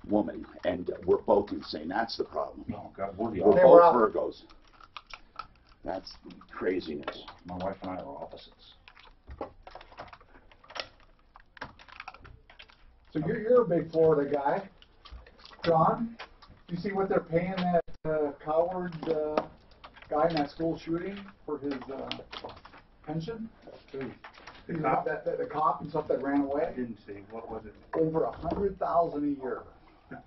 woman, and we're both insane. That's the problem. Oh, God, we're We're both Virgos. That's craziness. My wife and I are opposites. So you're a big Florida guy, John. You see what they're paying that coward guy in that school shooting for his pension? The cop? The cop and stuff that ran away. I didn't see. What was it? Over $100,000 a year.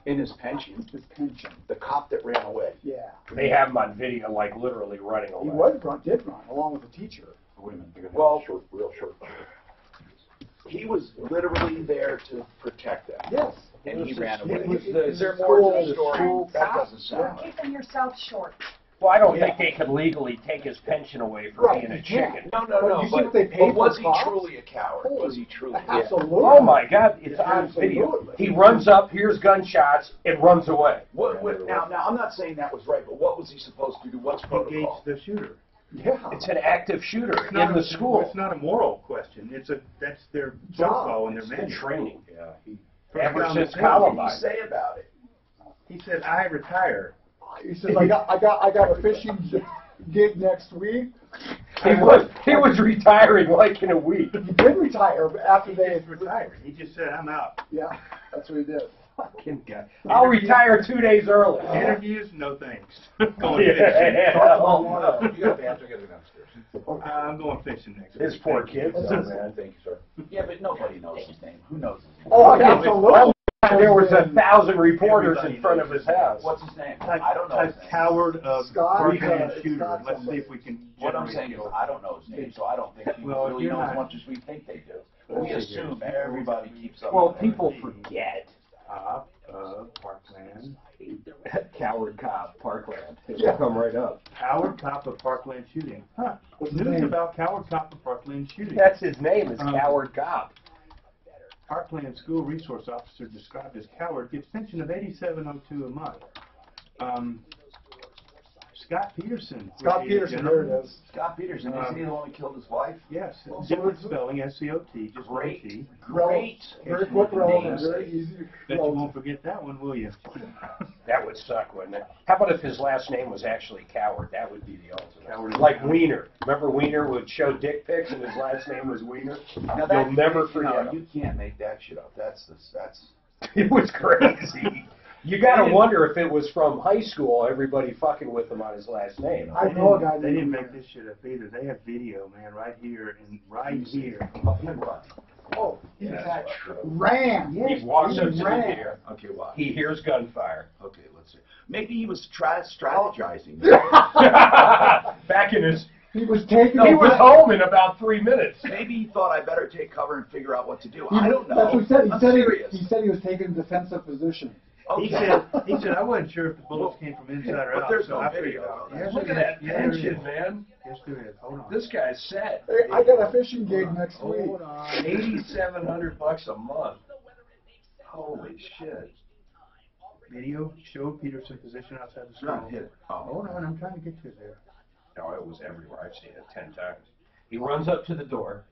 In his pension? His pension. The cop that ran away. Yeah. They have him on video, like literally running away. He did run, along with the teacher. Wait a minute. Well, real short. He was literally there to protect them. Yes. And he ran away. Is there more to the story? That doesn't sound You're keeping yourself short. Well, I don't think they could legally take his pension away for being a chicken. No. You see what they paid But was for he cops? truly a coward? Was he truly? Absolutely. Oh my God, it's on video. Absolutely. He runs up, hears gunshots, and runs away. Now, I'm not saying that was right, but what was he supposed to do? What's protocol? Engage the shooter. Yeah. It's an active shooter in the school. It's not a moral question. That's their protocol and their It's manual. training. Yeah. Ever What since What did Columbine. he say about it? He said, "I retire." He says, I got a fishing gig next week. He was retiring like in a week. He did retire after they He's retired. He just said, "I'm out." Yeah, that's what he did. Fucking guy. I'll retire 2 days early. Interviews, no thanks. Yeah, Going fishing. hell no. You got the answer, get it downstairs. I'm going fishing next week. His poor kids, though, man. Thank you, sir. Yeah, but nobody knows his name. Who knows his name? Oh, absolutely. There was 1,000 reporters in front of his house. What's his name? Type, I don't know his type name. coward of Scott, three-man shooter. Scott Let's see somebody. if we can What I'm generate saying is skills. I don't know his name, so I don't think he Well, really you're knows as not- much as we think they do. We assume everybody keeps up. Well, with people everything. forget. Cop of Parkland. Coward cop, Parkland. Yeah. Come right up. Coward cop of Parkland shooting. Huh. What's his News name? about coward cop of Parkland shooting. That's his name, is Coward Cop. Parkland school resource officer described as coward gets pension of $87.02 a month. Scott Peterson. Scott Peterson, there it is. Scott Peterson, isn't he the one who killed his wife? Yes, different spelling, S-C-O-T, just one Great. T. Great. Very quick relevant, very easy. Bet you won't forget that one, will you? That would suck, wouldn't it? How about if his last name was actually Coward? That would be the ultimate. Coward. Like Wiener. Remember Wiener would show dick pics and his last name was Wiener? Now You'll never forget him. You can't make that shit up. That's. It was crazy. You gotta wonder if it was from high school, everybody fucking with him on his last name. I know a guy. They didn't make this shit up either. They have video, man, right here and right here. Oh, Is that true? ran. He walks up to the ran. deer. Okay, why? He hears gunfire. Okay, let's see. Maybe he was strategizing. Back in his... He was taking. He was home in about 3 minutes. Maybe he thought I better take cover and figure out what to do. He, I don't know. That's what he said. I'm serious. He said he was taking a defensive position. He Okay. said, I wasn't sure if the bullets came from inside or But out. there's so no I figured video out. of that. Yes, Look at there that is. Yeah, there pension, is. man. Yes, there is. Hold on. This guy's set. Hey, I got a fishing gig next week. Hold on. $8,700 a month. Holy shit. Video showed Peterson position outside the school. Not hit it. Oh. Hold on, I'm trying to get you there. No, it was everywhere. I've seen it 10 times. He runs up to the door.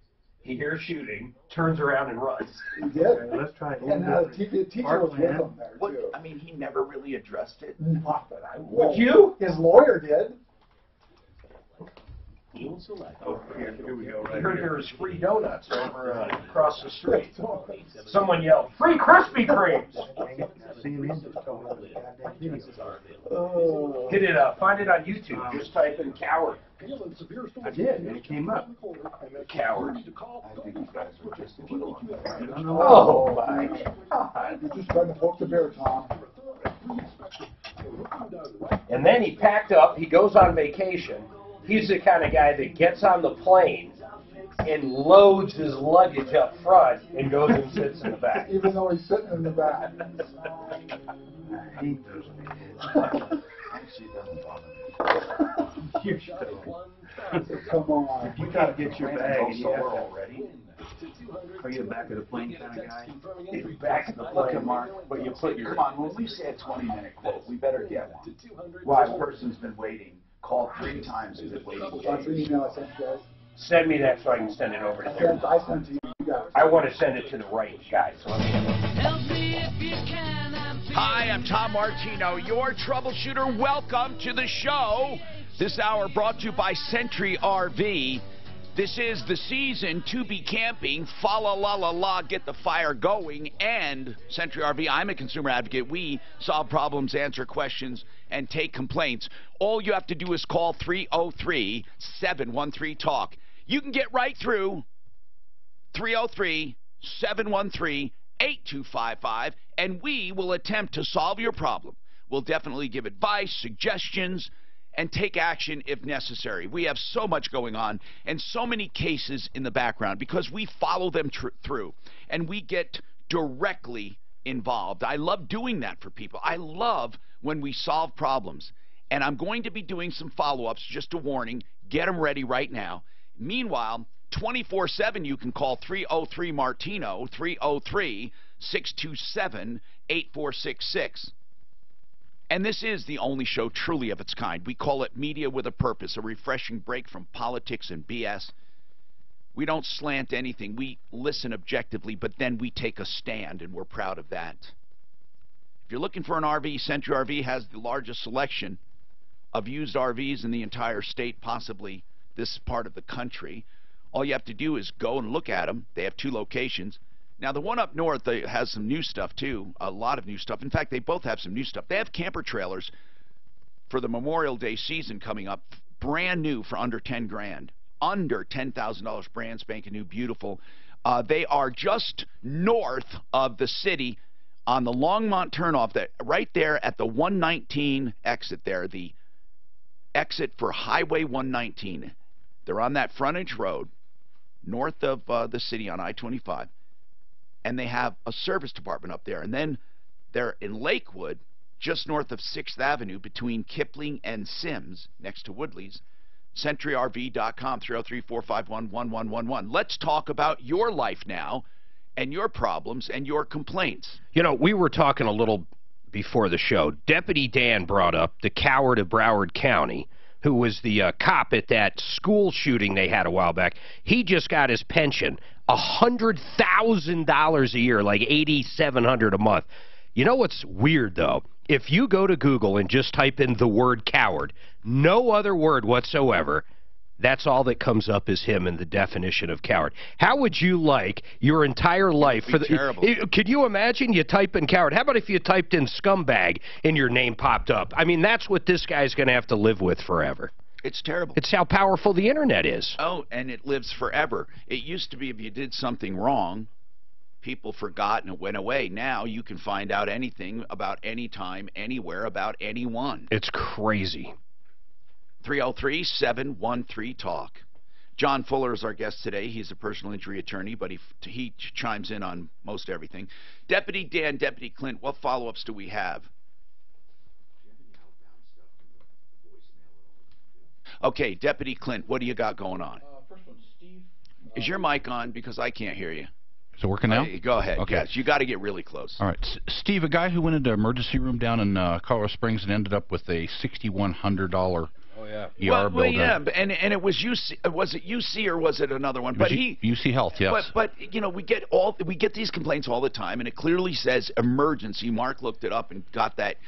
He hears shooting, turns around and runs. He did. Okay, let's try it. And the teacher was with him there What? too. I mean, he never really addressed it. Not that I Would would. you? His lawyer did. Oh, here we go. I Right heard here. there was free donuts over across the street. Someone yelled, "Free Krispy Kremes!" Dang it. Now, CNN just told me the goddamn video. Hit it up. Find it on YouTube. Just type in "coward." I did, and it came up. Coward. I think you guys were just a little I don't know. Oh my God. You're just trying to poke the bear, Tom. And then he packed up. He goes on vacation. He's the kind of guy that gets on the plane and loads his luggage up front and goes and sits in the back. Even though he's sitting in the back. I hate those people. Actually, it doesn't bother me. You're stupid. Come on. You gotta get your bag and you have to. already. Are you the back of the plane kind of guy? Back in the Look plane. at Mark, but you put your. Come on, when we say a 20-minute quote, we better get one. Why? This person's been waiting, called 3 times, and been waiting. That's the email I sent you guys. Send me that so I can send it over to them. I sent it to you guys. I want to send it to the right guy. So let me. Help me if you can, I'm Hi, I'm Tom Martino, your troubleshooter. Welcome to the show. This hour brought to you by Century RV. This is the season to be camping. Fa la la la la, get the fire going. And Century RV, I'm a consumer advocate. We solve problems, answer questions, and take complaints. All you have to do is call 303-713-TALK. You can get right through 303-713-8255, and we will attempt to solve your problem. We'll definitely give advice, suggestions, and take action if necessary. We have so much going on and so many cases in the background because we follow them through and we get directly involved. I love doing that for people. I love when we solve problems. And I'm going to be doing some follow-ups, just a warning. Get them ready right now. Meanwhile, 24/7 you can call 303-MARTINO, 303-627-8466. And this is the only show truly of its kind. We call it Media with a Purpose, a refreshing break from politics and BS. We don't slant anything. We listen objectively, but then we take a stand, and we're proud of that. If you're looking for an RV, Century RV has the largest selection of used RVs in the entire state, possibly this part of the country. All you have to do is go and look at them. They have 2 locations. Now, the one up north has some new stuff, too, a lot of new stuff. In fact, they both have some new stuff. They have camper trailers for the Memorial Day season coming up, brand new for under 10 grand, under $10,000, brand spanking new, beautiful. They are just north of the city on the Longmont turnoff, right there at the 119 exit there, the exit for Highway 119. They're on that frontage road north of the city on I-25. And they have a service department up there. And then they're in Lakewood, just north of 6th Avenue, between Kipling and Sims, next to Woodley's. CenturyRV.com, 303-451-1111. Let's talk about your life now and your problems and your complaints. You know, we were talking a little before the show. Deputy Dan brought up the coward of Broward County, who was the cop at that school shooting they had a while back. He just got his pension, $100,000 a year, like $8,700 a month. You know what's weird, though? If you go to Google and just type in the word coward, no other word whatsoever, that's all that comes up is him in the definition of coward. How would you like your entire life for the terrible. Could you imagine you type in coward? How about if you typed in scumbag and your name popped up? I mean, that's what this guy's going to have to live with forever. It's terrible. It's how powerful the internet is. Oh, and it lives forever. It used to be if you did something wrong, people forgot and it went away. Now you can find out anything about any time, anywhere, about anyone. It's crazy. 303-713-TALK. John Fuller is our guest today. He's a personal injury attorney, but he chimes in on most everything. Deputy Dan, Deputy Clint, what follow-ups do we have? Okay, Deputy Clint, what do you got going on? First one, Steve. Is your mic on? Because I can't hear you. Is it working now? Go ahead. Okay. Yes, you got to get really close. All right. Steve, a guy who went into emergency room down in Colorado Springs and ended up with a $6,100 ER bill. Yeah, and it was UC. Was it UC or was it another one? But UC Health, yes. But you know, we get these complaints all the time, and it clearly says emergency. Mark looked it up and got that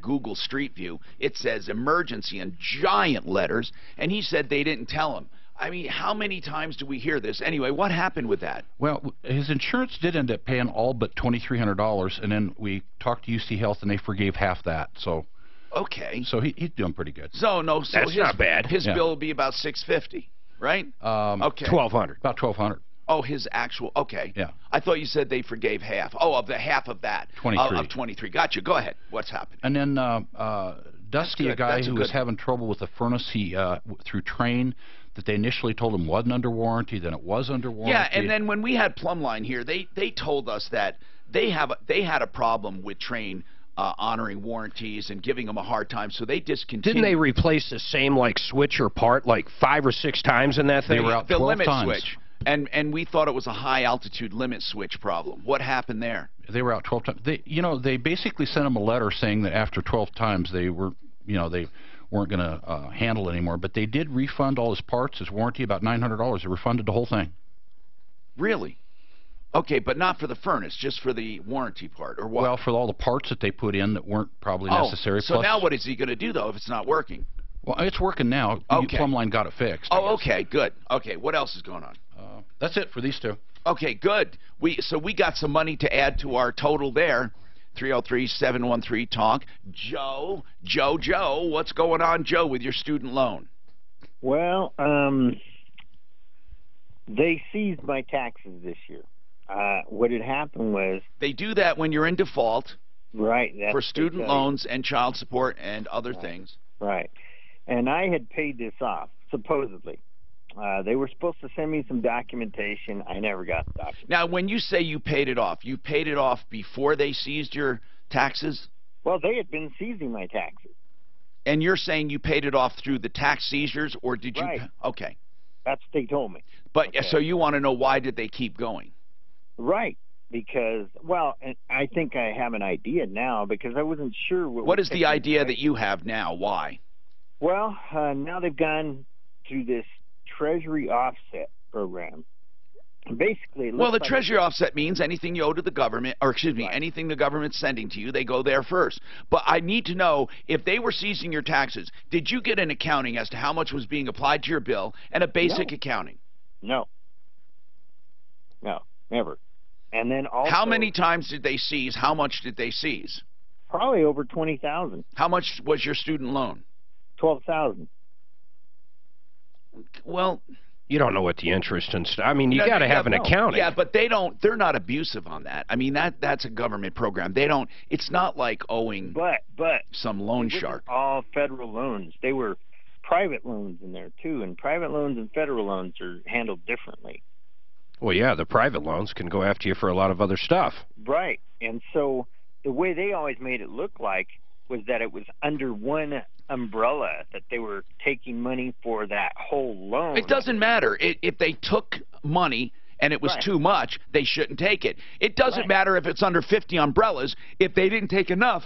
Google Street View. It says emergency in giant letters, and he said they didn't tell him. I mean, how many times do we hear this? Anyway, what happened with that? Well, his insurance did end up paying all but $2,300, and then we talked to UC Health, and they forgave half that. So. Okay. So he's doing pretty good. That's not bad. His bill will be about $650, right? Okay. $1,200. About $1,200. Oh, his actual. Okay. Yeah. I thought you said they forgave half. Oh, of the half of that. 23. Of 23. Gotcha. Go ahead. What's happening? And then Dusty, a guy who was having trouble with the furnace, he through Train, that they initially told him wasn't under warranty, then it was under warranty. Yeah, and then when we had Plumline here, they told us that they had a problem with Train. Honoring warranties and giving them a hard time, so they discontinued. Didn't they replace the same switch or part 5 or 6 times in that thing? They were out 12 the limit times. switch, and we thought it was a high altitude limit switch problem. What happened there? They were out 12 times. They basically sent them a letter saying that after 12 times they were, they weren't going to handle it anymore. But they did refund all his parts, his warranty, about $900. They refunded the whole thing. Really? Okay, but not for the furnace, just for the warranty part, or what? Well, for all the parts that they put in that weren't probably necessary. So plus, now what is he going to do, though, if it's not working? well, it's working now. Okay. Plumline got it fixed. I Oh, guess. okay, good. Okay, what else is going on? That's it for these two. Okay, good. So we got some money to add to our total there. 303-713-TALK. Joe, what's going on, Joe, with your student loan? Well, they seized my taxes this year. What had happened was... They do that when you're in default. Right. For student loans and child support and other things. Right. And I had paid this off, supposedly. They were supposed to send me some documentation. I never got the documentation. Now, when you say you paid it off before they seized your taxes? Well, they had been seizing my taxes. And you're saying you paid it off through the tax seizures, or did you? Right. Okay. That's what they told me. But okay. So you want to know why did they keep going? Right. Because, well, and I think I have an idea now because I wasn't sure what is the idea that you have now? Why? Well, now they've gone through this Treasury offset program. Basically, well, the Treasury offset means anything you owe to the government, or excuse me, right. anything the government's sending to you, they go there first. But I need to know, if they were seizing your taxes, did you get an accounting as to how much was being applied to your bill and a basic accounting? No. No, never. And then also... How many times did they seize? How much did they seize? Probably over $20,000. How much was your student loan? $12,000. Well... You don't know what the interest and stuff. I mean, you got to have an accounting. Yeah, but they're not abusive on that. I mean, that's a government program. They don't, it's not like owing but some loan shark. All federal loans. They were private loans in there, too. And private loans and federal loans are handled differently. Well, yeah, the private loans can go after you for a lot of other stuff. Right. And so the way they always made it look like was that it was under one umbrella, that they were taking money for that whole loan. It doesn't matter. If they took money and it was right. too much, they shouldn't take it. It doesn't right. matter if it's under 50 umbrellas. If they didn't take enough,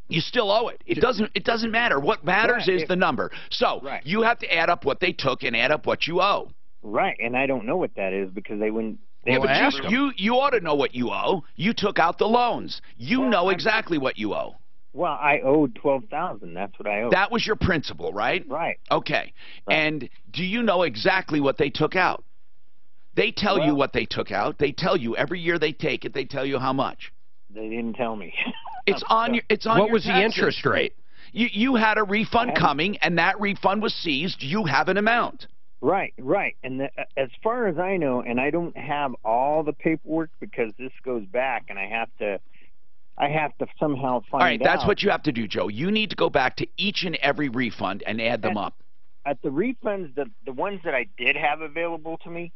you still owe it. It doesn't matter. What matters right. is the number. So right. you have to add up what they took and add up what you owe. Right, and I don't know what that is because they wouldn't. They but you ought to know what you owe. You took out the loans. You know exactly what you owe. Well, I owed $12,000. That's what I owed. That was your principal, right? Right. Okay. Right. And do you know exactly what they took out? They tell you what they took out. They tell you every year they take it. They tell you how much. They didn't tell me. It's on your. It's on what your was taxes. the interest rate? You had a refund coming, and that refund was seized. You have an amount. Right, right. And as far as I know, and I don't have all the paperwork because this goes back, and I have to somehow find out. All right, that's what you have to do, Joe. You need to go back to each and every refund and add them up. At the refunds, the ones that I did have available to me,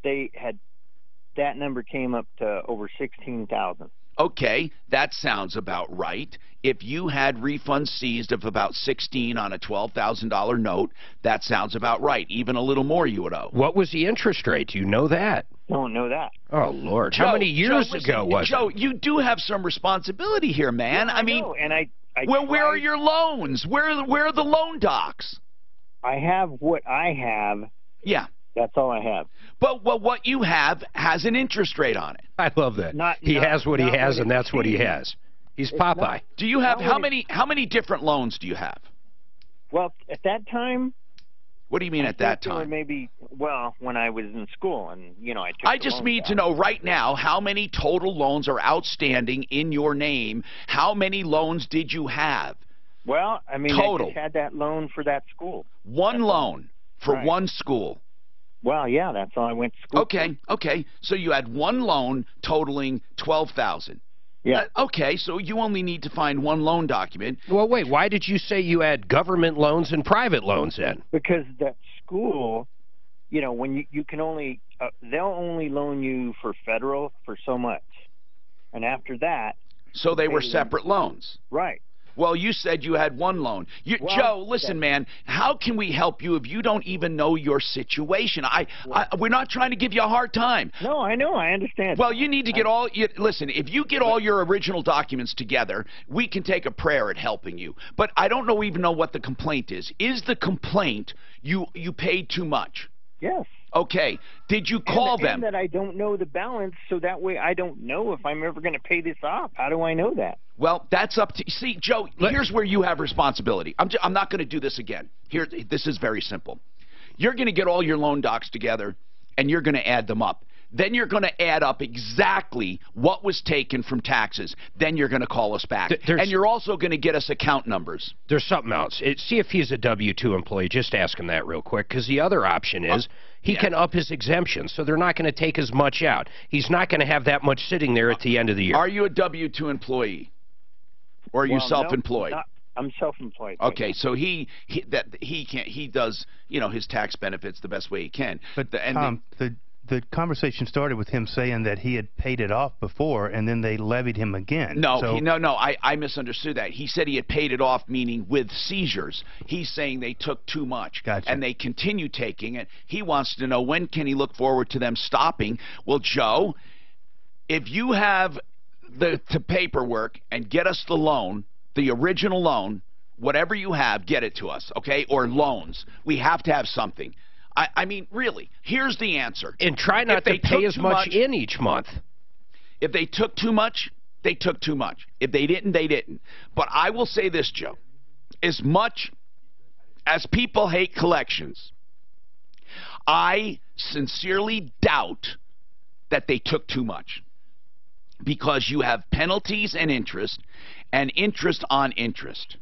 that number came up to over $16,000. Okay, that sounds about right. If you had refunds seized of about $16,000 on a $12,000 note, that sounds about right. Even a little more you would owe. What was the interest rate? Do you know that? Don't know that. Oh, Lord. How many years ago was it? Joe, you do have some responsibility here, man. Yeah, I mean, know, and I where are your loans? Where are the loan docs? I have what I have. Yeah. That's all I have. But what you have has an interest rate on it. I love that. He has what he has, and that's what he has. He's Popeye. Do you have how many different loans do you have? Well, at that time. What do you mean at that time? Maybe when I was in school, and I took. I just need to know right now how many total loans are outstanding in your name. How many loans did you have? Well, I mean, total. I just had that loan for that school. One loan for one school. Well, yeah, that's all I went to school. Okay. So you had one loan totaling $12,000. Yeah. Okay, so you only need to find one loan document. Well, wait, why did you say you had government loans and private loans in? Because that school, when you can only, they'll only loan you for federal for so much. And after that. So they were separate loans. Right. Well, you said you had one loan. Joe, listen, man, how can we help you if you don't even know your situation? We're not trying to give you a hard time. No, I know. I understand. Well, you need to get listen, if you get all your original documents together, we can take a prayer at helping you. But I don't even know what the complaint is. Is the complaint you paid too much? Yes. Okay. Did you call them? And that I don't know the balance, so that way I don't know if I'm ever going to pay this off. How do I know that? Well, that's up to... See, Joe, here's where you have responsibility. I'm not going to do this again. Here, this is very simple. You're going to get all your loan docs together, and you're going to add them up. Then you're going to add up exactly what was taken from taxes. Then you're going to call us back. And you're also going to get us account numbers. There's something else. See if he's a W-2 employee. Just ask him that real quick, because the other option is he can up his exemption, so they're not going to take as much out. He's not going to have that much sitting there at the end of the year. Are you a W-2 employee? Or are you self-employed? No, I'm self-employed. Okay, so he does, you know, his tax benefits the best way he can. But Tom, the conversation started with him saying that he had paid it off before, and then they levied him again. No, so, I misunderstood that. He said he had paid it off, meaning with seizures. He's saying they took too much, Gotcha. And they continue taking it. He wants to know, when can he look forward to them stopping? Well, Joe, if you have the paperwork and get us the loan, the original loan, whatever you have, get it to us, okay? Or loans. We have to have something. I mean, really, here's the answer. And try not to pay as much in each month. If they took too much, they took too much. If they didn't, they didn't. But I will say this, Joe. As much as people hate collections, I sincerely doubt that they took too much. Because you have penalties and interest on interest.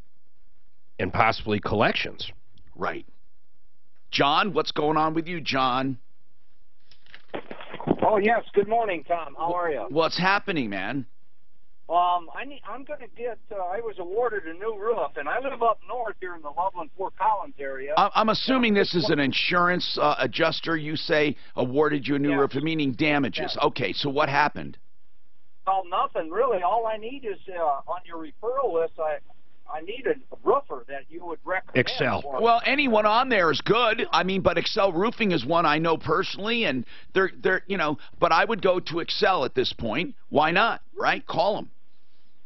And possibly collections. Right. John, what's going on with you, John? Oh, yes. Good morning, Tom. How are you? What's happening, man? I'm going to get, I was awarded a new roof, and I live up north here in the Loveland, Fort Collins area. I'm assuming this is an insurance adjuster, you say, awarded you a new roof, meaning damages. Yes. Okay, so what happened? Well, nothing, really. All I need is, on your referral list, I need a roofer that you would recommend. Excel. Well, anyone on there is good. I mean, but Excel Roofing is one I know personally, and they're you know, but I would go to Excel at this point. Why not, right? Call them.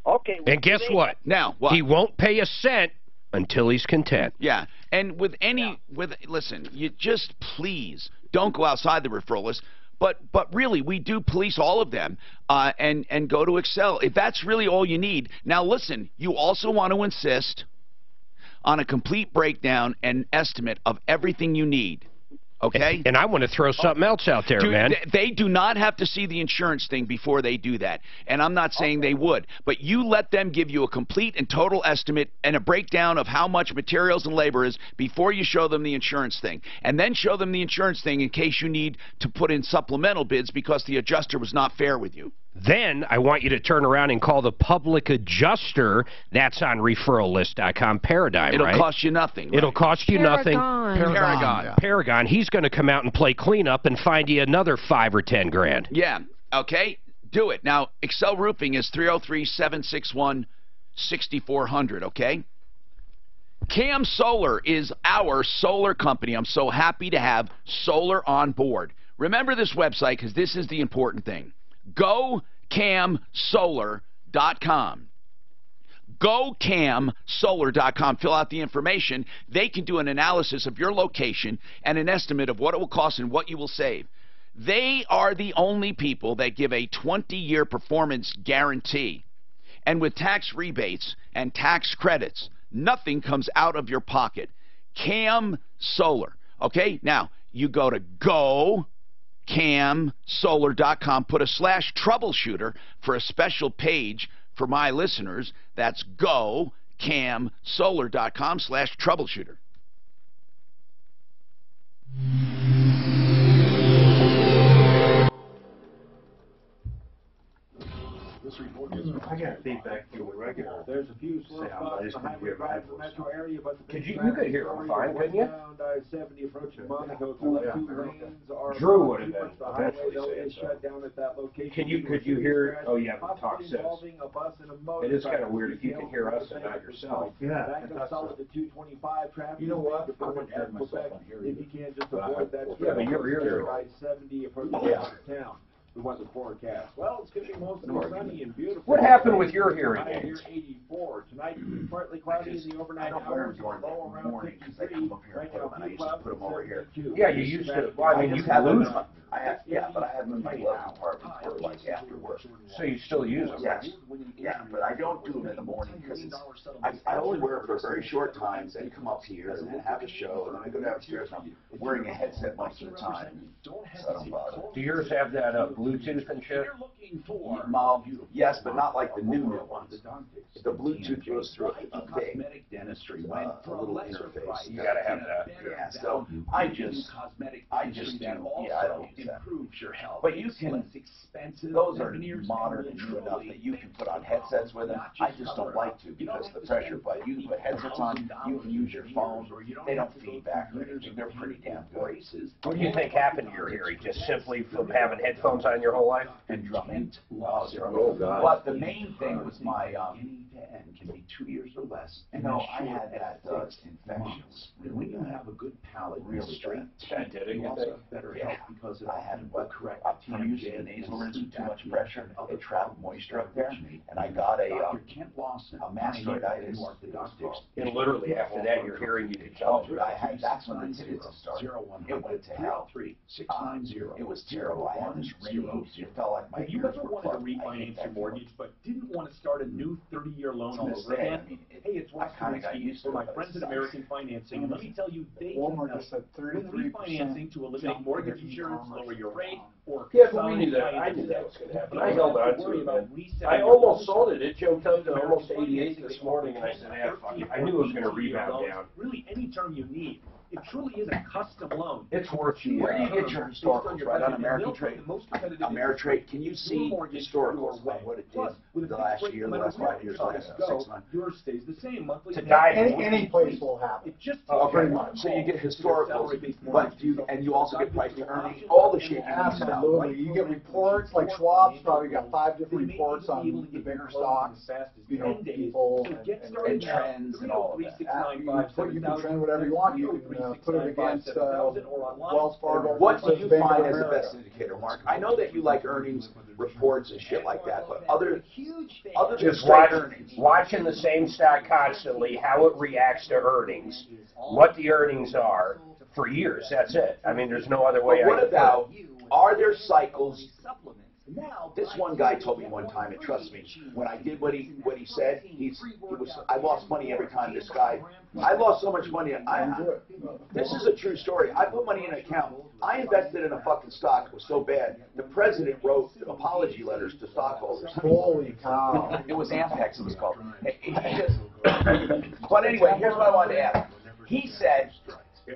Okay. And guess what? Now, what? He won't pay a cent until he's content. Yeah, and listen, you just please don't go outside the referral list. But really, we do police all of them, and go to Excel if that's really all you need. Now, listen, you also want to insist on a complete breakdown and estimate of everything you need. Okay? And I want to throw something else out there, man. They do not have to see the insurance thing before they do that. And I'm not saying they would. But you let them give you a complete and total estimate and a breakdown of how much materials and labor is before you show them the insurance thing. And then show them the insurance thing in case you need to put in supplemental bids because the adjuster was not fair with you. Then I want you to turn around and call the public adjuster. That's on referrallist.com. Paradigm, It'll right? cost you nothing. Right? It'll cost you nothing. Paragon. Yeah. Paragon. He's going to come out and play cleanup and find you another $5 or $10 grand. Yeah. Okay. Do it. Now, Excel Roofing is 303-761-6400, okay? Cam Solar is our solar company. I'm so happy to have solar on board. Remember this website because this is the important thing. GoCamSolar.com. GoCamSolar.com. Fill out the information. They can do an analysis of your location and an estimate of what it will cost and what you will save. They are the only people that give a 20-year performance guarantee. And with tax rebates and tax credits, nothing comes out of your pocket. Cam Solar. Okay? Now, you go to GoCamSolar.com, put a /troubleshooter for a special page for my listeners. That's GoCamSolar.com /troubleshooter. I got feedback from the regular. There's a few slow spots on the highway drive in the metro area, but the You could hear him fine, couldn't you? I-70 approaching Monaco, the left two lanes are Drew would have pretty much been the highway. eventually They'll saying get so. shut down at that location. Could you hear? Oh, yeah, but talk Possibly says. involving a bus and a It is kind of motorcycle. weird if you can hear us and not yourself. Yeah. Back up solid to 225 traffic. You know what? The I wouldn't hear myself on here if you can just avoid that. Yeah, but you're here. I-70 approaching town. The weather forecast. Well, it's going to be mostly sunny and beautiful. What happened with your hearing High aids? here 84. Tonight, partly cloudy in the overnight hours, low around morning because I 53. come up here Right and put now, them, and I few used to clouds put them over here. Yeah, you used to. Well, I mean, you have can lose them. them. But I have them in my glove compartment for like after work. So you still use them. Yes, yeah, but I don't do them in the morning because I only wear it for a very short time, then come up here and then have a show, and then I go downstairs and I'm wearing a headset most of the time, so I don't bother. Do yours have that Bluetooth and shit? Yes, but not like the new ones. The Bluetooth goes through a thing, a little interface. You gotta have that. Yeah, so I just do, yeah, I don't use that. But you can, those are modern and new enough that you can put on headsets with them. I just don't like to because the pressure, but you put headsets on, you can use your phone, they don't feedback or anything, they're pretty damn good. What do you think happened to your hearing? Just simply from having headphones on your whole life? And drumming. Oh, God. But the main thing was my, can be 2 years or less. No, I had that infections. When you have a good palate, Really straight That did it, you you also think? have better Yeah, health because of I had the correct I'm using the nasal rinse with too much pressure, it trapped moisture up there, and I got a mastoiditis. And literally after that, your hearing, you could tell. Oh, dude, that's when the tickets started. It went to hell. It was terrible. I had this ringing, it felt like my Have you ears ever were wanted to plugged. I hate refinance that your mortgage feeling. but didn't want to start a new 30-year loan all To this over day, again? I mean, Hey, it's I kinda got Wes used to for it, my but friends it at sucks. American Financing, and let me tell you, they can Walmart help just said with 33% refinancing to eliminate mortgage insurance, lower your rate, or Yeah, but we knew that. I knew that was going to happen. I held on to it, man. I almost sold it. It jumped up to almost 88 this morning, and I said, ah, fuck it. I knew it was going to rebound down. Really, any term you need. It truly is a custom loan. It's worth the... Where do you get your historicals? Right on American Trade? Ameritrade, can you see historicals of what it did the last year, the last 5 years, the last 6 months? Yours stays the same monthly. To die Any place will have it. It just Pretty much. So you get historicals, but you also get price to earnings, all the shit you need to know. Absolutely. You get reports, like Schwab's probably got 5 different reports on the bigger stocks, you know, people And trends and all of that. You can trend whatever you want. You can put it against Wells Fargo. What do you Bank of find as the America. best indicator, Mark? I know that you like earnings reports and shit like that, but other than Just straight earnings. watching the same stock constantly, how it reacts to earnings, what the earnings are for years. That's it. I mean, there's no other way. But what about, are there cycles? This one guy told me one time, and trust me, when I did what he said, I lost money every time. This guy, I lost so much money. This is a true story. I put money in an account. I invested in a fucking stock. It was so bad. The president wrote apology letters to stockholders. Holy cow. It was Ampex, it was called. But anyway, here's what I wanted to ask. He said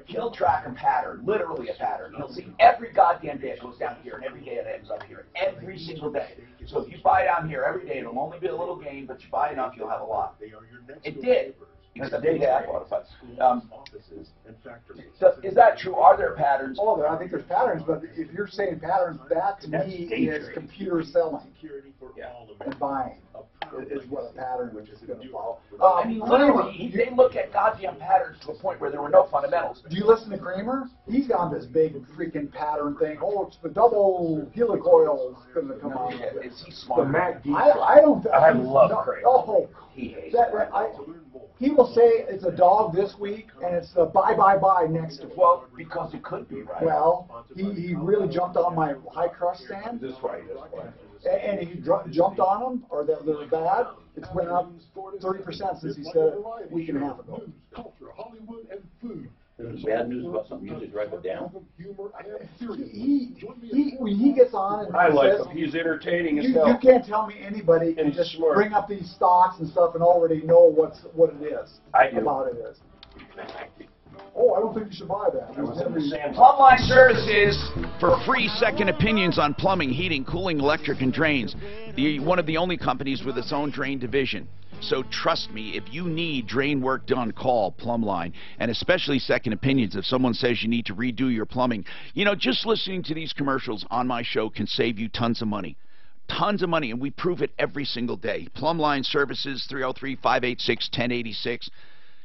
he'll track a pattern, literally a pattern. He'll see every goddamn day it goes down here, and every day it ends up here, every single day. So if you buy down here every day, it'll only be a little gain, but you buy enough, you'll have a lot. It did. Except the day I bought it, but, so is that true? Are there patterns? Oh, I think there's patterns, but if you're saying patterns, that to me is computer selling and buying is what a pattern is going to follow. I mean, literally, they look at goddamn patterns to the point where there were no fundamentals. Do you listen to Kramer? He's got this big freaking pattern thing. Oh, it's the double helicoil going to come out. Is he smart? I don't. I love Kramer. Oh, He hates he will say it's a dog this week and it's the buy next week. Well, because it could be, right? Well, he really jumped on my high crush stand. This way. And he jumped on them, or they're bad. It's went up 30% since he said it a week and a half ago. There's bad news about something you just drive it down. When he gets on and I like says, him. He's entertaining as you hell. can't tell me anybody And can he's just smart. bring up these stocks and stuff and already know what it is. I do. About it is. Oh, I don't think you should buy that. Plumbline Services for free second opinions on plumbing, heating, cooling, electric, and drains. One of the only companies with its own drain division. So trust me, if you need drain work done, call Plumbline, and especially second opinions. If someone says you need to redo your plumbing, you know, just listening to these commercials on my show can save you tons of money. Tons of money, and we prove it every single day. Plumbline Services, 303-586-1086.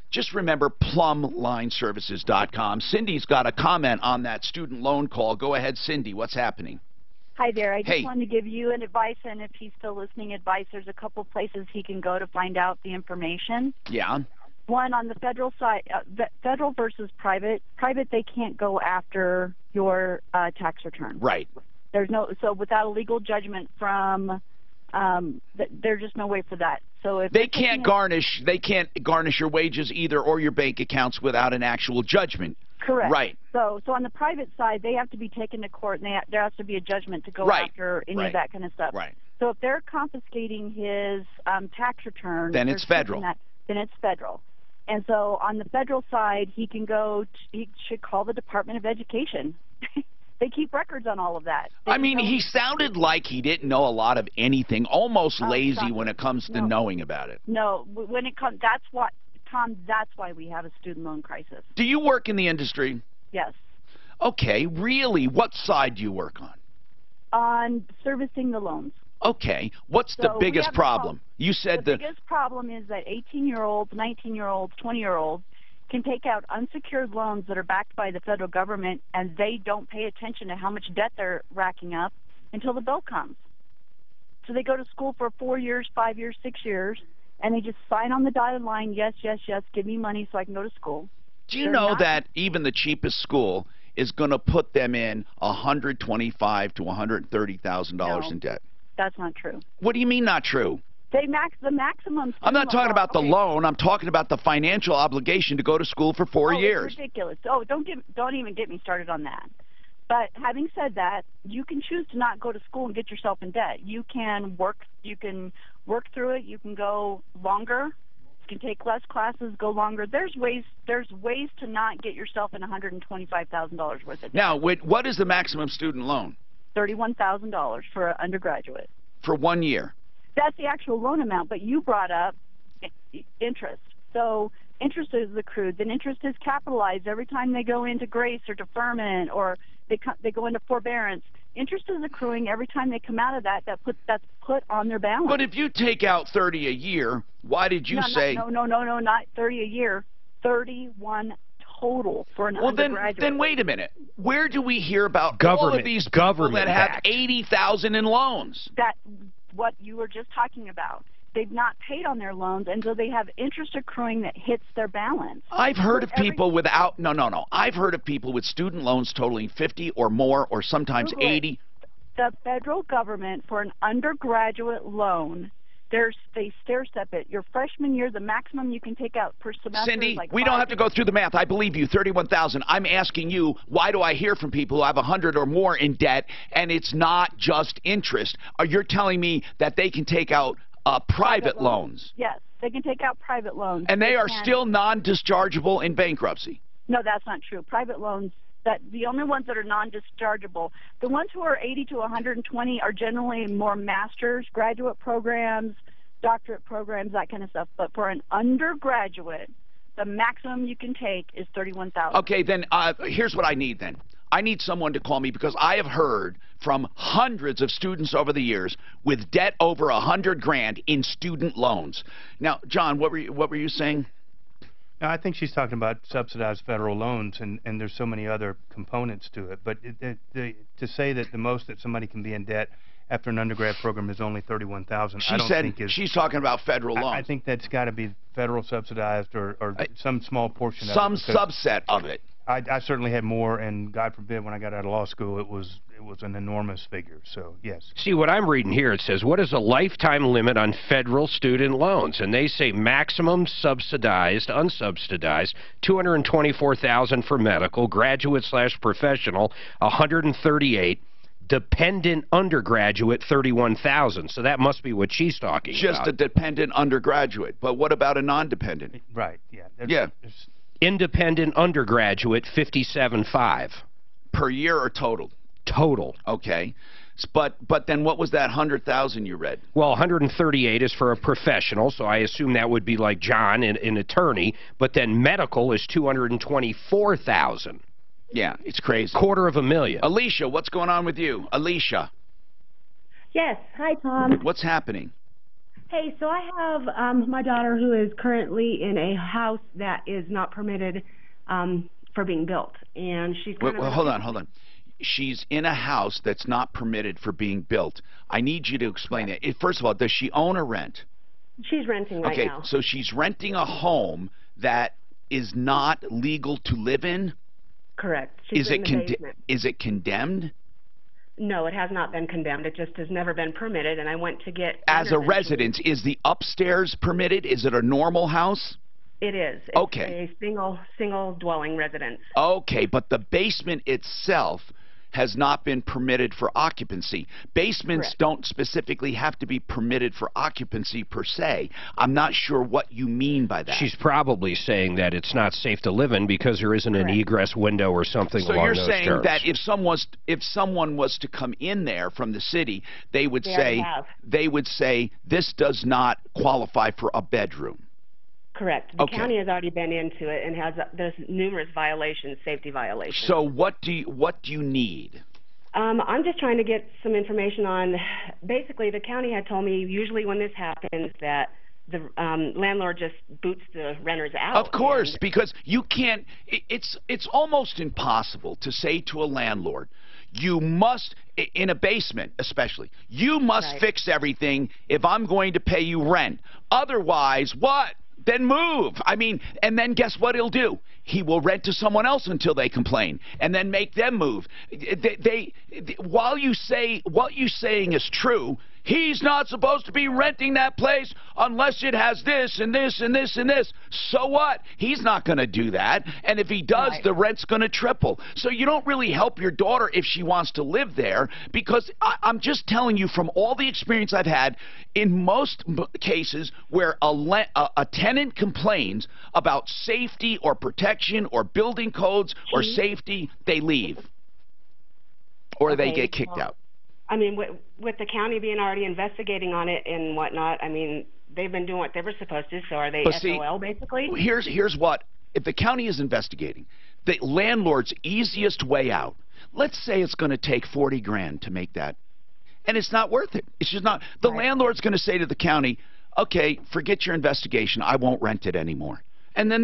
Just remember plumlineservices.com. Cindy's got a comment on that student loan call. Go ahead, Cindy. What's happening? Hi there. I just Hey. wanted to give you an advice, and if he's still listening, advice. There's a couple places he can go to find out the information. Yeah. One, on the federal side, federal versus private. Private, they can't go after your tax return. Right. There's no, so without a legal judgment from, there's just no way for that. So if They can't garnish your wages either or your bank accounts without an actual judgment. Correct. Right. So on the private side, they have to be taken to court, and there has to be a judgment to go Right. after any Right. of that kind of stuff. Right. So if they're confiscating his tax return, Then they're it's federal. then it's federal. And so on the federal side, he should call the Department of Education. They keep records on all of that. I mean, he sounded like he didn't know a lot of anything, almost lazy when it comes to knowing about it. No, when it comes, that's what, Tom, that's why we have a student loan crisis. Do you work in the industry? Yes. Okay, really? What side do you work on? On servicing the loans. Okay, what's the So biggest we have problem? You said the biggest problem is that 18-year-olds, 19-year-olds, 20-year-olds can take out unsecured loans that are backed by the federal government, and they don't pay attention to how much debt they're racking up until the bill comes. So they go to school for 4 years, 5 years, 6 years, and they just sign on the dotted line, yes, yes, yes, give me money so I can go to school. Do you know that even the cheapest school is going to put them in $125,000 to $130,000 in debt? That's not true. What do you mean not true? The maximum. I'm not talking about the loan. I'm talking about the financial obligation to go to school for 4 years. It's ridiculous. Oh, don't even get me started on that. But having said that, you can choose to not go to school and get yourself in debt. You can work through it. You can go longer. You can take less classes, go longer. There's ways to not get yourself in $125,000 worth of debt. Now, what is the maximum student loan? $31,000 for an undergraduate. For 1 year. That's the actual loan amount, but you brought up interest. So interest is accrued. Then interest is capitalized every time they go into grace or deferment, or they go into forbearance. Interest is accruing every time they come out of that. That's put on their balance. But if you take out 30 a year, why did you say? No, not 30 a year. 31 total for an undergraduate. Then wait a minute. Where do we hear about all of these people that have 80,000 in loans? That's what you were just talking about. They've not paid on their loans, and so they have interest accruing that hits their balance. I've heard of people without I've heard of people with student loans totaling 50 or more, or sometimes 80. The federal government, for an undergraduate loan, they stair-step it. Your freshman year, the maximum you can take out per semester Cindy, is like we don't have to go through the math. I believe you, 31,000. I'm asking you, why do I hear from people who have 100 or more in debt, and it's not just interest? You're telling me that they can take out private loans? Yes, they can take out private loans. And they are still non-dischargeable in bankruptcy? No, that's not true. Private loans, the only ones that are non-dischargeable, the ones who are 80 to 120 are generally more master's, graduate programs, doctorate programs, that kind of stuff. But for an undergraduate, the maximum you can take is $31,000. Okay, then here's what I need then. I need someone to call me, because I have heard from hundreds of students over the years with debt over $100,000 in student loans. Now, John, what were you saying? No, I think she's talking about subsidized federal loans, and there's so many other components to it. But to say that the most that somebody can be in debt after an undergrad program is only $31,000, I don't think is. She's talking about federal loans. I think that's got to be federal subsidized or some small portion of it. Some subset of it. I certainly had more, and God forbid, when I got out of law school, it was an enormous figure. So yes. See what I'm reading here. It says, what is a lifetime limit on federal student loans? And they say maximum subsidized, unsubsidized, $224,000 for medical, graduate/professional, $138,000. Dependent undergraduate, $31,000. So that must be what she's talking about. Just a dependent undergraduate. But what about a non-dependent? Right. Yeah. Yeah. Independent undergraduate, $57,500 per year, or total? Total. Okay. But then what was that 100,000 you read? Well, 138 is for a professional, so I assume that would be like John, an attorney. But then medical is $224,000. Yeah, it's crazy. $250,000. Alicia, what's going on with you? Alicia. Yes. Hi, Tom. What's happening? Hey, so I have my daughter who is currently in a house that is not permitted for being built, and she's kind of... Hold on. she's in a house that's not permitted for being built. I need you to explain it. First of all, does she own or rent? She's renting right now. Okay, so she's renting a home that is not legal to live in? Correct. She's in the basement. Is it condemned? No, it has not been condemned. It just has never been permitted, and I went to get... As a residence, is the upstairs permitted? Is it a normal house? It is. It's okay. A single dwelling residence. Okay, but the basement itself has not been permitted for occupancy. Basements Correct. Don't specifically have to be permitted for occupancy per se. I'm not sure what you mean by that. She's probably saying that it's not safe to live in because there isn't Correct. an egress window or something along those terms. So you're saying that if someone was to come in there from the city, they would say this does not qualify for a bedroom. Correct. The county has already been into it and there's numerous violations, safety violations. So what do you need? I'm just trying to get some information on, basically the county had told me usually when this happens that the landlord just boots the renters out. Of course, because you can't, it's almost impossible to say to a landlord, you must, in a basement especially, you must fix everything if I'm going to pay you rent. Otherwise, what? Then move. I mean, and then guess what he'll do? He will rent to someone else until they complain, and then make them move. While you say what you're saying is true, he's not supposed to be renting that place unless it has this and this and this and this. So what? He's not going to do that, and if he does, the rent's going to triple. So you don't really help your daughter if she wants to live there, because I'm just telling you from all the experience I've had, in most cases where a tenant complains about safety or protection or building codes or safety, they leave. Or they get kicked out. I mean, with the county being already investigating on it and whatnot, I mean, they've been doing what they were supposed to, so are they SOL basically? Here's what, if the county is investigating, the landlord's easiest way out, let's say it's going to take 40 grand to make that, and it's not worth it. It's just not. The landlord's going to say to the county, okay, forget your investigation, I won't rent it anymore. And then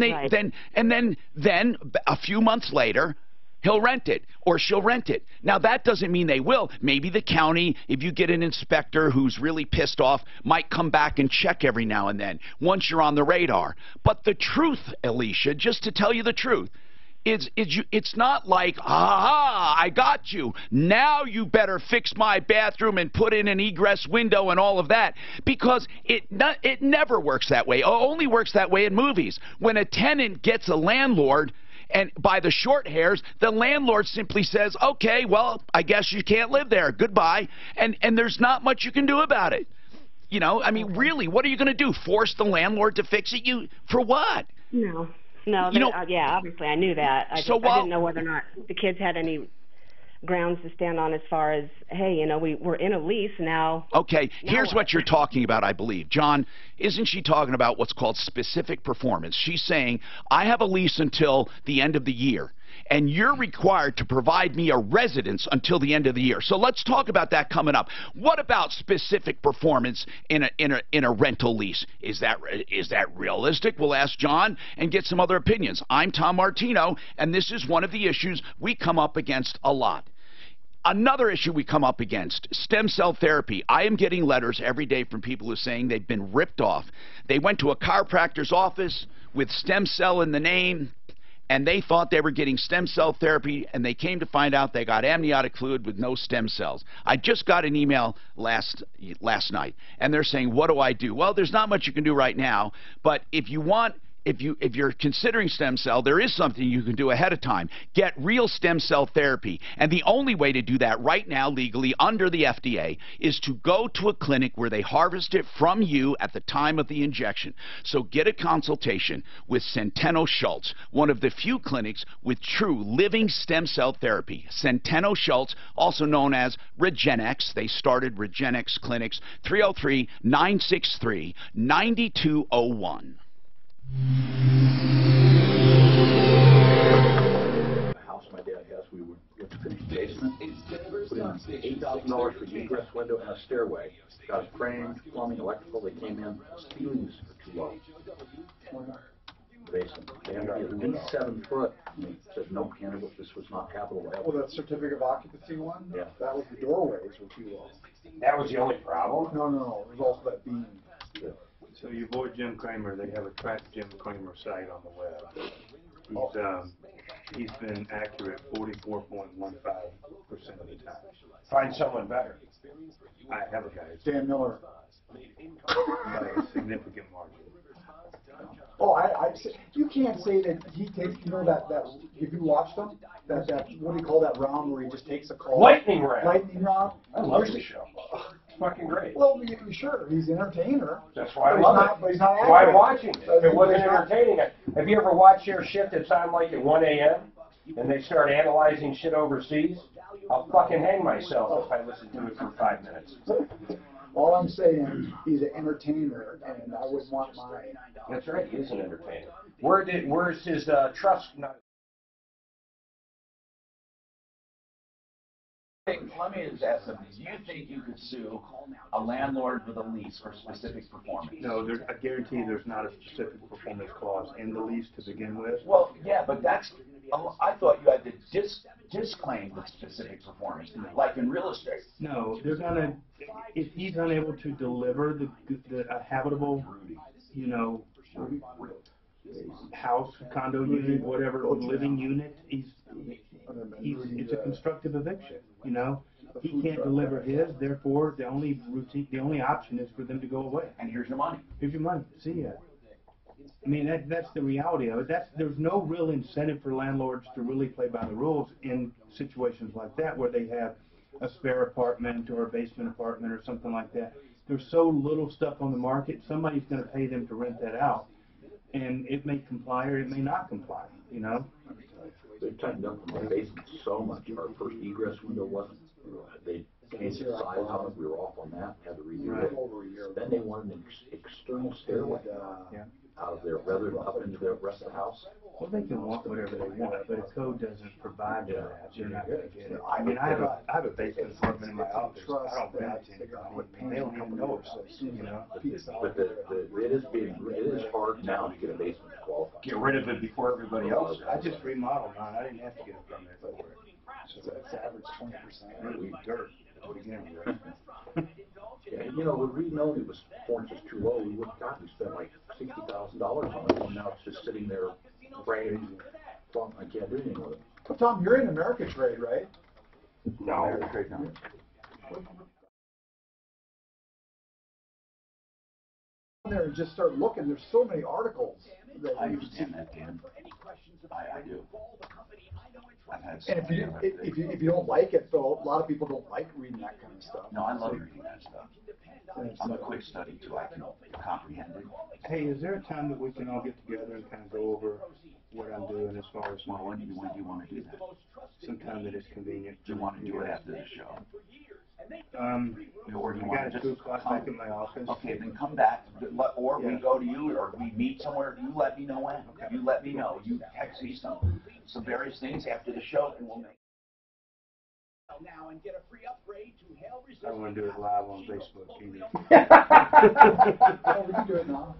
then a few months later, he'll rent it or she'll rent it. Now, that doesn't mean they will. Maybe the county, if you get an inspector who's really pissed off, might come back and check every now and then once you're on the radar. But the truth, Alicia, just to tell you the truth, it's not like, aha, I got you. Now you better fix my bathroom and put in an egress window and all of that, because it never works that way. It only works that way in movies. When a tenant gets a landlord, and by the short hairs, the landlord simply says, okay, well, I guess you can't live there. Goodbye. And there's not much you can do about it. You know, I mean, really, what are you going to do? Force the landlord to fix it? For what? No. No, yeah, obviously I knew that. I didn't know whether or not the kids had any grounds to stand on as far as, hey, you know, we're in a lease now. Okay, here's what you're talking about, I believe. John, isn't she talking about what's called specific performance? She's saying, I have a lease until the end of the year, and you're required to provide me a residence until the end of the year. So let's talk about that coming up. What about specific performance in a rental lease? Is that realistic? We'll ask John and get some other opinions. I'm Tom Martino, and this is one of the issues we come up against a lot. Another issue we come up against, stem cell therapy. I am getting letters every day from people who are saying they've been ripped off. They went to a chiropractor's office with stem cell in the name, and they thought they were getting stem cell therapy, and they came to find out they got amniotic fluid with no stem cells. I just got an email last night, and they're saying, what do I do? Well, there's not much you can do right now, but if you want, if you're considering stem cell, there is something you can do ahead of time. Get real stem cell therapy. And the only way to do that right now legally under the FDA is to go to a clinic where they harvest it from you at the time of the injection. So get a consultation with Centeno Schultz, one of the few clinics with true living stem cell therapy. Centeno Schultz, also known as Regenex. They started Regenex clinics, 303-963-9201. The house my dad has, we would finish the basement, put in $8,000 for the egress window and a stairway. Got it framed, plumbing, electrical, they came in, ceilings are too low. basement. They had to be at least 7 foot. And they said, no, cannabis, this was not habitable. Well, that certificate of occupancy one? Yeah. That was the doorways were too low. That was the only problem? No. There was also that beam. Yeah. So you avoid Jim Cramer, they have a track Jim Cramer site on the web. He's been accurate 44.15% of the time. Find someone better. I have a guy. Dan Miller. By a significant margin. Oh, you can't say that he takes, that, if you watched him, that, what do you call that round where he just takes a call? Lightning round. Lightning round. I love the show. It's fucking great. Well, sure, he's an entertainer. That's why I love it. But he's not That's why I'm accurate. watching it. If it wasn't entertaining, have you ever watched your shit that's on like at 1 a.m. and they start analyzing shit overseas? I'll fucking hang myself if I listen to it for 5 minutes. All I'm saying, he's an entertainer, and I would want mine. That's right, he is an entertainer. Where's his trust? Let me just ask something. Do you think you could sue a landlord with a lease for specific performance? No, I guarantee there's not a specific performance clause in the lease to begin with. Well, yeah, but I thought you had to disclaim the specific performance, like in real estate. No, they're gonna, if he's unable to deliver a habitable, house, condo unit, whatever, living unit, it's a constructive eviction, He can't deliver his, therefore the only option is for them to go away. And here's your money. Here's your money. See ya. I mean, that's the reality of it. There's no real incentive for landlords to really play by the rules in situations like that where they have a spare apartment or a basement apartment or something like that. There's so little stuff on the market, somebody's going to pay them to rent that out. And it may comply or it may not comply, They tightened up my basement so much. Our first egress window wasn't. They changed the size on it. We were off on that. Had to redo it. Then they wanted an external stairway out of there rather than up into the rest of the house. Well, they can want whatever they want, but if code doesn't provide for that, you're not going to get it. I mean, I have a basement apartment in my office. I don't rent it to anybody. They don't even know it's But it is hard now to get a basement qualified. Get rid of it before everybody else. I just remodeled mine. I didn't have to get a permit for it. So that's average 20%. We dirt to begin with. Yeah, when we known it was 4 inches too low, we spent like $60,000 on it, and now it's just sitting there framed. I can't do anything with it. Well, Tom, you're in America Trade, right? No. America Trade, no. There and just start looking. There's so many articles. I understand that, Dan. I do. And if you don't like it, though, a lot of people don't like reading that kind of stuff. No, I love reading that stuff. I'm a quick study too. I can comprehend it. Hey, is there a time that we can all get together and kind of go over what I'm doing as far as when do you want to do that? Sometime that is convenient. Do you want to do it after the show? Or do you want to just 2 o'clock back in my office? Okay, then come back, or we go to you, or we meet somewhere. You let me know when. Okay. You let me know. You text me some various things after the show, and we'll make. Now and get a free upgrade to hail resistance. I don't want to do it live on Facebook either. Oh, we can do it now.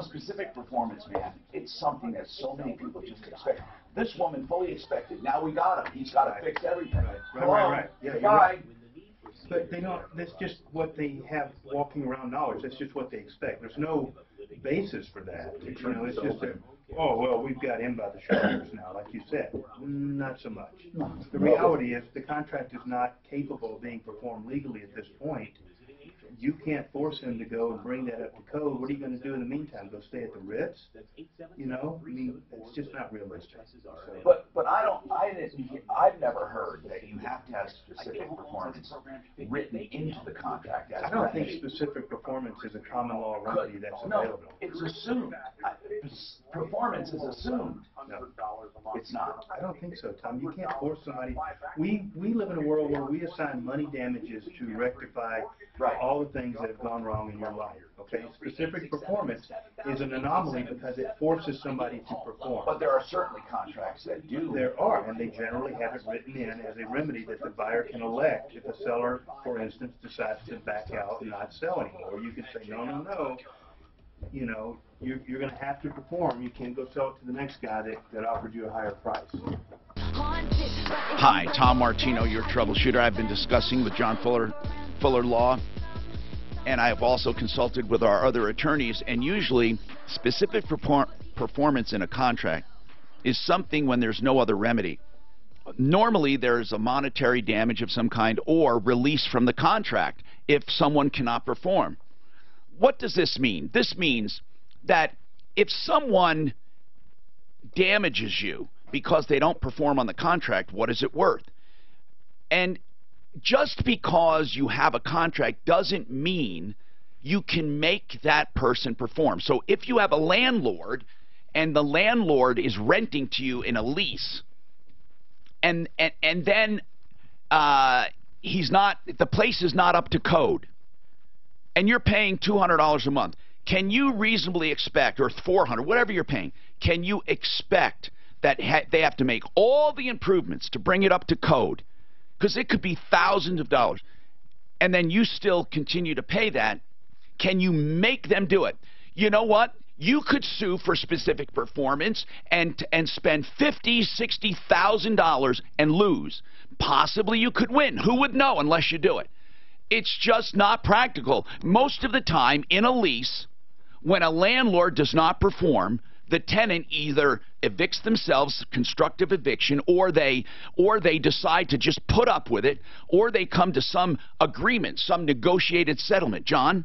Specific performance, man. It's something that so many people just expect. This woman fully expected. Now we got him. He's got to fix everything. Right. Yeah, bye. Right. But they don't. That's just what they have walking around knowledge. That's just what they expect. There's no basis for that. It's just we've got him by the shoulders now, like you said. Not so much. The reality is the contract is not capable of being performed legally at this point. You can't force him to go and bring that up to code. What are you going to do in the meantime? Go stay at the Ritz? I mean, it's just not realistic. So. But I've never heard that you have to have specific performance written into the contract. I don't think specific performance is a common law remedy that's available. No, it's assumed. Performance is assumed. No, it's not. I don't think so, Tom. You can't force somebody. We live in a world where we assign money damages to rectify all the things that have gone wrong in your life. Okay, specific performance is an anomaly because it forces somebody to perform. But there are certainly contracts that do. There are, and they generally have it written in as a remedy that the buyer can elect if a seller, for instance, decides to back out and not sell anymore. You can say, no. you know, you're going to have to perform. You can't go sell it to the next guy that offered you a higher price. Hi, Tom Martino, your troubleshooter. I've been discussing with John Fuller Law, and I have also consulted with our other attorneys, and usually specific performance in a contract is something when there's no other remedy. Normally, there's a monetary damage of some kind or release from the contract if someone cannot perform. What does this mean? This means that if someone damages you because they don't perform on the contract, what is it worth? And just because you have a contract doesn't mean you can make that person perform. So if you have a landlord and the landlord is renting to you in a lease, and then the place is not up to code, and you're paying $200 a month, can you reasonably expect, or $400, whatever you're paying, can you expect that they have to make all the improvements to bring it up to code? Because it could be thousands of dollars, and then you still continue to pay that. Can you make them do it? You know what? You could sue for specific performance and spend $50,000, $60,000 and lose. Possibly you could win. Who would know unless you do it? It's just not practical. Most of the time in a lease, when a landlord does not perform, the tenant either evicts themselves, constructive eviction, or they decide to just put up with it, or they come to some agreement, some negotiated settlement. John?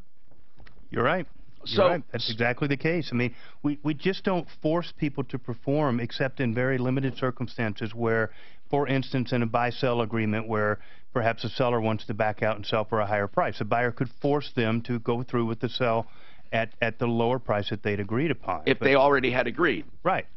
You're right. You're right. That's exactly the case. I mean, we just don't force people to perform except in very limited circumstances where, for instance, in a buy-sell agreement where perhaps a seller wants to back out and sell for a higher price, a buyer could force them to go through with the sell at the lower price that they'd agreed upon. If they already had agreed. Right.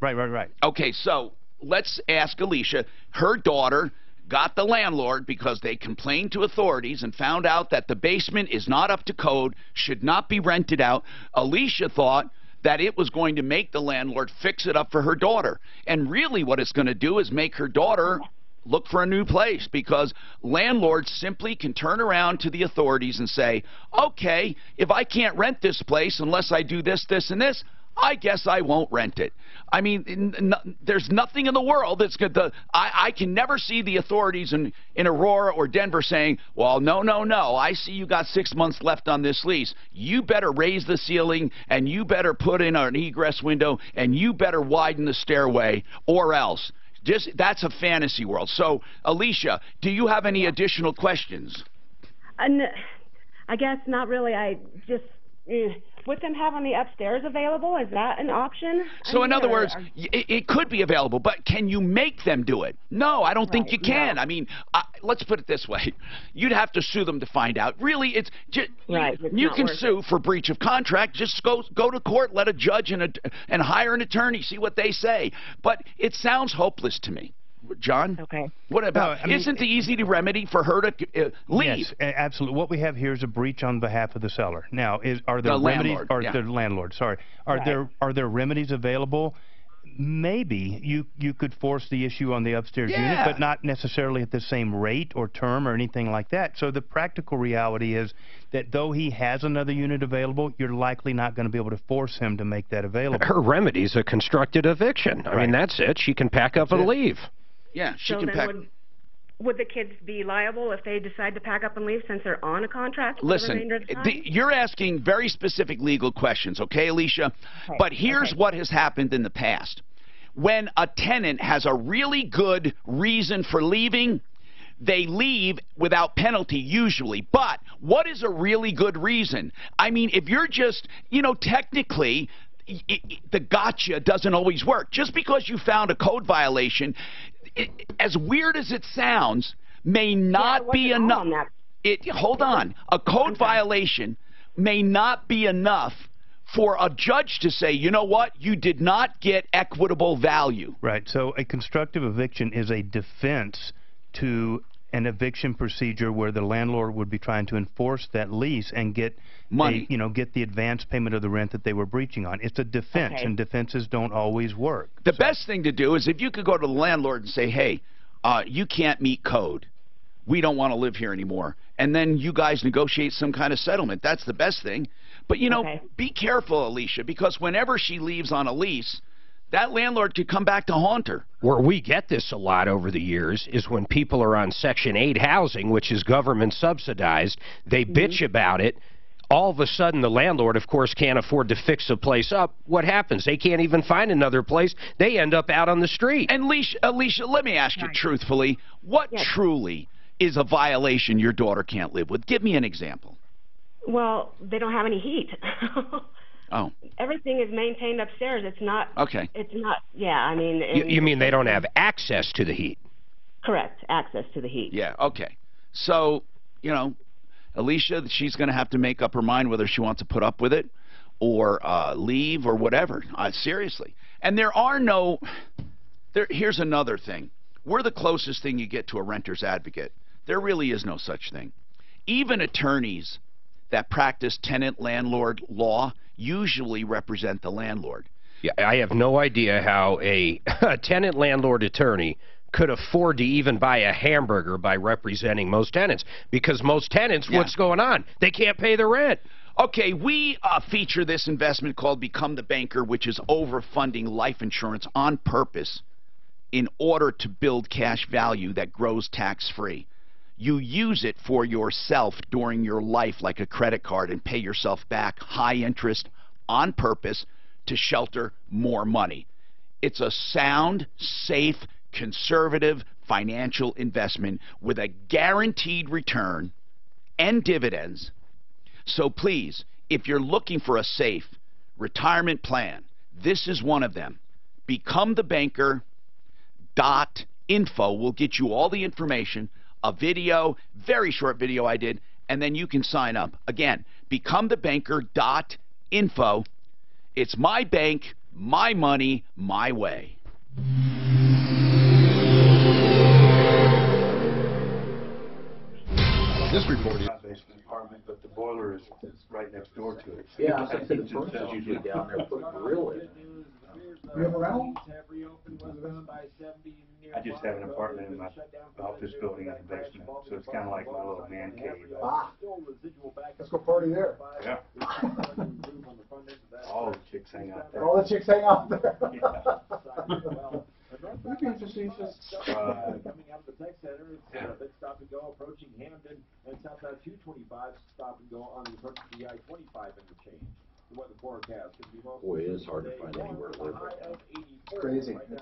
Okay, so let's ask Alicia. Her daughter got the landlord because they complained to authorities and found out that the basement is not up to code, should not be rented out. Alicia thought that it was going to make the landlord fix it up for her daughter. And really what it's going to do is make her daughter look for a new place, because landlords simply can turn around to the authorities and say, okay, if I can't rent this place unless I do this, this, and this, I guess I won't rent it. I mean, there's nothing in the world that's good. I can never see the authorities in Aurora or Denver saying, well, no, I see you got 6 months left on this lease. You better raise the ceiling, and you better put in an egress window, and you better widen the stairway, or else. That's a fantasy world. So, Alicia, do you have any additional questions? I guess not really. I just... with them having the upstairs available, is that an option? So in other words, it could be available, but can you make them do it? No, I don't think you can. No. I mean, let's put it this way. You'd have to sue them to find out. Really, it's just, you can sue for breach of contract. Just go to court, let a judge and hire an attorney, see what they say. But it sounds hopeless to me. John? Okay. What about, isn't it easy to remedy for her to leave? Yes, absolutely. What we have here is a breach on behalf of the seller. Now, are there remedies, or the landlord, sorry. Are there remedies available? Maybe you could force the issue on the upstairs unit, but not necessarily at the same rate or term or anything like that. So the practical reality is that though he has another unit available, you're likely not going to be able to force him to make that available. Her remedy is a constructed eviction. I mean, that's it. She can pack up and leave. Yeah, she so can pack. Would the kids be liable if they decide to pack up and leave since they're on a contract? Listen, you're asking very specific legal questions, okay, Alicia? Okay. But here's what has happened in the past. When a tenant has a really good reason for leaving, they leave without penalty usually. But what is a really good reason? I mean, if you're just, technically, the gotcha doesn't always work. Just because you found a code violation, as weird as it sounds, may not be enough. Hold on. A code violation may not be enough for a judge to say, you know what, you did not get equitable value. Right. So a constructive eviction is a defense to an eviction procedure where the landlord would be trying to enforce that lease and get money, get the advance payment of the rent that they were breaching on. It's a defense, and defenses don't always work. The best thing to do is if you could go to the landlord and say, hey, you can't meet code. We don't want to live here anymore. and then you guys negotiate some kind of settlement. That's the best thing. But, you know, be careful, Alicia, because whenever she leaves on a lease, that landlord could come back to haunt her. Where we get this a lot over the years is when people are on Section 8 housing, which is government subsidized, they bitch about it. All of a sudden, the landlord, of course, can't afford to fix the place up. What happens? They can't even find another place. They end up out on the street. And Alicia, let me ask you truthfully, what truly is a violation your daughter can't live with? Give me an example. Well, they don't have any heat. Oh. Everything is maintained upstairs. It's not. Okay. It's not. Yeah, I mean. You mean they don't have access to the heat? Correct. Access to the heat. Yeah. Okay. So, you know, Alicia, she's going to have to make up her mind whether she wants to put up with it or leave or whatever. Seriously. And there are no. Here's another thing. We're the closest thing you get to a renter's advocate. There really is no such thing. Even attorneys that practice tenant-landlord law usually represent the landlord. Yeah, I have no idea how a tenant-landlord attorney could afford to even buy a hamburger by representing most tenants. Because most tenants, what's going on? They can't pay the rent. Okay, we feature this investment called Become the Banker, which is overfunding life insurance on purpose in order to build cash value that grows tax-free. You use it for yourself during your life like a credit card and pay yourself back high interest on purpose to shelter more money. It's a sound, safe, conservative financial investment with a guaranteed return and dividends. So please, if you're looking for a safe retirement plan, this is one of them. BecomeTheBanker.info will get you all the information, a video, very short video I did, and then you can sign up. Again, BecomeTheBanker.info. It's my bank, my money, my way. This report is basement apartment, but the boiler is right next door to it. Yeah, I was thinking the furnace usually down there, put a grill in. You have a rental? I just have an apartment in my office building in the basement, so it's kind of like my little man cave. Let's go party there. Yeah. All the chicks hang out there. All the chicks hang out there. Coming out of the tech center, it's a big stop and go approaching Hamden, and southbound 225 stop and go on the approach to the I-25 interchange. The weather forecast. Boy, it is hard to find anywhere to live right now. It's crazy. It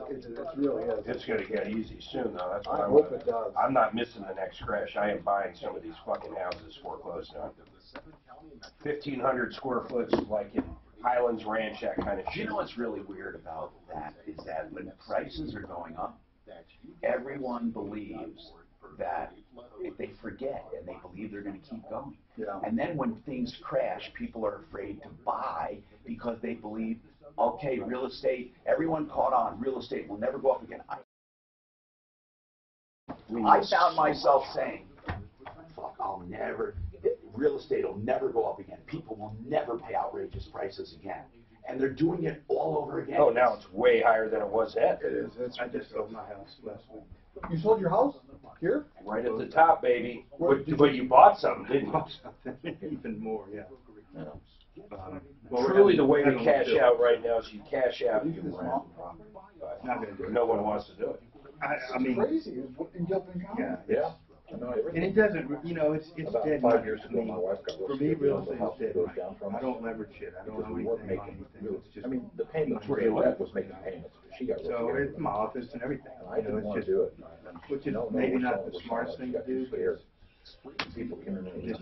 really is. It's going to get easy soon, though. That's what I hope it does. I'm not missing the next crash. I am buying some of these fucking houses foreclosed on. 1,500 square foot, like in Highlands Ranch, that kind of shit. You know what's really weird about that is that when prices are going up, everyone believes that if they forget and they believe they're going to keep going. Yeah. And then when things crash, people are afraid to buy because they believe, okay, real estate, everyone caught on, real estate will never go up again. I found myself saying, fuck, real estate will never go up again. People will never pay outrageous prices again. And they're doing it all over again. Oh, now it's way higher than it was then. It is. I just sold my house last week. You sold your house? Here? Right at the top, baby. But you bought something, didn't you? Even more, yeah. Truly, the way to cash out right now is you cash out and you rent. Not gonna do it. No one wants to do it. I mean, crazy. In Gilpin County? Yeah. And it doesn't, you know, it's dead. 5 years ago, my wife got for me, real estate is dead. I don't leverage shit. I don't know we weren't anything on making. anything. It's just, I mean, the payments where you live was making payments. She got so it's my office and everything. And I didn't want to do it. Which is maybe not the smartest thing to do, but people came in and it's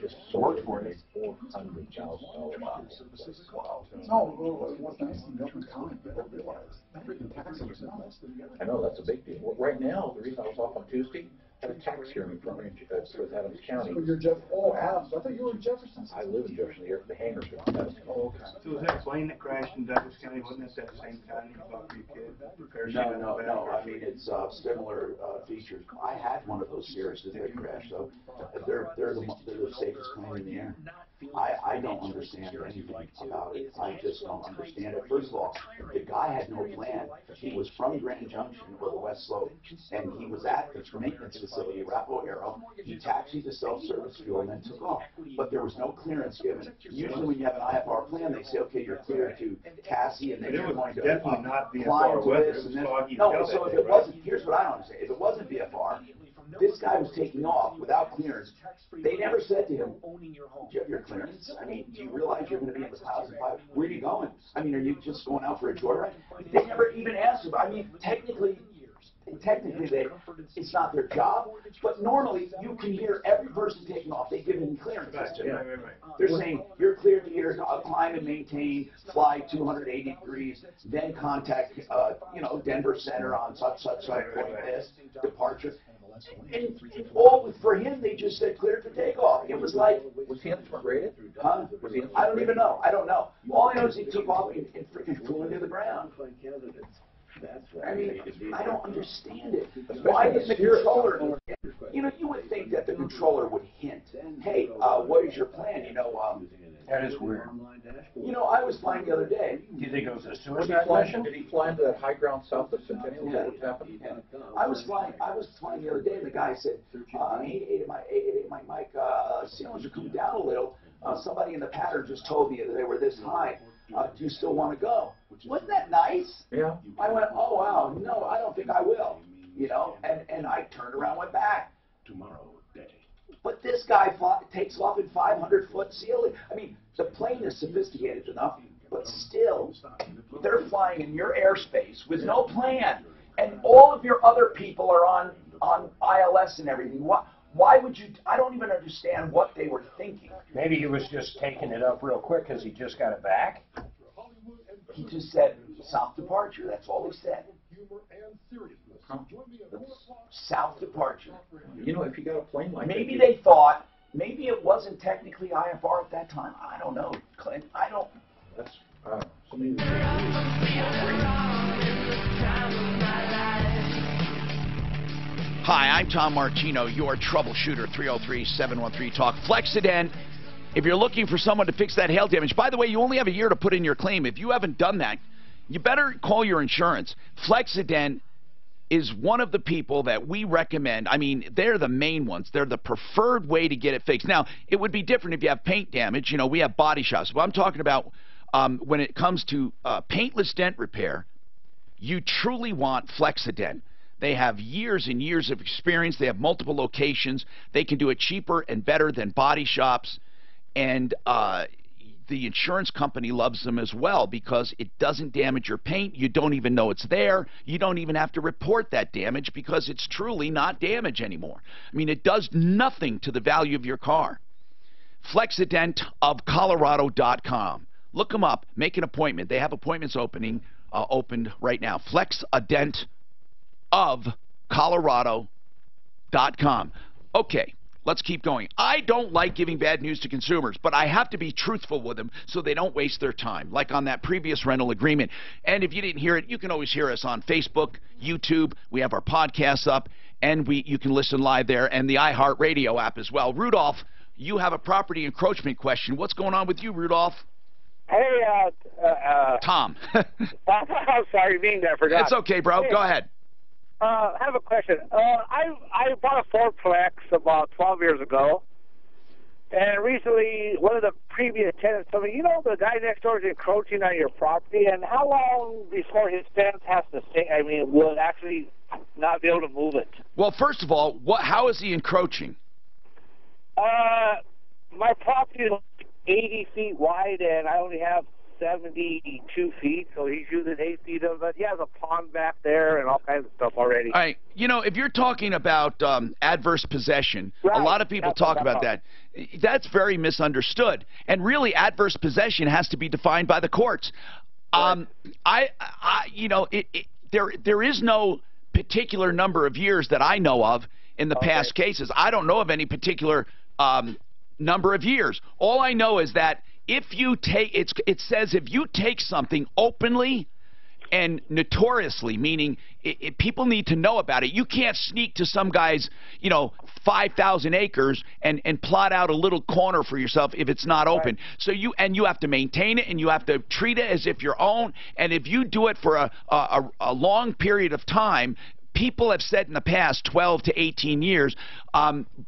just worked for me. $400,000. No, what's nice in Gilpin County, people realize freaking taxes are nuts. I know, that's a big deal. Right now, the reason I was off on Tuesday, I had a tax hearing from with Adams County. So you're Adams. I thought you were in Jefferson. I live in Jefferson. The hangars are in Adams County. Oh, okay. So was that plane that crashed in Douglas County, wasn't it that same time you bought for your kid? No. I mean, it's similar features. I had one of those Cirruses that crashed, though. They're the safest plane in the air. I don't understand anything about it. I just don't understand it. First of all, the guy had no plan. He was from Grand Junction or the West Slope, and he was at the maintenance facility, Rapo Aero. He taxied to self-service fuel and then took off. But there was no clearance given. Usually when you have an IFR plan, they say, okay, you're clear to Cassie, and then you're going to climb to this and then. No, so if it wasn't, here's what I don't understand. If it wasn't VFR, this guy was taking off without clearance. They never said to him, do you have your clearance? I mean, do you realize you're going to be in the 1,005? Where are you going? I mean, are you just going out for a joyride? They never even asked him. I mean, technically, it's not their job, but normally you can hear every person taking off. They give him clearances to them. They're saying, you're cleared to here, climb and maintain, fly 280 degrees, then contact, Denver Center on such point this, departure. And all for him, they just said cleared for takeoff. It was like, was he instrument rated? Huh? I don't even know. I don't know. All I know is he took off and freaking flew into the ground. I mean, I don't understand it. Why didn't the controller? You would think that the controller would hint, hey, what is your plan? That is weird. I was flying the other day. Do you think it was a suicide mission? Did he fly into that high ground south of Centennial? Yeah. What happened? Yeah. I was flying the other day, and the guy said, my mic ceilings are coming down a little. Somebody in the pattern just told me that they were this high. Do you still want to go? Wasn't that nice? Yeah. I went, oh, wow, no, I don't think I will. And I turned around and went back. Tomorrow day. But this guy takes off in 500-foot ceiling. I mean, the plane is sophisticated enough, but still, they're flying in your airspace with no plan. And all of your other people are on ILS and everything. Why would you? I don't even understand what they were thinking. Maybe he was just taking it up real quick because he just got it back. He just said south departure. That's all he said. Huh? South departure. If you got a plane like maybe they thought maybe it wasn't technically IFR at that time. I don't know, Clint. I don't. That's something. Hi, I'm Tom Martino, your troubleshooter, 303-713-TALK. Flexident, if you're looking for someone to fix that hail damage, by the way, you only have a year to put in your claim. If you haven't done that, you better call your insurance. Flexident is one of the people that we recommend. I mean, they're the main ones. They're the preferred way to get it fixed. Now, it would be different if you have paint damage. We have body shops. But I'm talking about when it comes to paintless dent repair, you truly want Flexident. They have years and years of experience. They have multiple locations. They can do it cheaper and better than body shops. And the insurance company loves them as well because it doesn't damage your paint. You don't even know it's there. You don't even have to report that damage because it's truly not damage anymore. I mean, it does nothing to the value of your car. FlexidentofColorado.com. Look them up. Make an appointment. They have appointments opened right now. FlexidentofColorado.com. Okay. Let's keep going. I don't like giving bad news to consumers, but I have to be truthful with them so they don't waste their time, like on that previous rental agreement. And if you didn't hear it, you can always hear us on Facebook, YouTube. We have our podcasts up, and you can listen live there, and the iHeartRadio app as well. Rudolph, you have a property encroachment question. What's going on with you, Rudolph? Hey, Tom. I'm sorry, being there, I forgot. It's okay, bro. Go ahead. I have a question. I bought a Fourplex about 12 years ago, and recently one of the previous tenants told me, the guy next door is encroaching on your property, and how long before his fence has to stay? I mean, will it actually not be able to move it? Well, first of all, how is he encroaching? My property is 80 feet wide, and I only have 72 feet, so he's using 8 feet of it. He has a pond back there and all kinds of stuff already. All right. If you're talking about adverse possession, right. A lot of people talk about that. That's very misunderstood. And really, adverse possession has to be defined by the courts. Right. There is no particular number of years that I know of in the past cases. I don't know of any particular number of years. All I know is that if you take, it says if you take something openly And notoriously, meaning people need to know about it. You can't sneak to some guy's, 5,000 acres and plot out a little corner for yourself if it's not open. So you have to maintain it, and you have to treat it as if your own. And if you do it for a long period of time, people have said in the past 12 to 18 years,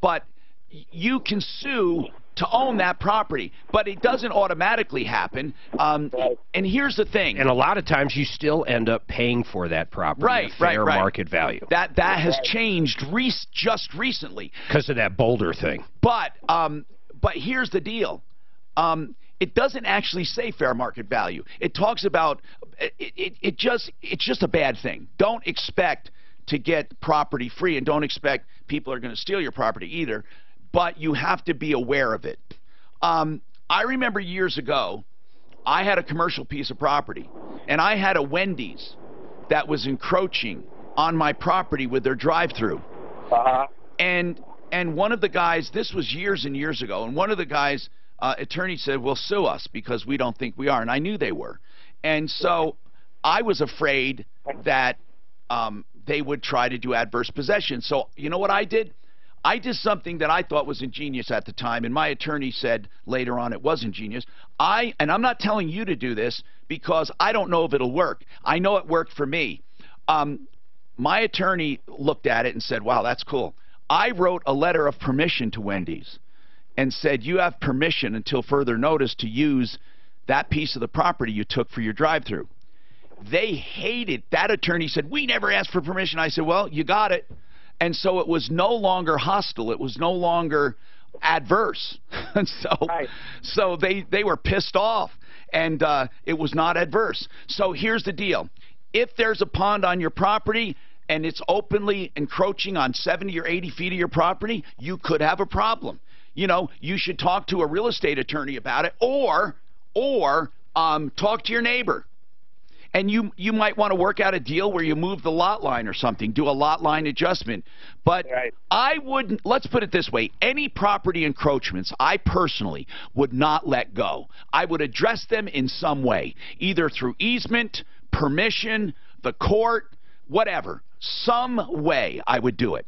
but you can sue to own that property, but it doesn't automatically happen. And here's the thing. And a lot of times you still end up paying for that property at fair market value. That has changed just recently. Because of that Boulder thing. But here's the deal. It doesn't actually say fair market value. It talks about it's just a bad thing. Don't expect to get property free, and don't expect people are going to steal your property either. But you have to be aware of it. I remember years ago, I had a commercial piece of property, and I had a Wendy's that was encroaching on my property with their drive-through. And one of the guys, this was years and years ago, and one of the guys, attorney said, "Well, sue us because we don't think we are," and I knew they were. And so I was afraid that they would try to do adverse possession. So you know what I did? I did something that I thought was ingenious at the time, and my attorney said later on it was ingenious. And I'm not telling you to do this because I don't know if it'll work. I know it worked for me. My attorney looked at it and said, "Wow, that's cool." I wrote a letter of permission to Wendy's and said, "You have permission until further notice to use that piece of the property you took for your drive-through." They hated. That attorney said, "We never asked for permission." I said, "Well, you got it." And so it was no longer hostile. It was no longer adverse. And so they were pissed off, and it was not adverse. So here's the deal. If there's a pond on your property and it's openly encroaching on 70 or 80 feet of your property, you could have a problem. You should talk to a real estate attorney about it, or talk to your neighbor. And you might want to work out a deal where you move the lot line or something, do a lot line adjustment. But I wouldn't, let's put it this way, any property encroachments, I personally would not let go. I would address them in some way, either through easement, permission, the court, whatever. Some way I would do it.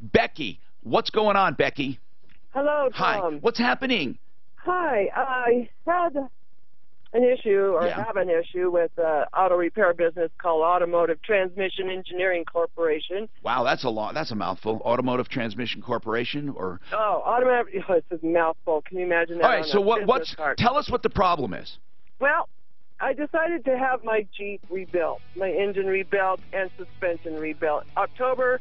Becky, what's going on, Becky? Hello, Tom. Hi. What's happening? Hi. I had an issue, or have an issue, with an auto repair business called Automotive Transmission Engineering Corporation. Wow, that's a mouthful. Automotive Transmission Corporation, or automotive. Oh, it's a mouthful. Can you imagine that? All right. So tell us what the problem is. Well, I decided to have my Jeep rebuilt, my engine rebuilt, and suspension rebuilt. October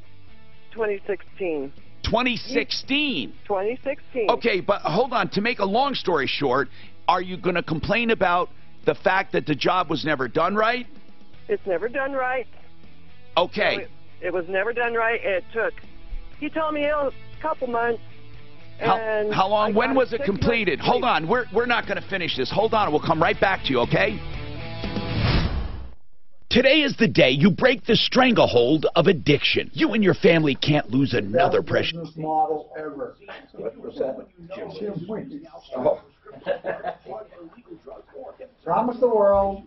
2016. 2016. 2016. Okay, but hold on. To make a long story short, are you going to complain about the fact that the job was never done right? It's never done right. Okay. So it was never done right. He told me a couple months. And how long? When was it completed? Hold on. We're not going to finish this. Hold on. We'll come right back to you, okay? Today is the day you break the stranglehold of addiction. You and your family can't lose another precious business model ever. Promise the world.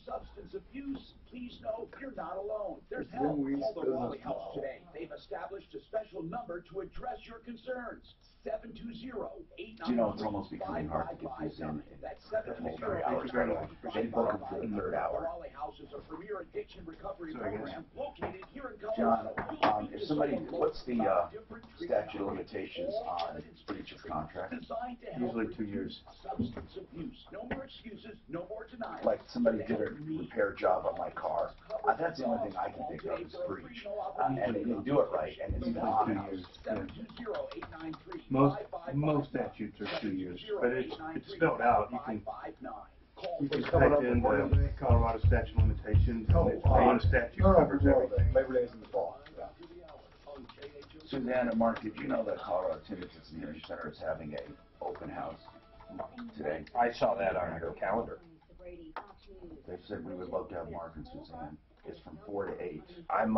Substance abuse. Please know you're not alone. There's help. Call the Raleigh House today. They've established a special number to address your concerns. 720-895-5559. You know, it's almost becoming hard to get these in. That's 720-895-5559. Third hour. Raleigh House is a premier addiction recovery program located here in John, Colorado. if somebody, what's the statute of limitations on breach of contract? Usually 2 years. Substance abuse. No more excuses, no more denial. Like somebody did a repair job on my car. That's the only thing I can think of is breach. And they didn't do it right, and it's been on 2 years. Most statutes are 2 years, but it's spelled out. You can type in the Colorado statute of limitations, and one statute covers everything. Labor Day's in the fall. Suzanne and Mark, did you know that Colorado Tinnitus and Hearing Center is having an open house today? I saw that on your calendar. They said we would love to have Mark and Suzanne. It's from 4 to 8. I'm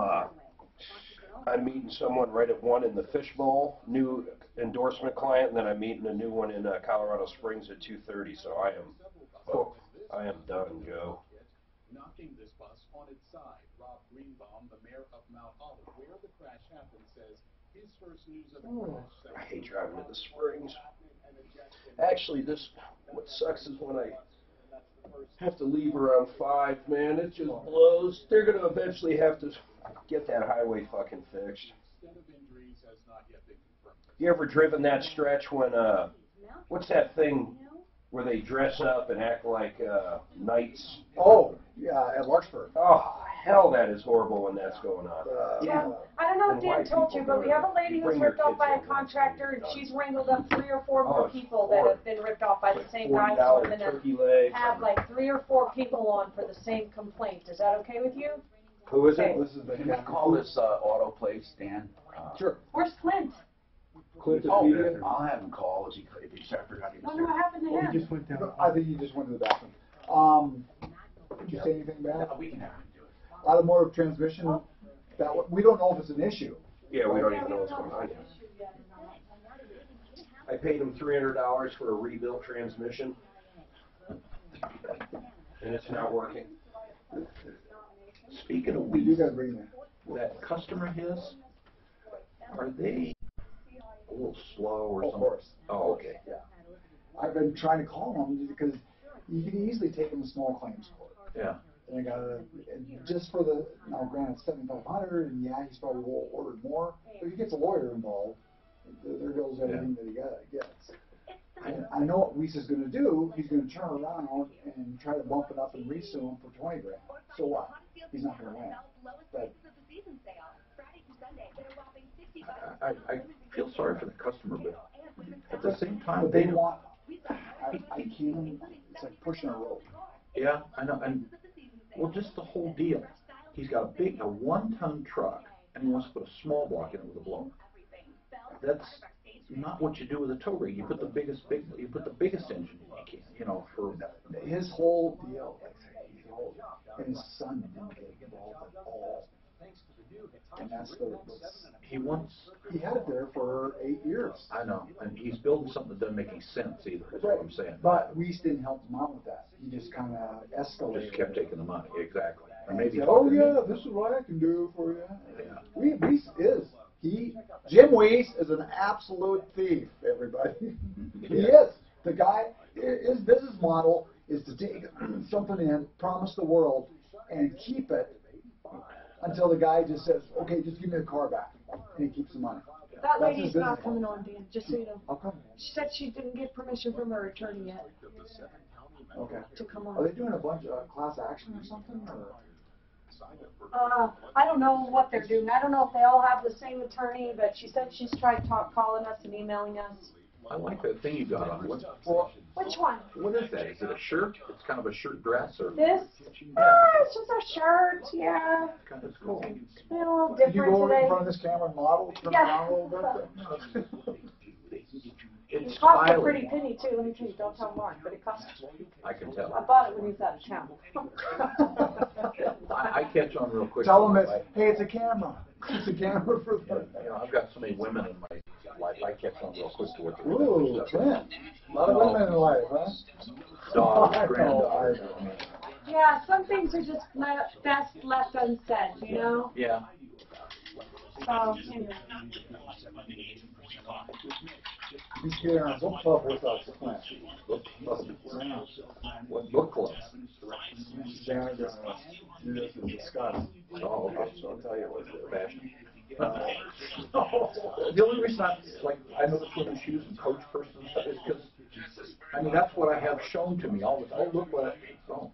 meeting someone right at 1 in the Fishbowl, new endorsement client, and then I'm meeting a new one in Colorado Springs at 2:30. So I am I am done, Joe. Knocking this bus on its side, Rob Greenbaum, the mayor of Mount Olive, where the crash happened, says his first news of the crash. I hate driving to the Springs. Actually, what sucks is when I have to leave around 5, man, it just blows. They're going to eventually have to get that highway fucking fixed. You ever driven that stretch when, what's that thing where they dress up and act like knights? Oh, yeah, at Larkspur. Oh, hell, that is horrible when that's going on. Yeah, I don't know if Dan told you, but we have a lady who's ripped off by a contractor, and she's wrangled up 3 or 4 more people that have been ripped off by the same guy. So I'm going to have like 3 or 4 people on for the same complaint. Is that okay with you? Who is it? Can we call this auto place, Dan? Sure. Where's Clint? I'll have him call if he forgot. Wonder what happened to him. He just went down. I think he just went to the bathroom. Did you say anything bad? We can have him do it. Automotive transmission, we don't know if it's an issue. Yeah, we don't even know what's going on yet. I paid him $300 for a rebuilt transmission, and it's not working. Speaking of You gotta bring that customer of his, are they a little slow or something? Of course. Oh, okay. Yeah. I've been trying to call him because you can easily take him to small claims court. Yeah. And I got just for the, now granted, $7,500, and yeah, he's probably ordered more. But if he gets a lawyer involved, there goes everything that he gets. And I know what Weiss is going to do. He's going to turn around and try to bump it up and resue him for $20,000. So what? He's not going to win. But I feel sorry for the customer, but at the same time, they want. I can't. It's like pushing a rope. Yeah, I know. And well, just the whole deal. He's got a 1-ton truck, and he wants to put a small block in it with a blower. That's not what you do with a tow rig. You put the biggest engine you can. You know, for his whole deal. And his son didn't get involved at all. And that's he had it there for 8 years. I know, and he's building something that doesn't make any sense either. Is right. What I'm saying. But Weiss didn't help him out with that. He just kind of escalated. Just kept taking the money, exactly. Or And maybe. said, oh yeah, this is what I can do for you. Yeah. Weiss is. Jim Weiss is an absolute thief. Everybody, he is. The guy. His business model is to take something in, promise the world, and keep it until the guy just says, okay, just give me the car back. And he keeps the money. That lady's not coming on, Dan, just so you know. How come? She said she didn't get permission from her attorney yet. Okay. To come on. Are they doing a bunch of class action or something? Or? I don't know what they're doing. I don't know if they all have the same attorney, but she said she's tried calling us and emailing us. I like that thing you got on. Which one? What is that? Is it a shirt? It's kind of a shirt dress, or? This? It's just a shirt, yeah. Kind of cool. A little different today. Did you go in front of this camera and model? Turn around a little bit? It cost a pretty penny too. Let me tell you, don't tell Mark, but it cost. I can tell. I bought it when he was out of town. I catch on real quick. Tell him hey, it's a camera. It's a camera for them. You know, I've got so many women in my life. I catch on real quick to what they're doing. Ooh, Clint. A lot of women in life, huh? Dogs, granddaughters. Yeah, some things are just best left unsaid, you know? Yeah. So, anyway. He's getting on book club with us, Clint. What book club? They're going to do this and discuss. Oh, okay. I'll tell you what they're fashion. The only reason I know the swimming shoes and coach person and stuff is because, I mean, that's what I have shown to me all the time. Oh, look what I saw.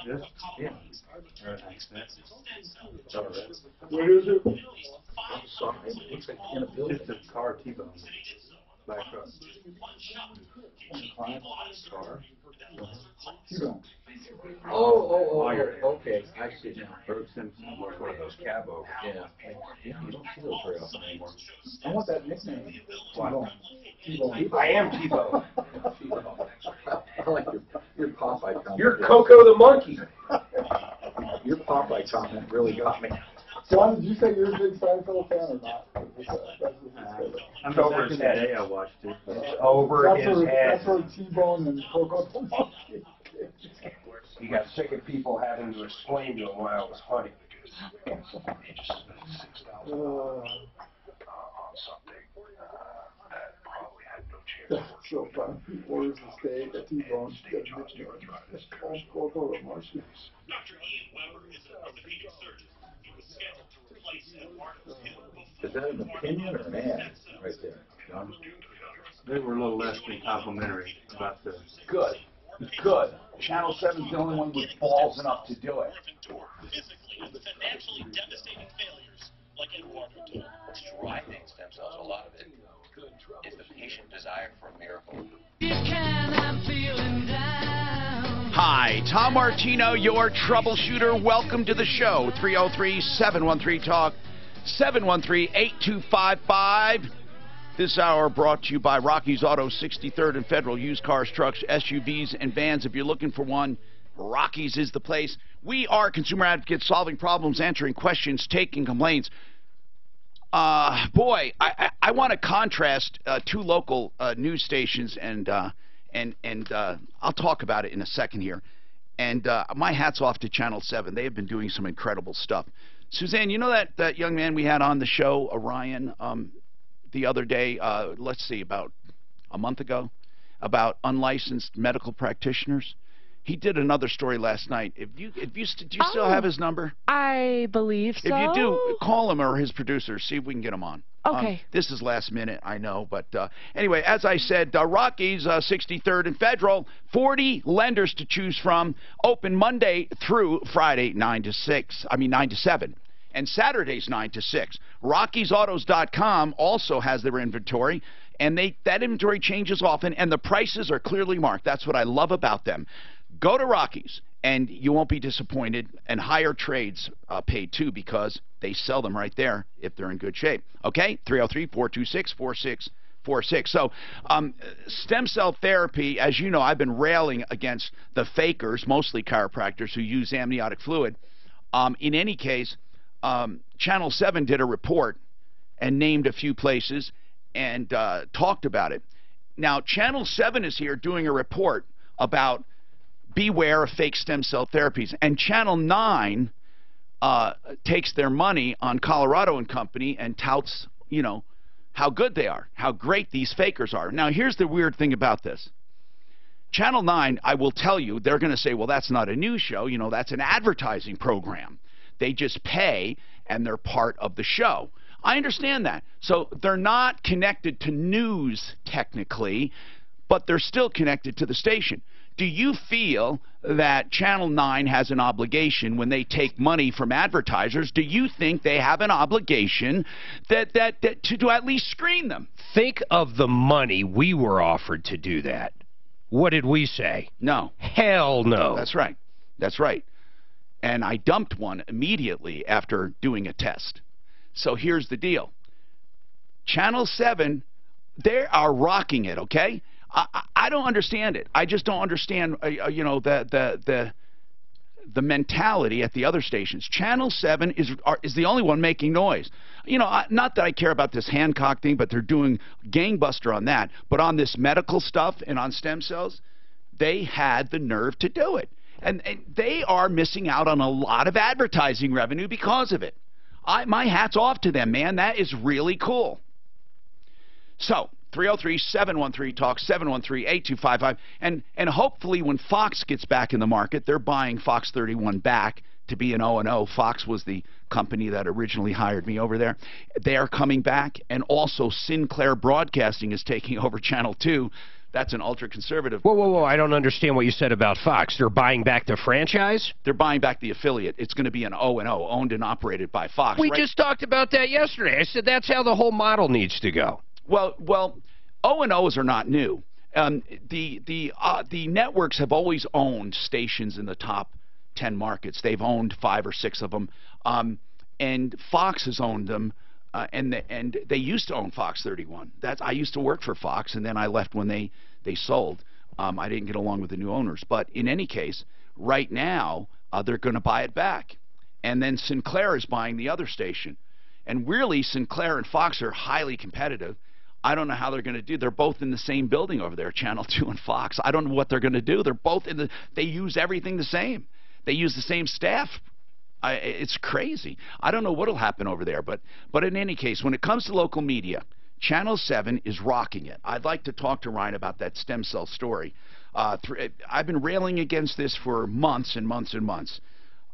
Yes? Yeah. What is it? Outside. It's like in a building. Just a car T-bone. Black truck. Car. T-bone. Oh, okay. I see now. Bert Simpson was one of those cab overs. Yeah. You don't see those very often anymore. I want that nickname. What? T-bone. I am T-Bone. I like your Popeye comment. You're Coco the monkey. Your Popeye comment really got me. John, did you say you're a big Seinfeld fan or not? I'm back in the day I watched it. Over his head. That's where T-Bone and Coco the Monkey. He got sick of people having to explain to him why it was funny. That's so fun. He orders a steak, a T-bone, Coco the Monkey. Is that an opinion or an ad right there, John? They were a little less than complimentary about the... Good. Good. Channel 7's the only one with balls enough to do it. Driving stem cells, a lot of it is the patient desire for a miracle. Hi, Tom Martino, your troubleshooter. Welcome to the show. 303-713-TALK, 713-8255. This hour brought to you by Rocky's Auto, 63rd and Federal. Used cars, trucks, SUVs, and vans. If you're looking for one, Rocky's is the place. We are consumer advocates, solving problems, answering questions, taking complaints. Boy, I want to contrast two local news stations, and I'll talk about it in a second here. And my hat's off to Channel 7. They have been doing some incredible stuff. Suzanne, you know that young man we had on the show, Orion, the other day, let's see, about a month ago, about unlicensed medical practitioners? He did another story last night. Do you still have his number? I believe so. If you do, call him or his producer. See if we can get him on. Okay. This is last minute, I know. But anyway, as I said, Rockies, 63rd and Federal, 40 lenders to choose from. Open Monday through Friday, 9 to 7. And Saturdays, 9 to 6. RockiesAutos.com also has their inventory. And that inventory changes often, and the prices are clearly marked. That's what I love about them. Go to Rockies, and you won't be disappointed, and higher trades paid too, because they sell them right there if they're in good shape. Okay? 303-426-4646. So stem cell therapy, as you know, I've been railing against the fakers, mostly chiropractors, who use amniotic fluid. In any case, Channel 7 did a report and named a few places and talked about it. Now, Channel 7 is here doing a report about beware of fake stem cell therapies. And Channel 9 takes their money on Colorado and Company and touts, you know, how good they are, how great these fakers are. Now, here's the weird thing about this. Channel 9, I will tell you, they're going to say, well, that's not a news show. You know, that's an advertising program. They just pay, and they're part of the show. I understand that. So they're not connected to news technically, but they're still connected to the station. Do you feel that Channel 9 has an obligation when they take money from advertisers? Do you think they have an obligation to at least screen them? Think of the money we were offered to do that. What did we say? No. Hell no. That's right. That's right. And I dumped one immediately after doing a test. So here's the deal. Channel 7, they are rocking it, okay? I don't understand it. I just don't understand, you know, the mentality at the other stations. Channel 7 is the only one making noise. You know, not that I care about this Hancock thing, but they're doing gangbuster on that. But on this medical stuff and on stem cells, they had the nerve to do it. And they are missing out on a lot of advertising revenue because of it. My hat's off to them, man. That is really cool. So, 303-713-TALK, 713-8255. And hopefully when Fox gets back in the market, they're buying Fox 31 back to be an O&O. Fox was the company that originally hired me over there. They are coming back. And also Sinclair Broadcasting is taking over Channel 2. That's an ultra-conservative. Whoa, whoa, whoa. I don't understand what you said about Fox. They're buying back the franchise? They're buying back the affiliate. It's going to be an O&O, owned and operated by Fox. We just talked about that yesterday. I said that's how the whole model needs to go. Well, O&Os are not new. The networks have always owned stations in the top 10 markets. They've owned 5 or 6 of them. And Fox has owned them. And they used to own Fox 31. I used to work for Fox, and then I left when they sold. I didn't get along with the new owners. But in any case, right now, they're going to buy it back. and then Sinclair is buying the other station. And really, Sinclair and Fox are highly competitive. I don't know how they're going to do. They're both in the same building over there, Channel 2 and Fox. I don't know what they're going to do. They're both in the. They use everything the same. They use the same staff. It's crazy. I don't know what will happen over there, but in any case, when it comes to local media, Channel 7 is rocking it. I'd like to talk to Ryan about that stem cell story. I've been railing against this for months and months and months.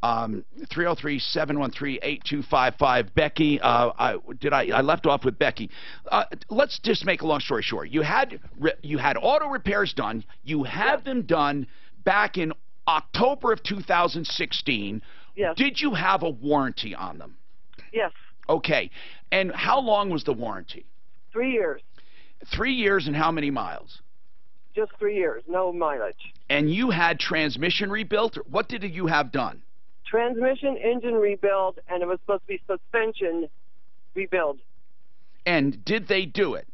303-713-8255. Becky, I left off with Becky. Let's just make a long story short. You had auto repairs done. You had them done back in October of 2016. Yes. Did you have a warranty on them? Yes. Okay. And how long was the warranty? 3 years. 3 years and how many miles? Just 3 years, no mileage. And you had transmission rebuilt? What did you have done? Transmission, engine rebuild, and it was supposed to be suspension rebuild. And did they do it?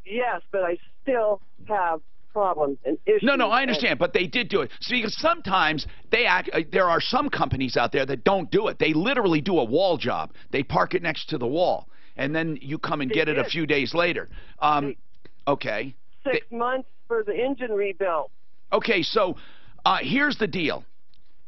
Yes, but I still have problems and issues. No, I understand, but they did do it. So because sometimes there are some companies out there that don't do it. They literally do a wall job. They park it next to the wall, and then you come and get it a few days later. Okay. 6 months for the engine rebuild. Okay, so here's the deal.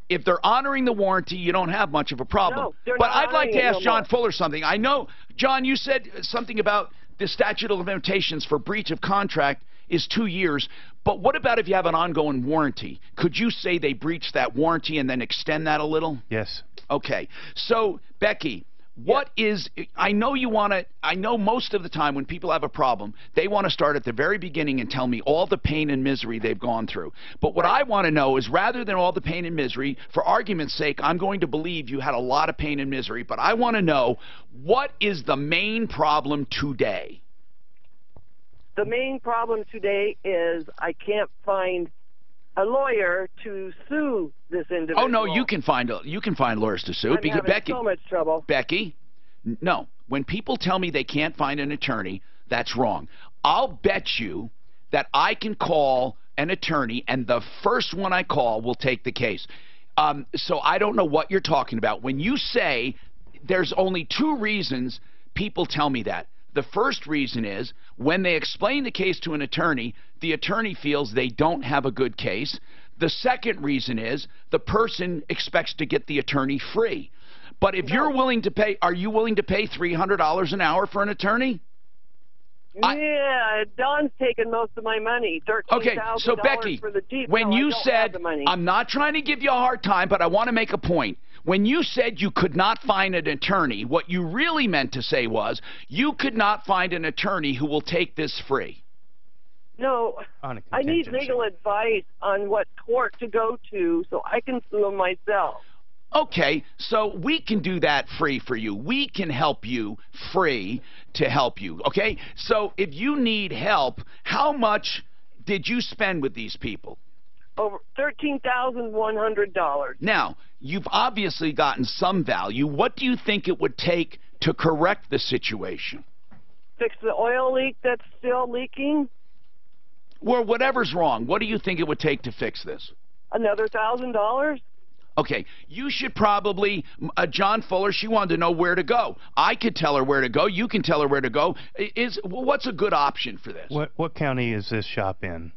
If they're honoring the warranty, you don't have much of a problem. No, they're but not I'd like to ask no John more. Fuller something. I know, John, you said something about the statute of limitations for breach of contract is 2 years. But what about if you have an ongoing warranty? Could you say they breached that warranty and then extend that a little? Yes. Okay. So, Becky, what is, I know you want to, I know most of the time when people have a problem, they want to start at the very beginning and tell me all the pain and misery they've gone through. But what I want to know is, rather than all the pain and misery, for argument's sake, I'm going to believe you had a lot of pain and misery, but I want to know, what is the main problem today? The main problem today is I can't find a lawyer to sue this individual. Oh no, you can find lawyers to sue. I'm Because having Becky, so much trouble. Becky, no. When people tell me they can't find an attorney, that's wrong. I'll bet you that I can call an attorney, and the first one I call will take the case. So I don't know what you're talking about. When you say there's only 2 reasons people tell me that. The first reason is when they explain the case to an attorney, the attorney feels they don't have a good case. The second reason is the person expects to get the attorney free. But if you're willing to pay, are you willing to pay $300 an hour for an attorney? Yeah, Don's taking most of my money. Okay, so Becky, for the Jeep. when No, you I don't said, have the money. I'm not trying to give you a hard time, but I want to make a point. When you said you could not find an attorney, what you really meant to say was you could not find an attorney who will take this free. No, I need legal advice on what court to go to so I can sue them myself. Okay, so we can do that free for you. We can help you free to help you, okay? So if you need help, how much did you spend with these people? Over $13,100. Now, you've obviously gotten some value. What do you think it would take to correct the situation? Fix the oil leak that's still leaking. Well, whatever's wrong, what do you think it would take to fix this? Another $1,000. Okay, you should probably, John Fuller, she wanted to know where to go. I could tell her where to go. You can tell her where to go. What's a good option for this? What county is this shop in?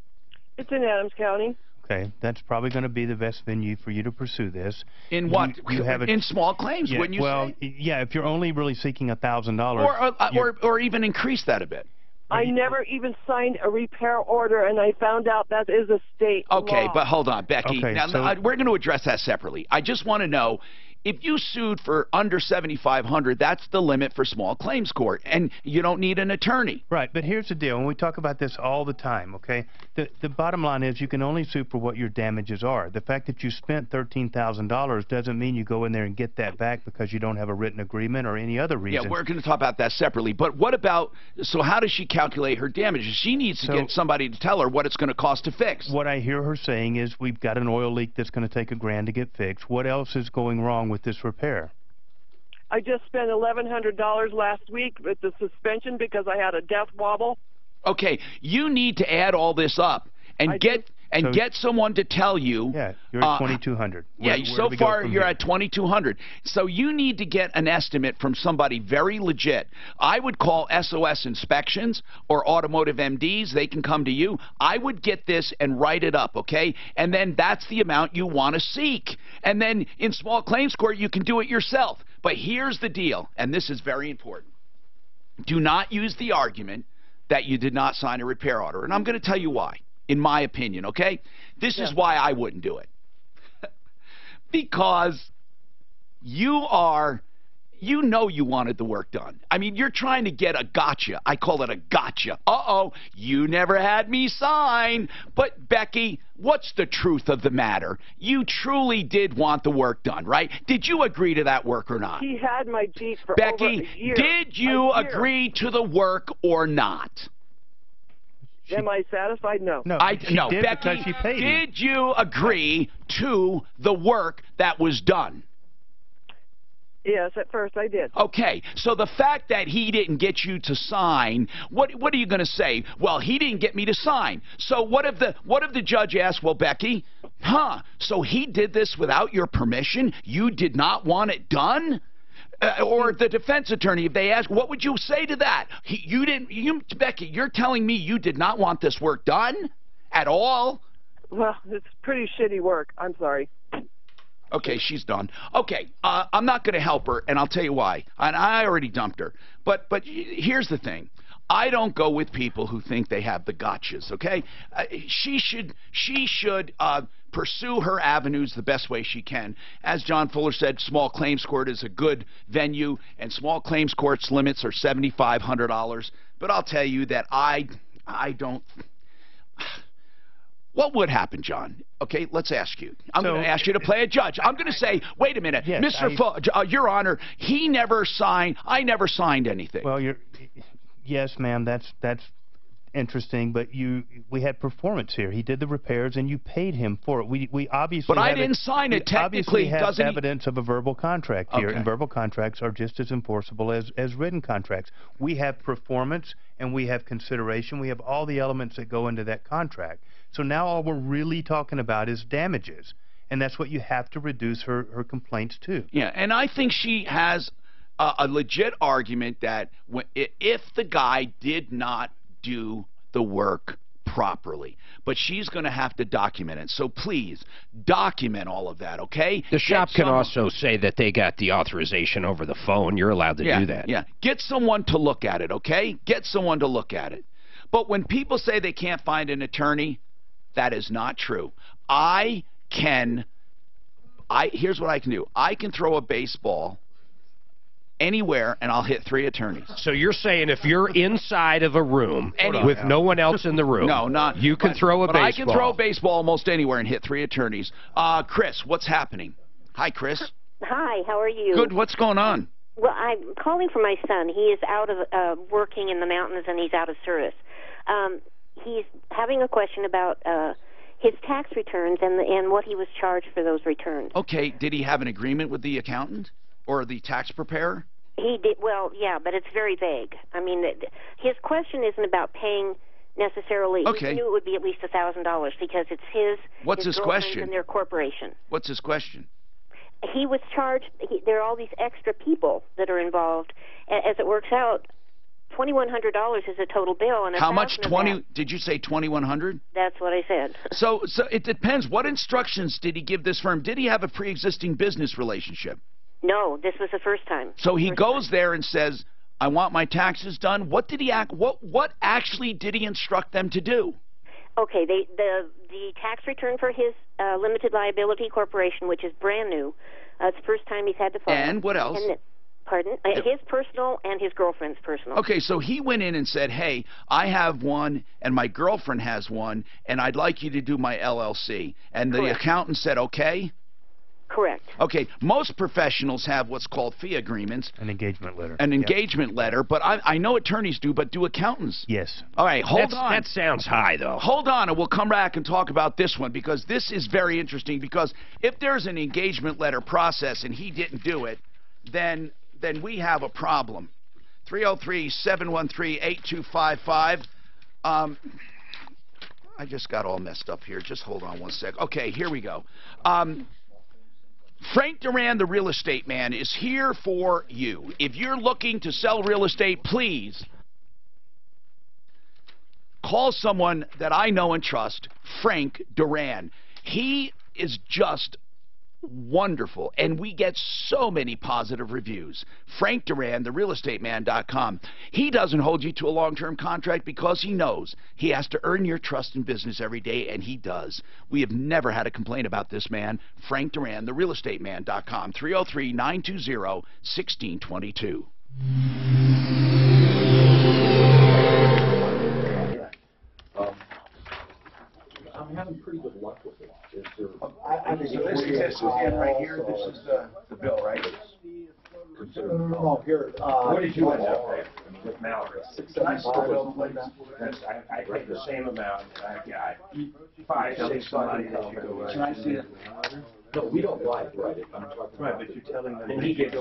It's in Adams County. Okay, that's probably going to be the best venue for you to pursue this. In what? You have in small claims, yeah, wouldn't you say? Yeah, if you're only really seeking $1,000. Or even increase that a bit. I never even signed a repair order, and I found out that is a state Okay, law. but hold on, Becky. Okay, now, so we're going to address that separately. I just want to know, if you sued for under $7,500, that's the limit for small claims court, and you don't need an attorney. Right, but here's the deal, and we talk about this all the time, okay? The bottom line is you can only sue for what your damages are. The fact that you spent $13,000 doesn't mean you go in there and get that back because you don't have a written agreement or any other reason. Yeah, we're going to talk about that separately. But what about, so how does she calculate her damages? She needs to get somebody to tell her what it's going to cost to fix. What I hear her saying is we've got an oil leak that's going to take $1,000 to get fixed. What else is going wrong with this repair? I just spent $1,100 last week with the suspension because I had a death wobble. Okay, you need to add all this up and and get someone to tell you. Yeah, you're at 2,200. So far you're at 2,200. So you need to get an estimate from somebody very legit. I would call SOS Inspections or Automotive MDs. They can come to you. I would get this and write it up, okay? And then that's the amount you want to seek. And then in small claims court, you can do it yourself. But here's the deal, and this is very important. Do not use the argument that you did not sign a repair order. And I'm going to tell you why, in my opinion, okay? This is why I wouldn't do it. Because you know you wanted the work done. I mean, you're trying to get a gotcha. I call it a gotcha. Uh-oh, you never had me sign. But, Becky, what's the truth of the matter? You truly did want the work done, right? Did you agree to that work or not? He had my Jeep for Becky, over a year. did you agree to the work or not? Am I satisfied? No. No, no, Becky, did you agree to the work that was done? Yes, at first I did. Okay, so the fact that he didn't get you to sign, what are you going to say? Well, he didn't get me to sign. So what if the judge asked, well, Becky, so he did this without your permission? You did not want it done? Or the defense attorney, if they ask, what would you say to that? Becky, you're telling me you did not want this work done at all? Well, it's pretty shitty work. I'm sorry. Okay, she's done. Okay, I'm not going to help her, and I'll tell you why. And I already dumped her. But here's the thing. I don't go with people who think they have the gotchas, okay? She should pursue her avenues the best way she can. As John Fuller said, small claims court is a good venue, and small claims court's limits are $7,500. But I'll tell you that I don't... What would happen, John? Okay, let's ask you. I'm going to ask you to play a judge. I'm going to say, wait a minute, yes, Your Honor, I never signed anything. Well, yes, ma'am, that's interesting, but we had performance here. He did the repairs, and you paid him for it. We obviously. But I didn't sign it. Technically, have evidence of a verbal contract here, and verbal contracts are just as enforceable as written contracts. We have performance, and we have consideration. We have all the elements that go into that contract. So now all we're really talking about is damages, and that's what you have to reduce her complaints to. Yeah, and I think she has a legit argument that if the guy did not do the work properly, but she's going to have to document it. So please, document all of that, okay? The shop can also say that they got the authorization over the phone. You're allowed to do that. Yeah, get someone to look at it, okay? Get someone to look at it. But when people say they can't find an attorney, that is not true. Here's what I can do. I can throw a baseball anywhere, and I'll hit 3 attorneys. So you're saying if you're inside of a room with no one else in the room, you can throw a baseball. I can throw a baseball almost anywhere and hit 3 attorneys. Chris, what's happening? Hi, Chris. Hi, how are you? Good. What's going on? Well, I'm calling for my son. He is out of working in the mountains, and he's out of service. He's having a question about his tax returns and what he was charged for those returns. Okay. Did he have an agreement with the accountant or the tax preparer? He did. Well, yeah, but it's very vague. I mean, his question isn't about paying necessarily. Okay. He knew it would be at least $1,000 because it's his. What's his question? And their corporation. What's his question? He was charged. There are all these extra people that are involved. As it works out, $2,100 is a total bill, and how much? Did you say 2,100? That's what I said. So it depends. What instructions did he give this firm? Did he have a pre-existing business relationship? No, this was the first time. So he goes there and says, "I want my taxes done." What did he What actually did he instruct them to do? Okay, the tax return for his limited liability corporation, which is brand new. It's the first time he's had to file. And what else? Pardon? His personal and his girlfriend's personal. Okay, so he went in and said, hey, I have one and my girlfriend has one, and I'd like you to do my LLC. And the accountant said, okay? Correct. Okay, most professionals have what's called fee agreements. An engagement letter. An engagement letter, but I know attorneys do, but do accountants? Yes. All right, hold on. That sounds high, though. Hold on, and we'll come back and talk about this one, because this is very interesting, because if there's an engagement letter process and he didn't do it, then we have a problem. 303-713-8255. I I just got all messed up here. Just hold on one sec. Okay, here we go. Frank Duran, the real estate man, is here for you. If you're looking to sell real estate, please call someone that I know and trust, Frank Duran. He is just wonderful, and we get so many positive reviews. Frank Duran, therealestateman.com. He doesn't hold you to a long-term contract because he knows he has to earn your trust in business every day, and he does. We have never had a complaint about this man. Frank Duran, therealestateman.com. 303-920-1622. I'm having pretty good luck with it. This is again right here. This is the bill, right? No, here. What did you end up paying with Mallory? I paid the same amount. I got 5, 6 money that you go right. Can I see it? No, we don't live write it. I'm talking right, but you're telling them. And he gives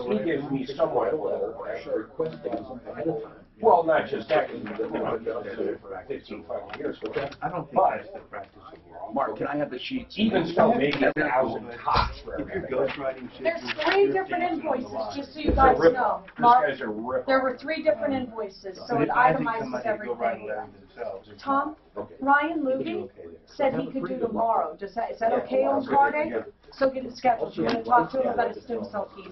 me somewhat of a letter, right? Requesting ahead of time. Well, not just that, because I've been doing it for 15 fucking years. I don't think that's the practice. Mark, can I have the sheets? Even so, maybe 1,000 tops for if you're ghostwriting shit. There's 3 different invoices, just so you guys know. Mark, These guys are ripping. there were 3 different invoices, so it itemizes everything. Tom, Ryan Luby said he could do tomorrow. Is that okay on Friday? So get it scheduled. You're going to talk to him about his stem cell piece.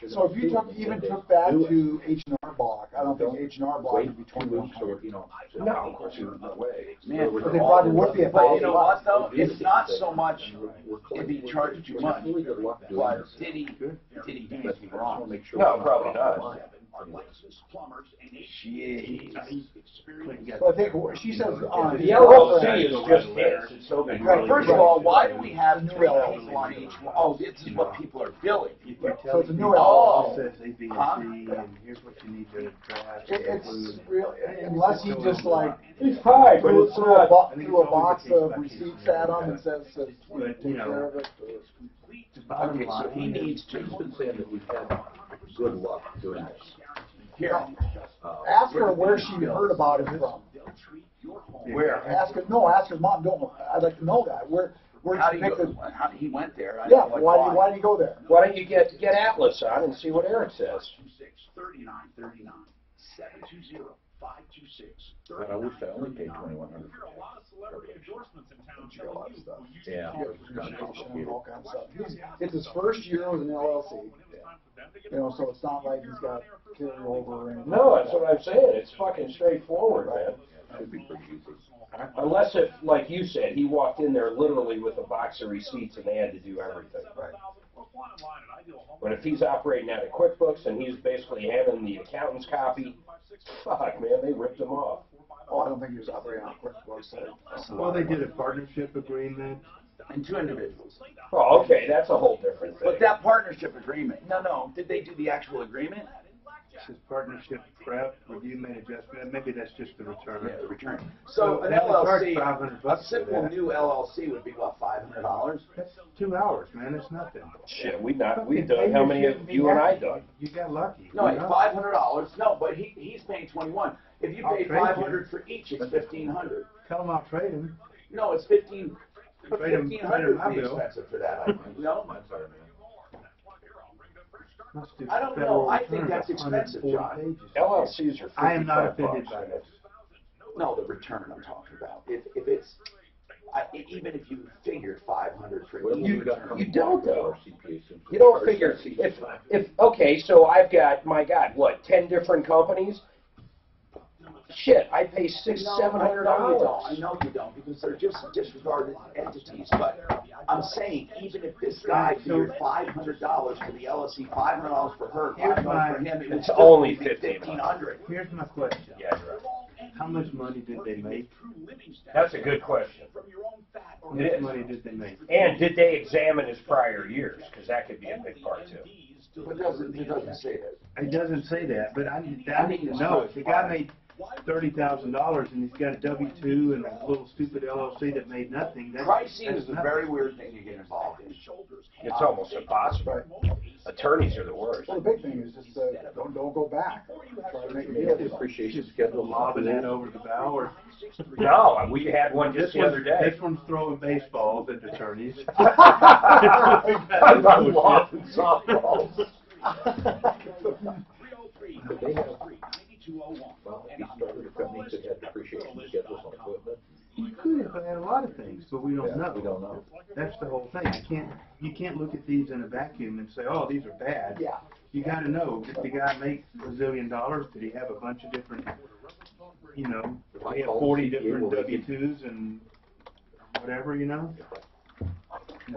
So if you even took that to H&R Block, I don't think H&R Block would be 2100. No, of course, you're no way. Man, but they probably would be but you know what though? It's not so much if he charged you money, but did he do anything wrong? No, probably not. Well, I think she says the LLC is just his. It's so big. Right, first of all, why do we have 3 people on each one? Oh, this is what people are billing. So it's a new LLC. It says A, B, and C, and here's what you need to draft. It's real, unless he just like it's fine, but it's threw a box of receipts at him and says take care of it. Okay, so he needs to. He's been saying that we've had good luck doing this. Here, ask her where she heard about it from. Where? Ask her. No, ask her mom. Don't. I'd like to know that. Where how did he went there? Yeah. Why did he go there? Why don't you get Atlas on and see what Eric says? 3939 720 526. I wish I only paid $2,100. Yeah. It's his first year with an LLC. You know, so it's not like he's got carry over or anything. No, that's what I'm saying. It's fucking straightforward, man. Should be pretty easy. Unless if, like you said, he walked in there literally with a box of receipts and they had to do everything. Right. But if he's operating out of QuickBooks and he's basically having the accountant's copy, fuck, man, they ripped him off. Oh, I don't think he was operating out of QuickBooks. Well, they did a partnership agreement. And 2 individuals. Oh, okay, that's a whole different thing. But that partnership agreement, no, did they do the actual agreement? It says partnership prep, review, made adjustment. Maybe that's just the return. Yeah, the return. So an LLC, a simple new LLC would be what, $500? That's 2 hours, man. It's nothing. Shit, we've done how many have you and I done? You got lucky. No, it's $500. No, but he's paying 21. If you pay $500 for each, it's $1,500. Tell him I'll trade him. No, it's $1,500 would be expensive for that, I think. No? I don't know. I think that's expensive, John. LLCs are $55. I am not offended by this. No, the return I'm talking about. If it's, even if you figured $500 for each, you don't though. You don't figure if okay. So I've got, my God, what, 10 different companies? Shit, I pay $600-700. I know you don't, because they're just disregarded entities. But I'm saying, even if this guy figured $500 for the LLC, $500 for her, $500 for him, it's only $1,500. Here's my question. Yeah, right. How much money did they make? That's a good question. How much money did they make? And did they examine his prior years? Because that could be a big part too. It doesn't say that. It doesn't say that, but I need to know. If the guy made $30,000 and he's got a W-2 and a little stupid LLC that made nothing. Pricing is a very weird thing to get involved in. It's almost impossible. Attorneys are the worst. Well, the big thing is just don't don't go back. Try to make a You deal. have the appreciation schedule. Lobbing that over the bow, or No, we had one just the other day. This one's throwing baseballs at attorneys. I'm lobbing softballs. But they have, well, if you started a company that had depreciation schedules on equipment. You could have had a lot of things, but we don't know. We don't know. That's the whole thing. You can't look at these in a vacuum and say, oh, these are bad. Yeah. You got to know, did the guy make $1 zillion? Did he have a bunch of different, you know, he have 40 different W-2s and whatever, you know?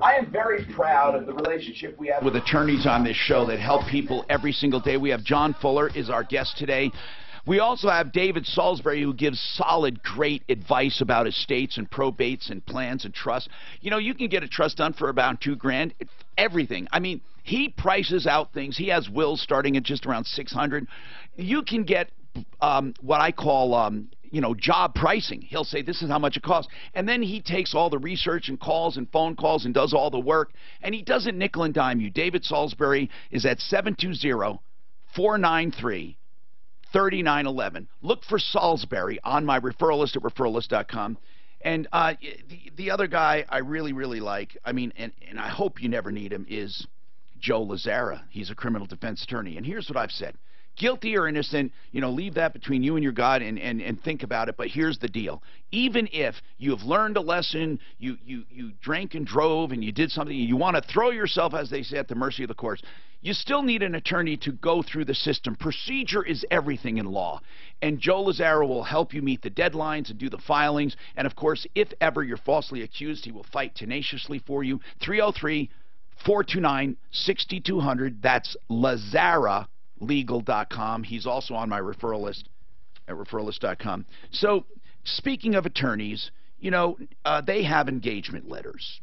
I am very proud of the relationship we have with attorneys on this show that help people every single day. We have John Fuller is our guest today. We also have David Salisbury, who gives solid, great advice about estates and probates and plans and trusts. You know, you can get a trust done for about $2,000. Everything. I mean, he prices out things. He has wills starting at just around $600. You can get what I call you know, job pricing. He'll say, this is how much it costs. And then he takes all the research and calls and phone calls and does all the work. And he doesn't nickel and dime you. David Salisbury is at 720-493-3911. Look for Salisbury on my referral list at referrallist.com. And the other guy I really, really like, I mean, and I hope you never need him, is Joe Lazzara. He's a criminal defense attorney. And here's what I've said. Guilty or innocent, you know, leave that between you and your God and think about it. But here's the deal. Even if you have learned a lesson, you drank and drove and you did something, you want to throw yourself, as they say, at the mercy of the courts, you still need an attorney to go through the system. Procedure is everything in law. And Joe Lazzara will help you meet the deadlines and do the filings. And, of course, if ever you're falsely accused, he will fight tenaciously for you. 303-429-6200. That's LazzaraLegal.com. He's also on my referral list at referrallist.com. So, speaking of attorneys, you know, they have engagement letters.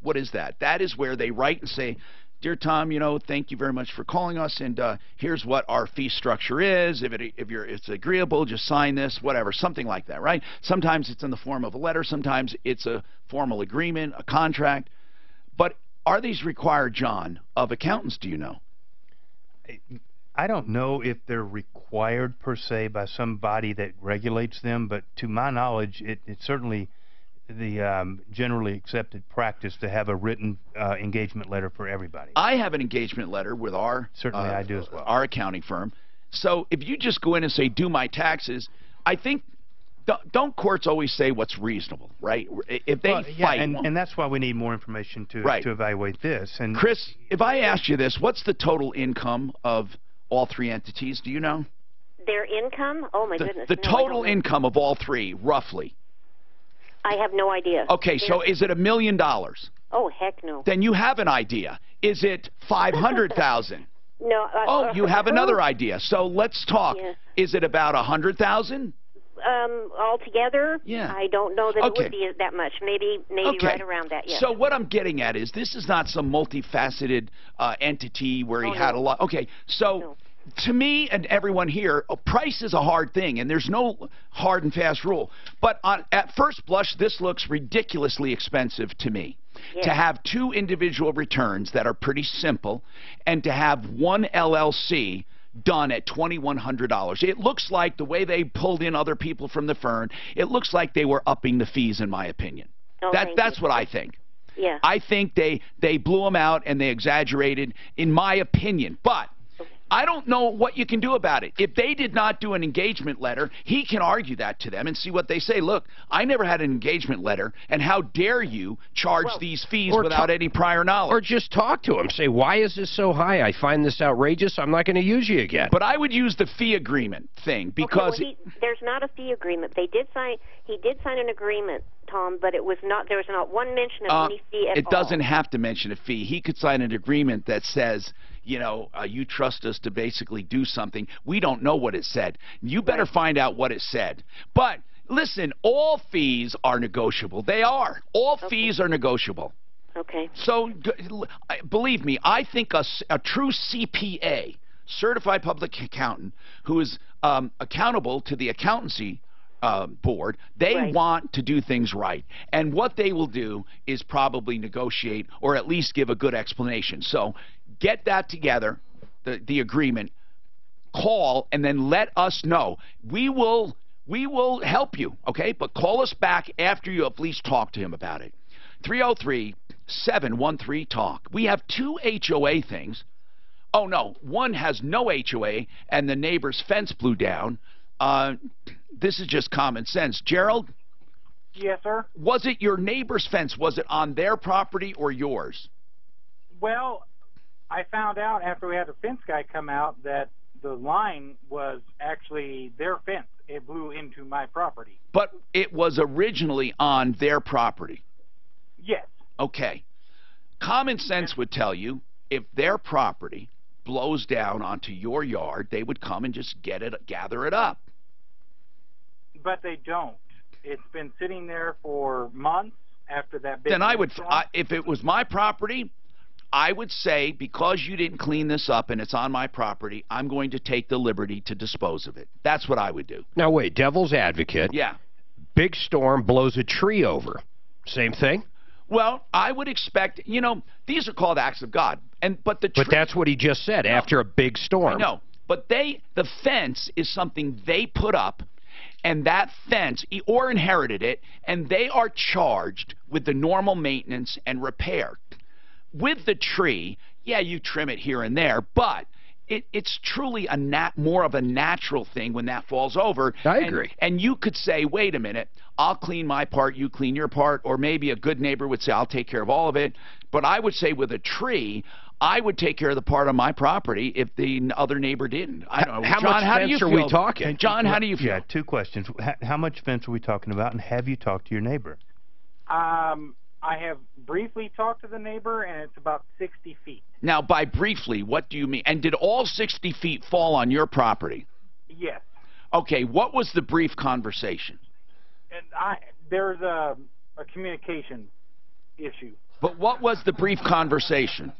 What is that? That is where they write and say, Dear Tom, you know, thank you very much for calling us, and here's what our fee structure is. If it's agreeable, just sign this, whatever, something like that, right? Sometimes it's in the form of a letter. Sometimes it's a formal agreement, a contract. But are these required, John, of accountants, do you know? I don't know if they're required per se by some body that regulates them, but to my knowledge, it's certainly the generally accepted practice to have a written engagement letter for everybody. I have an engagement letter with our certainly I do as well. Our accounting firm. So if you just go in and say, do my taxes, I think don't courts always say what's reasonable, right? If they fight, and that's why we need more information to evaluate this. And Chris, if I asked you this, what's the total income of all three entities? Do you know? Their income? Oh my goodness! The total income of all three, roughly. I have no idea. Okay, so is it $1 million? Oh, heck no. Then you have an idea. Is it 500,000? No. Oh, you have another idea. So let's talk. Yes. Is it about 100,000? Altogether? Yeah. I don't know that it would be that much. Maybe right around that. Yes. So what I'm getting at is this is not some multifaceted entity where he had a lot. Okay, so. No. To me and everyone here, price is a hard thing, and there's no hard and fast rule. But at first blush, this looks ridiculously expensive to me. Yes. To have two individual returns that are pretty simple, and to have one LLC done at $2,100. It looks like the way they pulled in other people from the firm, it looks like they were upping the fees, in my opinion. Oh, that's what I think. Yeah. I think they blew them out and they exaggerated, in my opinion. But I don't know what you can do about it. If they did not do an engagement letter, he can argue that to them and see what they say. Look, I never had an engagement letter, and how dare you charge these fees without any prior knowledge? Or just talk to him. Say, why is this so high? I find this outrageous. I'm not going to use you again. But I would use the fee agreement thing because... Okay, well, there's not a fee agreement. He did sign an agreement, Tom, but there was not one mention of any fee at all. It doesn't have to mention a fee. He could sign an agreement that says, you know, you trust us to basically do something. We don't know what it said. You better find out what it said. But listen, all fees are negotiable. They are. All fees are negotiable. Okay. So believe me, I think a true CPA, certified public accountant, who is accountable to the accountancy board, they want to do things right. And what they will do is probably negotiate or at least give a good explanation. So get that together, the agreement. call and then let us know. We will help you, okay? But call us back after you at least talk to him about it. 303-713-TALK. We have 2 HOA things. Oh, no, one has no HOA, and the neighbor's fence blew down. This is just common sense. Gerald? Yes, sir? Was it your neighbor's fence? Was it on their property or yours? Well, I found out after we had a fence guy come out that the line was actually their fence. It blew into my property. But it was originally on their property? Yes. Okay. Common sense would tell you if their property blows down onto your yard, they would come and just gather it up. But they don't. It's been sitting there for months after that big... Then I would, if it was my property, I would say, because you didn't clean this up and it's on my property, I'm going to take the liberty to dispose of it. That's what I would do. Now, wait, devil's advocate. Yeah. Big storm blows a tree over. Same thing? Well, I would expect, you know, these are called acts of God. But that's what he just said, after a big storm. I know. But the fence is something they put up, and that fence, or inherited it, and they are charged with the normal maintenance and repair. With the tree, yeah, you trim it here and there, but it's truly more of a natural thing when that falls over. I agree. And you could say, wait a minute, I'll clean my part, you clean your part, or maybe a good neighbor would say, I'll take care of all of it. But I would say with a tree, I would take care of the part of my property if the other neighbor didn't. I don't know. How John, much how fence do you are feel? we talking? John, how do you feel? Yeah, 2 questions. How much fence are we talking about, and have you talked to your neighbor? I have briefly talked to the neighbor, and it's about 60 feet. Now, by briefly, what do you mean? And did all 60 feet fall on your property? Yes. Okay, what was the brief conversation? And there's a communication issue. But what was the brief conversation?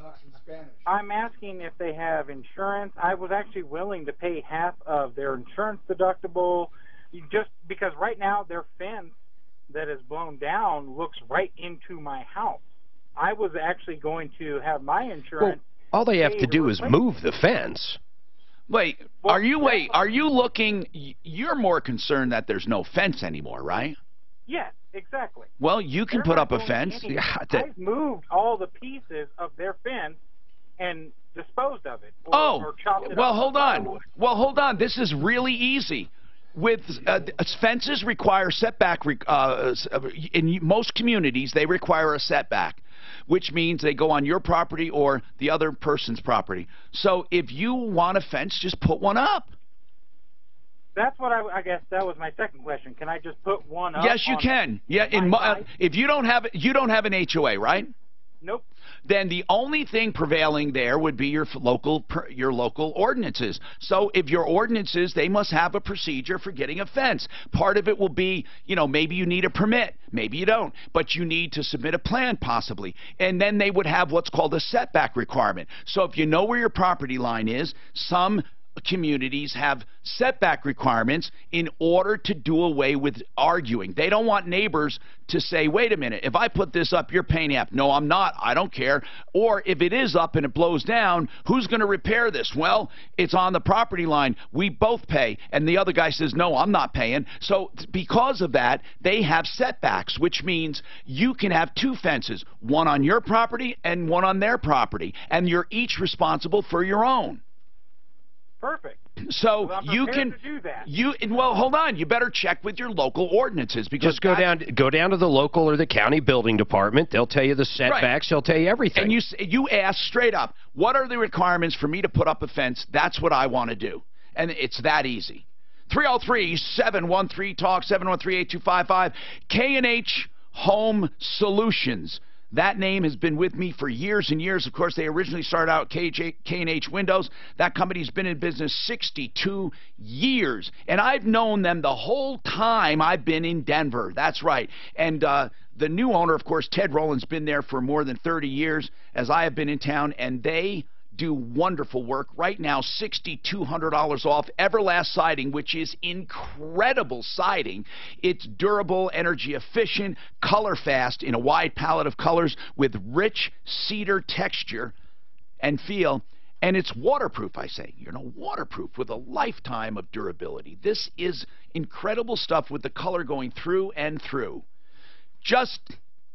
I'm asking if they have insurance. I was actually willing to pay half of their insurance deductible, just because right now their fence that is blown down looks right into my house. I was actually going to have my insurance. Well, all they have to do is move the fence. Wait, are you looking? You're more concerned that there's no fence anymore, right? Yes, exactly. Well, you can put up a fence. I've moved all the pieces of their fence and disposed of it. Or chopped it well, up. hold on. Well, hold on. This is really easy. With fences require setback. In most communities, they require a setback, which means they go on your property or the other person's property. So if you want a fence, just put one up. That's what I guess that was my second question. Can I just put one up? Yes, you can. Yeah, if you don't have an HOA, right? Nope. Then the only thing prevailing there would be your local ordinances. So if your ordinances, they must have a procedure for getting a fence. Part of it will be, you know, maybe you need a permit, maybe you don't, but you need to submit a plan possibly. And then they would have what's called a setback requirement. So if you know where your property line is, some communities have setback requirements in order to do away with arguing. They don't want neighbors to say, wait a minute, if I put this up, you're paying up. No, I'm not. I don't care. Or if it is up and it blows down, who's going to repair this? Well, it's on the property line. We both pay. And the other guy says, no, I'm not paying. So because of that, they have setbacks, which means you can have 2 fences, one on your property and one on their property. And you're each responsible for your own. Perfect. So well, you can do that. Well, hold on. You better check with your local ordinances because just go down to the local or the county building department. They'll tell you the setbacks. Right. They'll tell you everything. And you ask straight up, what are the requirements for me to put up a fence? That's what I want to do, and it's that easy. 303-713-TALK 713-8255 K&H Home Solutions. That name has been with me for years and years. Of course, they originally started out K&H Windows. That company's been in business 62 years. And I've known them the whole time I've been in Denver. That's right. And the new owner, of course, Ted Rowland's been there for more than 30 years, as I have been in town. And they do wonderful work. Right now, $6,200 off Everlast siding, which is incredible siding. It's durable, energy efficient, color fast in a wide palette of colors with rich cedar texture and feel. And it's waterproof, I say. You know, waterproof with a lifetime of durability. This is incredible stuff with the color going through and through. Just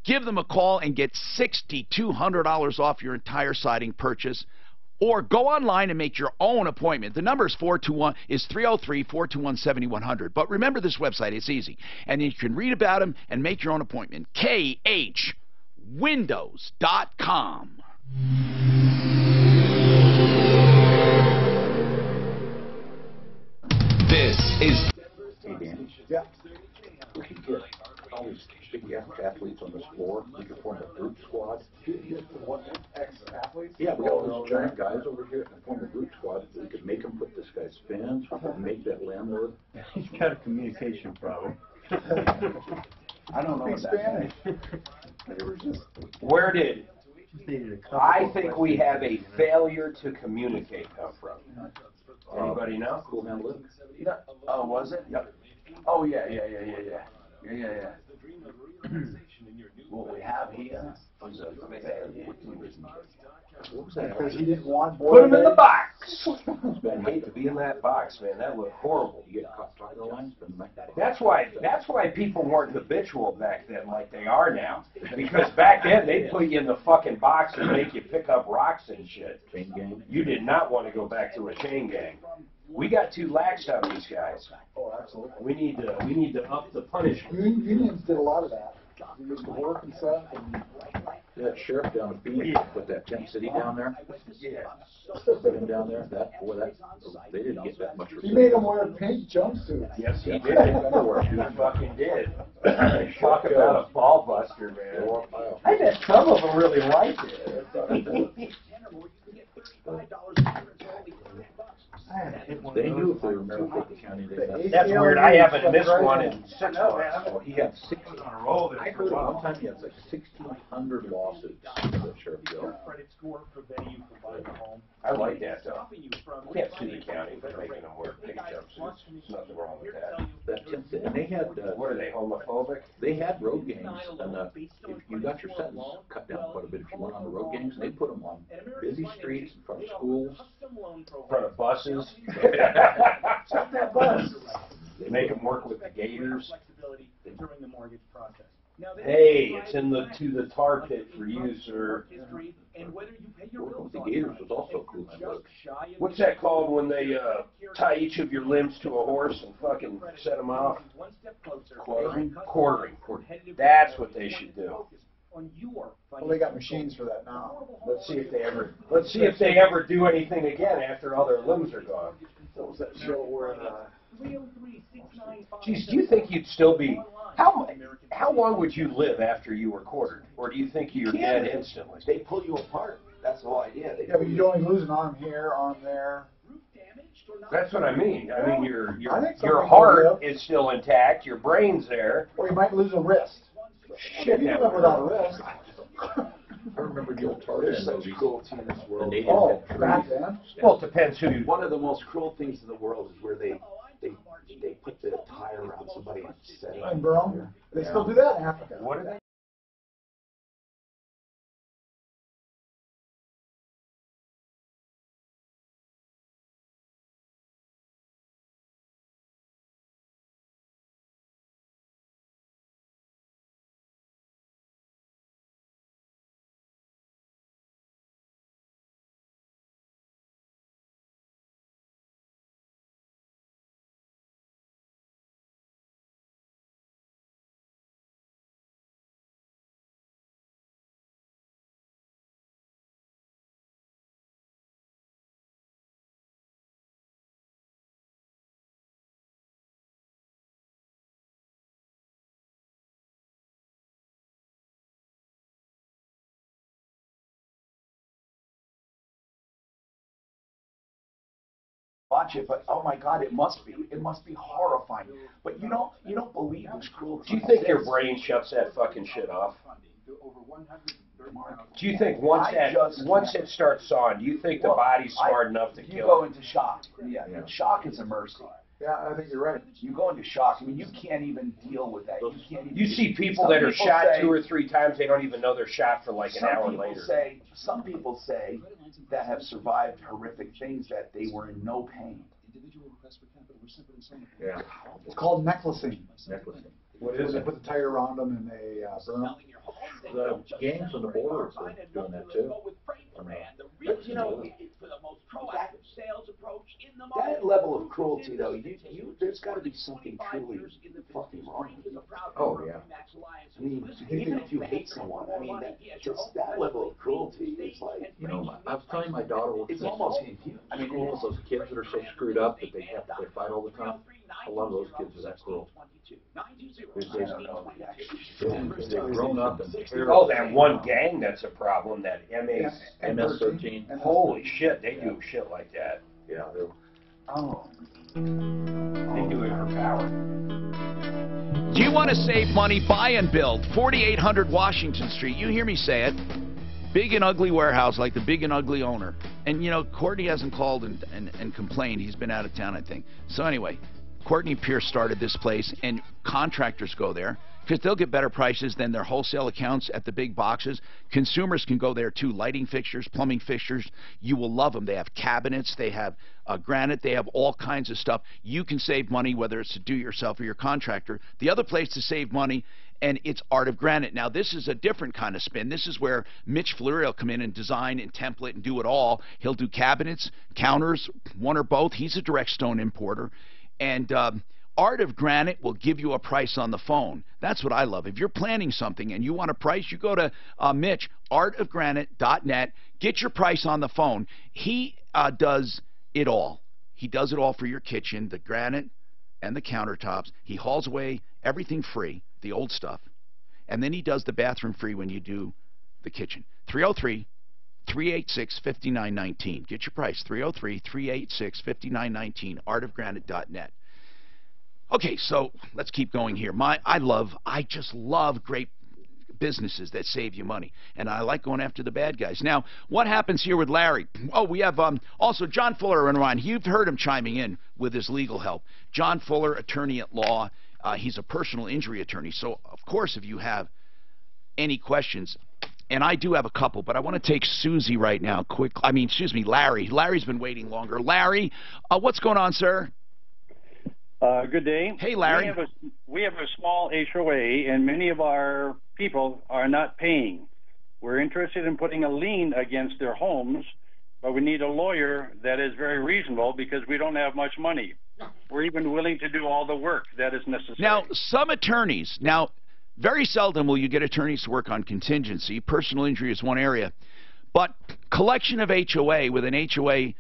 give them a call and get $6,200 off your entire siding purchase. Or go online and make your own appointment. The number is 303-421-7100. But remember this website, it's easy. And you can read about them and make your own appointment. KHWindows.com. This is... Hey, Danny. Yeah. We could get all these big athletes on this floor. We could form a group squad. Ex-athletes? Yeah, we got all those giant guys over here and form a group squad. We could make them put this guy's spins. We could make that landlord. He's got a communication problem. I don't know Spanish. Where did I think we have a failure to communicate come from? Anybody know? Cool man, Luke. Yeah. Oh, was it? Yep. Oh, yeah. What we have here is a failure. What was that? Because he didn't want Put him in the box. Man, I hate to be in that box, man. That looked horrible. You get caught talking the lines, but That's why people weren't habitual back then like they are now. Because back then they'd put you in the fucking box and make you pick up rocks and shit. Chain gang. You did not want to go back to a chain gang. We got too lax on these guys. Oh, absolutely. We need to up the punishment. Unions did a lot of that. They used to work and stuff. And That sheriff down in Phoenix with that tent city down there. Yeah. Him down there, they didn't get that much. he made them wear pink jumpsuits. Yes, he did. He fucking did. Talk about a ball buster, man. I bet some of them really liked it. They knew if they were Maricopa County. That's weird. I haven't missed one in 6 months. Oh, he had 6 on a roll. I heard at one time he had like 1,600 lawsuits. That sheriff Joe. I like that though. You can't sue the county for making them wear pink jumpsuits. There's nothing wrong with that. And they had. What are they, homophobic? They had road gangs, and if you got your sentence cut down quite a bit if you went on the road gangs, they put them on busy streets in front of schools, in front of buses. Stop that bus. They make them work with the gators. During the mortgage process. Hey, it's in the tar pit for you, sir. The gators was also cool. What's that called when they tie each of your limbs to a horse and fucking set them off? Quartering. That's what they should do. Well, they got machines for that now. Let's see if they ever do anything again after all their limbs are gone. What was that show where? Geez, do you think you'd still be? How long would you live after you were quartered, or do you think you're dead instantly? They pull you apart. That's the whole idea. Yeah, but you only lose an arm here, arm there. That's what I mean. I mean, your heart is still intact, your brain's there. Or you might lose a wrist. Shit, you live without a wrist. I remember the old Tarzan movie. Cruelty in this world. Back then. Well, it depends who you... One of the most cruel things in the world is where they put the tire around somebody and set it. And bro, they still do that in Africa. What are they? Watch it, but oh my God, it must be horrifying. But you don't believe this cruelty. Do you think your brain shuts that fucking shit off? Do you think once it starts sawing, do you think the body's smart enough to kill? You go into shock. Yeah. Shock is a mercy. Yeah, I think you're right. You go into shock. I mean, you can't even deal with that. You see people that are shot 2 or 3 times, they don't even know they're shot for like an hour later. Some people say that have survived horrific things that they were in no pain. Yeah. It's called necklacing. Necklacing. What is it? They put the tire around them and they burn them. The gangs on the border are doing that too. But you know, that level of cruelty, though, there's got to be something truly fucking wrong with you. Oh yeah. I mean, even if you hate someone, I mean, that level of cruelty is like. You know, I was telling my daughter, it's almost inhuman. I mean, all those kids that are so screwed up that they fight all the time. A lot of those kids are that cruel. They've grown up and oh, that one gang that's a problem, that MS-13. Holy shit, they do shit like that. Yeah, they do it for power. Do you want to save money? Buy and build. 4800 Washington Street. You hear me say it. Big and ugly warehouse like the big and ugly owner. And, you know, Courtney hasn't called and complained. He's been out of town, I think. So anyway, Courtney Pierce started this place, and contractors go there because they'll get better prices than their wholesale accounts at the big boxes. Consumers can go there too. Lighting fixtures, plumbing fixtures. You will love them. They have cabinets. They have granite. They have all kinds of stuff. You can save money, whether it's to do yourself or your contractor. The other place to save money, and it's Art of Granite. Now, this is a different kind of spin. This is where Mitch Fleury will come in and design and template and do it all. He'll do cabinets, counters, one or both. He's a direct stone importer. And Art of Granite will give you a price on the phone. That's what I love. If you're planning something and you want a price, you go to Mitch, artofgranite.net. Get your price on the phone. He does it all. He does it all for your kitchen, the granite and the countertops. He hauls away everything free, the old stuff. And then he does the bathroom free when you do the kitchen. 303-386-5919. Get your price, 303-386-5919, artofgranite.net. Okay, so let's keep going here. I just love great businesses that save you money, and I like going after the bad guys. Now, what happens here with Larry? Oh, we have also John Fuller and Ryan. You've heard him chiming in with his legal help. John Fuller, attorney at law. He's a personal injury attorney. So, of course, if you have any questions, and I do have a couple, but I want to take Susie right now. Larry. Larry's been waiting longer. Larry, what's going on, sir? Good day. Hey, Larry. We have a small HOA, and many of our people are not paying. We're interested in putting a lien against their homes, but we need a lawyer that is very reasonable because we don't have much money. We're even willing to do all the work that is necessary. Now, some attorneys, very seldom will you get attorneys to work on contingency. Personal injury is one area. But collection of HOA with an HOA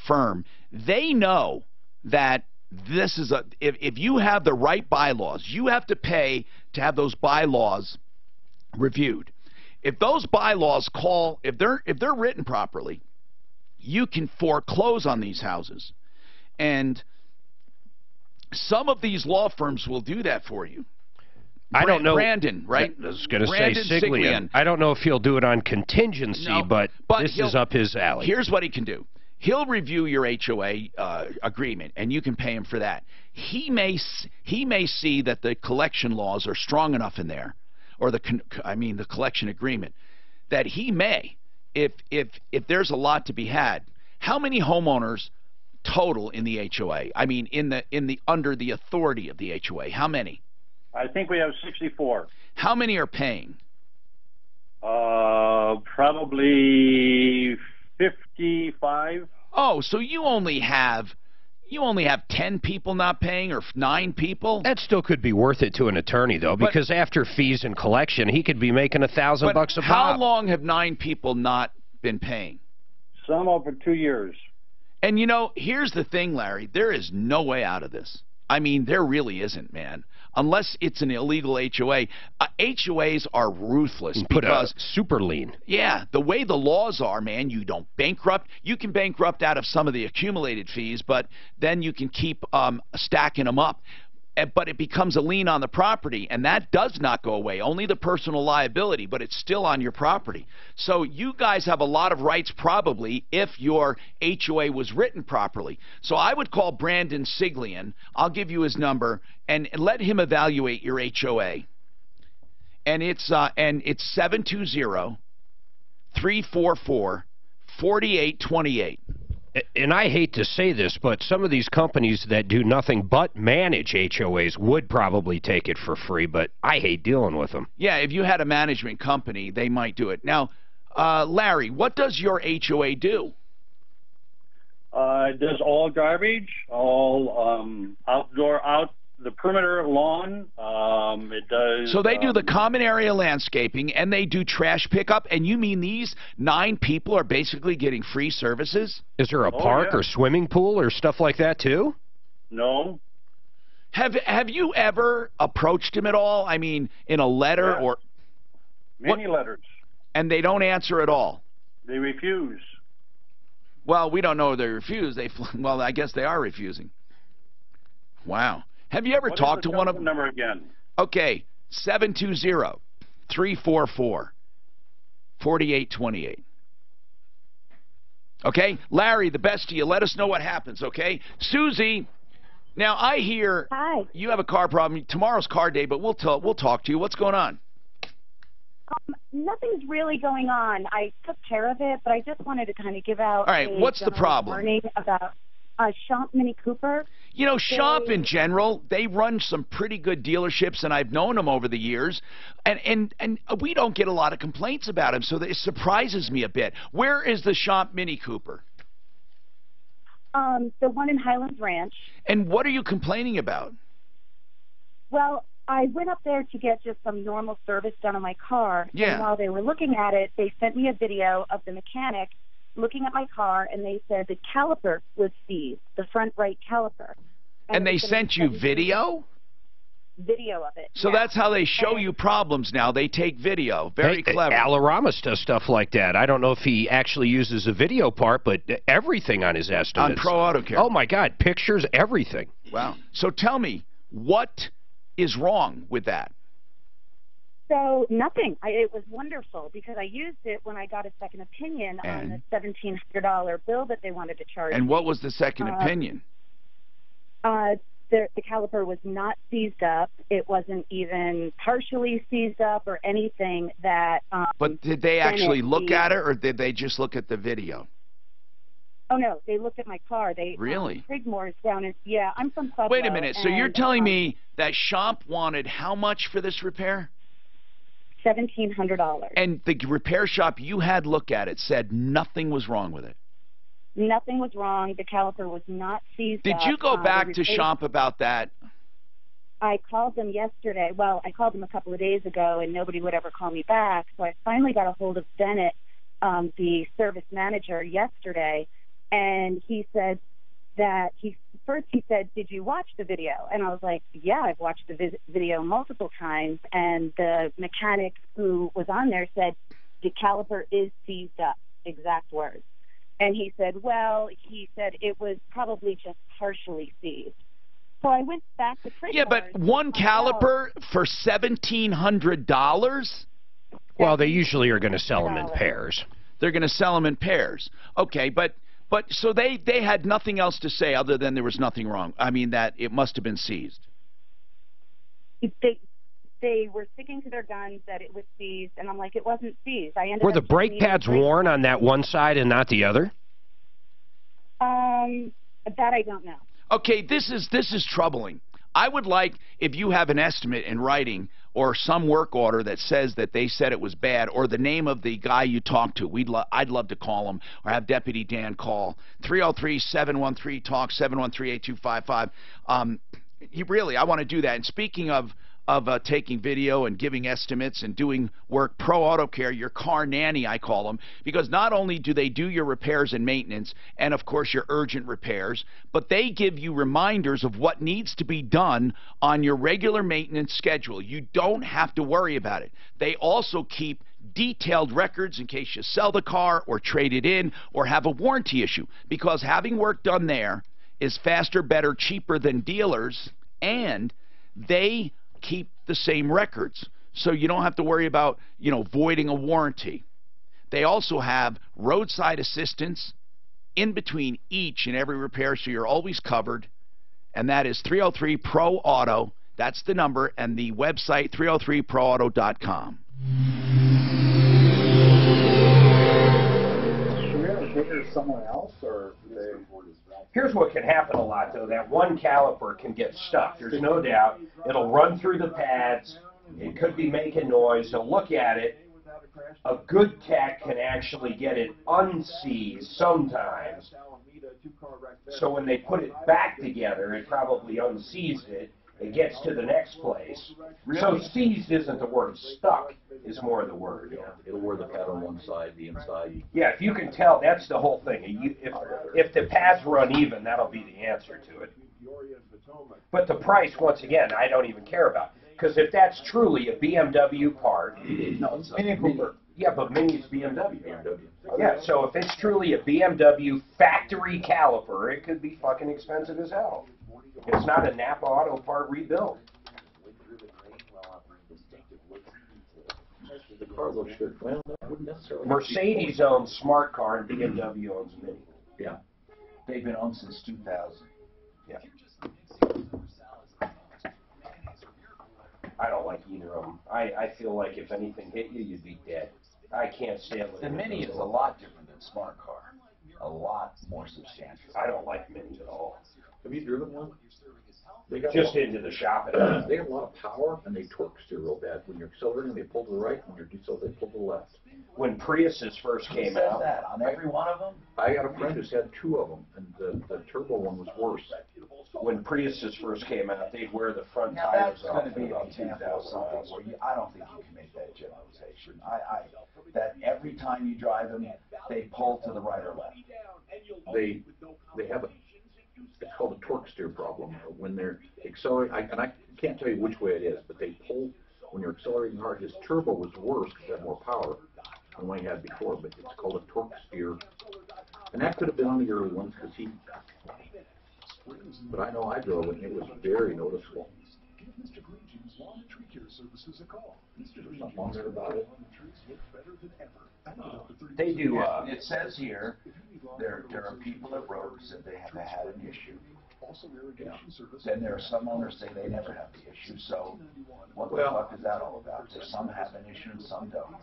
firm, they know that this is if you have the right bylaws, you have to pay to have those bylaws reviewed. If those bylaws if they're written properly, you can foreclose on these houses. And some of these law firms will do that for you. I don't know. Brandon, right? I was going to say Siglian. I don't know if he'll do it on contingency, but this is up his alley. Here's what he can do. He'll review your HOA agreement, and you can pay him for that. He may see that the collection laws are strong enough in there, or the collection agreement, that he may, if there's a lot to be had. How many homeowners total in the HOA? I mean, under the authority of the HOA, how many? I think we have 64. How many are paying? Probably 55. Oh, so you only have 10 people not paying, or 9 people? That still could be worth it to an attorney, though, because after fees and collection, he could be making $1,000 bucks a pop. How long have 9 people not been paying? Some over 2 years. And here's the thing, Larry. There is no way out of this. I mean, there really isn't, man. Unless it's an illegal HOA. HOAs are ruthless. Put a super lien. Yeah, the way the laws are, man, you don't bankrupt. You can bankrupt out of some of the accumulated fees, but then you can keep stacking them up. But it becomes a lien on the property, and that does not go away. Only the personal liability, but it's still on your property. So you guys have a lot of rights probably if your HOA was written properly. So I would call Brandon Siglian. I'll give you his number, and let him evaluate your HOA. And it's 720-344-4666. 4828. And I hate to say this, but some of these companies that do nothing but manage HOAs would probably take it for free, but I hate dealing with them. Yeah, if you had a management company, they might do it. Now, Larry, what does your HOA do? It does all garbage, all the perimeter lawn. It does. So they do the common area landscaping, and they do trash pickup. And you mean these 9 people are basically getting free services? Is there a park or swimming pool or stuff like that too? No. Have you ever approached him at all? I mean, in a letter or many letters? And they don't answer at all. They refuse. Well, we don't know if they refuse. Well, I guess they are refusing. Wow. Have you ever talked to one of them? Number again. Okay, 720-344-4828. Okay, Larry, the best to you. Let us know what happens, okay? Susie, now I hear you have a car problem. Tomorrow's car day, but we'll talk to you. What's going on? Nothing's really going on. I took care of it, but I just wanted to kind of give out. All right, what's the problem? Warning about Schomp Mini Cooper. You know, Schomp in general, they run some pretty good dealerships, and I've known them over the years, and we don't get a lot of complaints about them, so it surprises me a bit. Where is the Schomp Mini Cooper? The one in Highlands Ranch. And what are you complaining about? Well, I went up there to get just some normal service done on my car, and while they were looking at it, they sent me a video of the mechanic looking at my car, and they said the caliper was seized, the front right caliper. And they sent you video? Video of it. So that's how they show you problems now. They take video. Very clever. Alaramas does stuff like that. I don't know if he actually uses a video part, but everything on his estimates. On Pro Auto Care. Oh, my God. Pictures, everything. Wow. So tell me, what is wrong with that? So nothing. It was wonderful because I used it when I got a second opinion on the $1,700 bill that they wanted to charge. And what was the second opinion? The caliper was not seized up. It wasn't even partially seized up or anything that. But did they actually look at it, or did they just look at the video? Oh no, they looked at my car. They really? Prigmore's down in. Yeah, I'm from Pueblo. Wait a minute. So you're telling me that Schomp wanted how much for this repair? $1,700. And the repair shop you had look at it said nothing was wrong with it. Nothing was wrong. The caliper was not seized up. Did you go back to Schomp about that? I called them yesterday. Well, I called them a couple of days ago, and nobody would ever call me back. So I finally got a hold of Bennett, the service manager, yesterday, and he said that he said, "Did you watch the video?" And I was like, "Yeah, I've watched the video multiple times." And the mechanic who was on there said, "The caliper is seized up," exact words. And he said, well, it was probably just partially seized. So I went back to Prigmore's. Yeah, but one caliper for $1,700? Well, they usually are going to sell them in pairs. They're going to sell them in pairs. Okay, but so they had nothing else to say other than there was nothing wrong. I mean, that it must have been seized. They were sticking to their guns that it was seized, and I'm like, it wasn't seized. Were the brake pads worn on that one side and not the other? That I don't know. Okay, this is troubling. I would like, if you have an estimate in writing or some work order that says that they said it was bad, or the name of the guy you talked to, I'd love to call him, or have Deputy Dan call. 303-713-TALK, 713-8255. I want to do that. And speaking of taking video and giving estimates and doing work, Pro Auto Care, your car nanny, I call them, because not only do they do your repairs and maintenance and, of course, your urgent repairs, but they give you reminders of what needs to be done on your regular maintenance schedule. You don't have to worry about it. They also keep detailed records in case you sell the car or trade it in or have a warranty issue, because having work done there is faster, better, cheaper than dealers, and they keep the same records, so you don't have to worry about, voiding a warranty. They also have roadside assistance in between each and every repair, so you're always covered, and that is 303-PRO-AUTO. That's the number, and the website, 303proauto.com. someone else, or they? Here's what can happen a lot, though. That one caliper can get stuck. There's no doubt. It'll run through the pads. It could be making noise. They'll look at it. A good tech can actually get it unseized sometimes. So when they put it back together, it probably unseized it. It gets to the next place. Really? So seized isn't the word. Stuck is more the word. Yeah, it'll wear the pad on one side, the inside. Yeah, if you can tell, that's the whole thing. If the pads run even, that'll be the answer to it. But the price, once again, I don't even care about. Because if that's truly a BMW part, no, it's Mini Cooper. Yeah, but Mini's BMW. Yeah, so if it's truly a BMW factory caliper, it could be fucking expensive as hell. It's not a Napa Auto part rebuild. The car looks good. Well, that wouldn't necessarily. Mercedes owns Smart Car and BMW owns Mini. Yeah. They've been owned since 2000. Yeah. I don't like either of them. I feel like if anything hit you, you'd be dead. I can't stand it. The Mini is a lot different than Smart Car. A lot more substantial. I don't like Mini at all. Have you driven one? They got just into the shopping. They have a lot of power, and they torque steer real bad. When you're accelerating, they pull to the right. When you're decelerating, they pull to the left. When Priuses first came out, that on every one of them. I got a friend who's had 2 of them, and the turbo one was worse. When Priuses first came out, they'd wear the front now tires that's going to be an example of something where I don't think you can make that generalization. That every time you drive them, they pull to the right or left. They have a. It's called a torque steer problem. When they're accelerating, and I can't tell you which way it is, but they pull when you're accelerating hard. His turbo was worse because it had more power than what he had before, but it's called a torque steer. And that could have been on the early ones because he. But I know I drove it, and it was very noticeable. There's nothing on there about it. They do. It says here there are people that wrote said they have had an issue. Yeah. Then there are some owners say they never have the issue. So what the fuck is that all about? That some have an issue and some don't.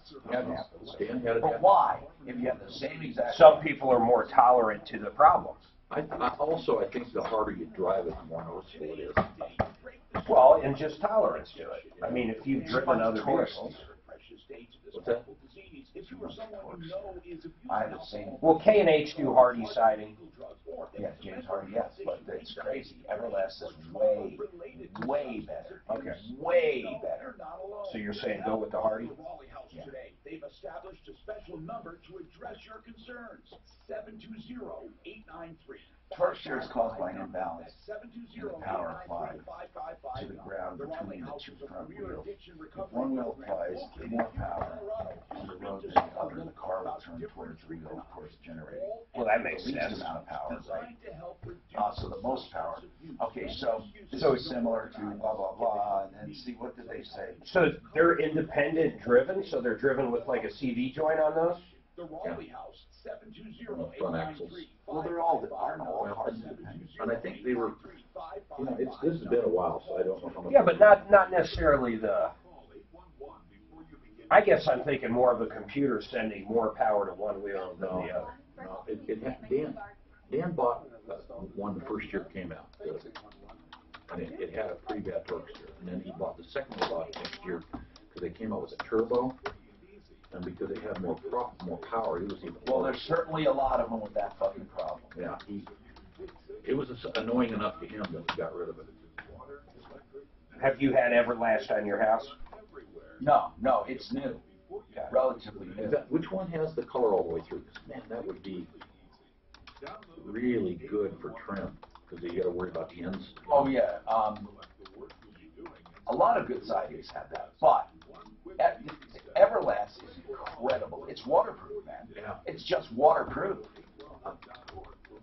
But why? If you have the same exact. Some people are more tolerant to the problems. I think the harder you drive it, the more noticeable it is. Well, and just tolerance to it. I mean, if you've driven other vehicles. What's that? I have the same. Well, K&H do Hardy siding. Yeah, James Hardy, yes, but it's crazy. Everlast is way better. Okay. Way better. So you're saying go with the Hardy? Yeah. They've established a special number to address your concerns. 720-893. Torque steer is caused by an imbalance in the power applied to the ground between the 2 front wheels. If one wheel applies more power on the road than the other, the car will turn towards the wheel, of course, generating the least amount of power, right? So the most power. Okay, so it's similar to blah, blah, blah, and then see, what did they say? So they're independent driven, so they're driven with like a CV joint on those? The Raleigh House, 720-893. Front axles. Well, they're all hard independent. And I think they were, this has been a while, so I don't know how much. Yeah, but not necessarily the. I guess I'm thinking more of a computer sending more power to one wheel than the other. No, Dan bought one the first year it came out, and it had a pretty bad torque steer. And then he bought the second one next year because they came out with a turbo. And because it had more power, it was even. Well, there's certainly a lot of them with that fucking problem. Yeah, it was annoying enough to him that he got rid of it. Have you had Everlast on your house? No, it's new, relatively new. Which one has the color all the way through? Man, that would be really good for trim because you got to worry about the ends. Oh yeah, a lot of good sidings have that, but. Everlast is incredible. It's waterproof, man. Yeah. It's just waterproof.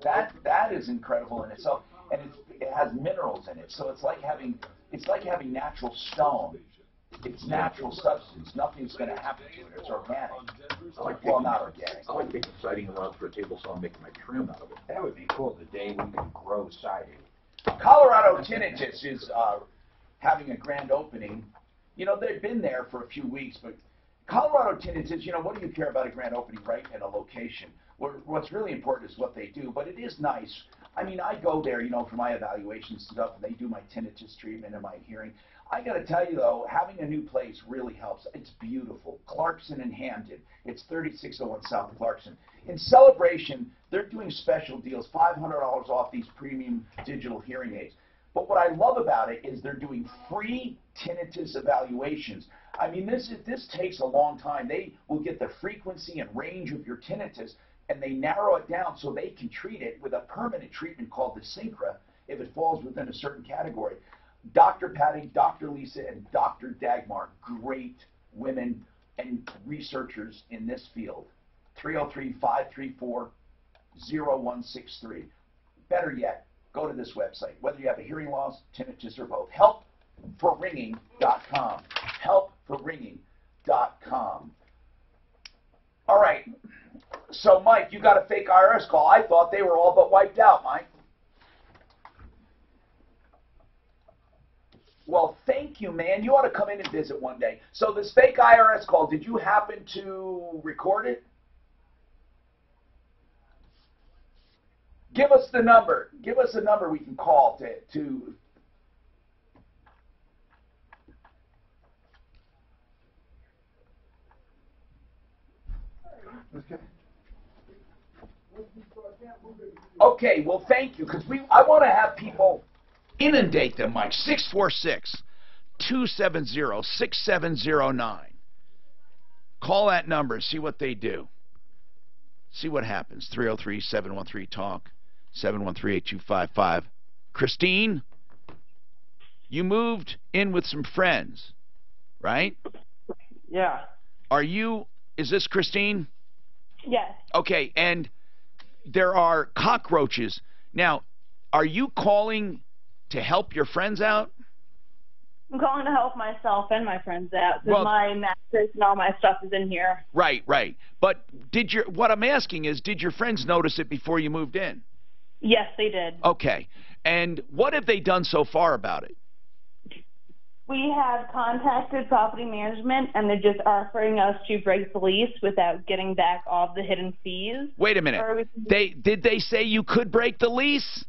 That is incredible in itself, and it has minerals in it. So it's like having natural stone. It's natural substance. Nothing's going to happen to it. It's organic. Not organic. I like taking siding around for a table saw and making my trim out of it. That would be cool. The day we could grow siding. Colorado Tinnitus is having a grand opening. You know, they've been there for a few weeks, but Colorado tinnitus, what do you care about a grand opening right in a location? What's really important is what they do, but it is nice. I mean, I go there, for my evaluation stuff, and they do my tinnitus treatment and my hearing. I got to tell you, though, having a new place really helps. It's beautiful. Clarkson and Hamden. It's 3601 South Clarkson. In celebration, they're doing special deals, $500 off these premium digital hearing aids. But what I love about it is they're doing free tinnitus evaluations. I mean, this takes a long time. They will get the frequency and range of your tinnitus, and they narrow it down so they can treat it with a permanent treatment called the Syncra if it falls within a certain category. Dr. Patty, Dr. Lisa, and Dr. Dagmar, great women and researchers in this field. 303-534-0163. Better yet, go to this website, whether you have a hearing loss, tinnitus, or both. Helpforringing.com. Helpforringing.com. All right. So, Mike, you got a fake IRS call. I thought they were all but wiped out, Mike. Well, thank you, man. You ought to come in and visit one day. So this fake IRS call, did you happen to record it? Give us the number. Give us a number we can call to Okay, well, thank you, because I want to have people inundate them, Mike. 646-270-6709. Call that number. See what they do. See what happens. 303-713-TALK, 713-8255. Christine, you moved in with some friends, right? Yeah. Is this Christine? Yes. Okay, and there are cockroaches. Now, are you calling to help your friends out? I'm calling to help myself and my friends out because my mattress and all my stuff is in here. Right. But what I'm asking is, did your friends notice it before you moved in? Yes, they did. Okay. And what have they done so far about it? We have contacted property management, and they're just offering us to break the lease without getting back all the hidden fees. Wait a minute. Did they say you could break the lease?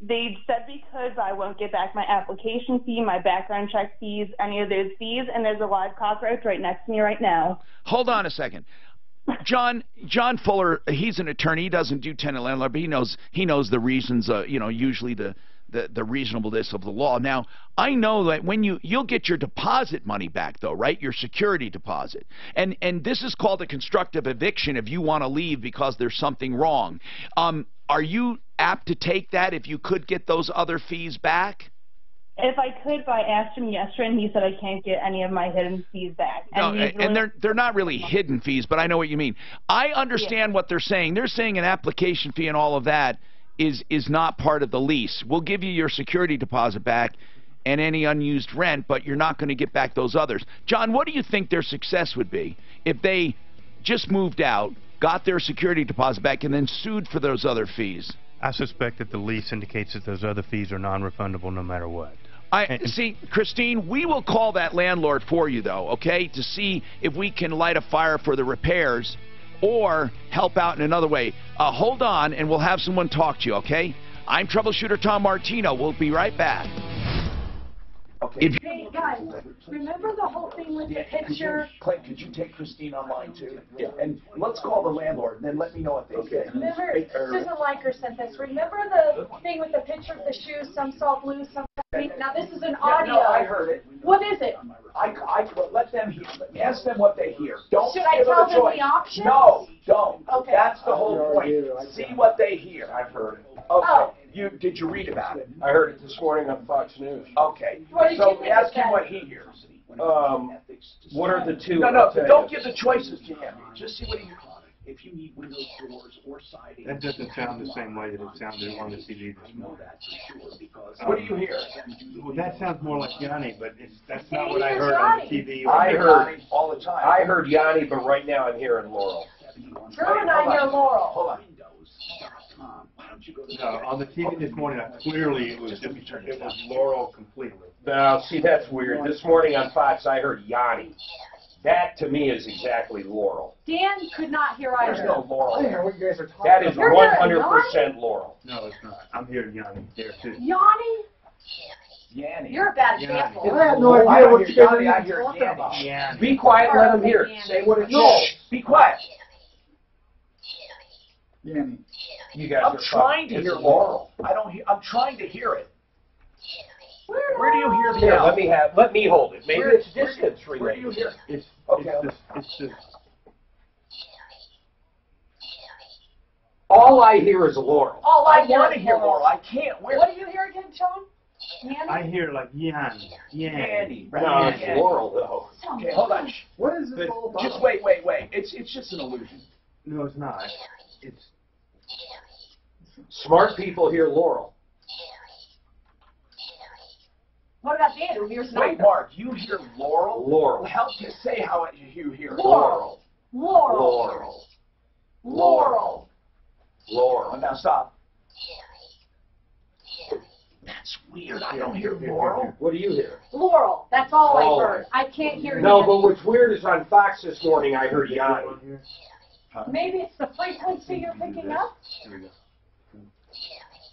They said we could, but I won't get back my application fee, my background check fees, any of those fees, and there's a live cockroach right next to me right now. Hold on a second. John Fuller, he's an attorney. He doesn't do tenant landlord, but he knows the reasons, usually the reasonableness of the law. Now, I know that when you'll get your deposit money back, though, right? Your security deposit. And this is called a constructive eviction if you want to leave because there's something wrong. Are you apt to take that if you could get those other fees back? If I could, but I asked him yesterday, and he said I can't get any of my hidden fees back. And they're not really hidden fees, but I know what you mean. I understand what they're saying. They're saying an application fee and all of that is not part of the lease. We'll give you your security deposit back and any unused rent, but you're not going to get back those others. John, what do you think their success would be if they just moved out, got their security deposit back, and then sued for those other fees? I suspect that the lease indicates that those other fees are non-refundable no matter what. See, Christine, we will call that landlord for you, though, okay, to see if we can light a fire for the repairs or help out in another way. Hold on, and we'll have someone talk to you, okay? I'm Troubleshooter Tom Martino. We'll be right back. Okay. Hey, guys, remember the whole thing with the picture? Clint, could you take Christine online, too? Yeah. And let's call the landlord, and then let me know what they say. Remember, Susan Liker sent this. Remember the thing with the picture of the shoes? Some saw blue, some saw pink. Now, this is an audio. No, I heard it. What is it? Let them hear. Ask them what they hear. Don't Should I tell them the options? No, don't. Okay. That's the whole point. See what they hear. I've heard it. Okay. Oh. Did you read about it? I heard it this morning on Fox News. Okay. What did you think ask him what he hears. What are the two? No, don't give the choices to him. Just see what he hears. If you need windows, doors, or siding. That doesn't sound the same way that it sounded on the TV this morning. What do you hear? Well, that sounds more like Yanni, but that's not what I heard on the TV. I heard all the time. I heard Yanni, but right now I'm hearing Laurel. Drew and I hear Laurel. Hold on. No, on the TV this morning, clearly it was Laurel completely. Now, see, that's weird. This morning on Fox, I heard Yanni. That, to me, is exactly Laurel. Dan could not hear either. There's no Laurel. I don't know what you guys are talking That is about. 100% Laurel. No, it's not. I'm hearing Yanni there, too. Yanni? Yanni. You're a bad example. I have no idea what you guys are I even hear talking Yanni. about. Yanni. Be quiet, let him hear it. Say what it is. Be quiet. Yanni. You guys I'm are trying to fucking- hear it's Laurel. I don't hear. I'm trying to hear it. Where do you hear the Here, L? let me hold it. Maybe Where- it's where- distance Where do you related. hear? It's, Okay. it's the All I hear is Laurel. All I I hear want to is hear Laurel. Laurel. I can't. Where? What do you hear again, Sean? Yanni? I hear like Yanni. Yanni. No, it's Yanni. Laurel, though. Okay, hold on. Shh. What is this But all about? Just wait. It's just an illusion. No, it's not. It's Smart people hear Laurel. What about Dan, who hears Wait, neither? Mark, you hear Laurel? Laurel. Help you say how you hear Laurel. Laurel. Laurel. Laurel. Oh, now stop. That's weird. I don't hear Laurel. What do you hear? Laurel. That's all Oh. I heard. I can't hear No, Yanni. but what's weird is on Fox this morning I heard Yanni. Maybe it's the frequency you're picking up? here we go.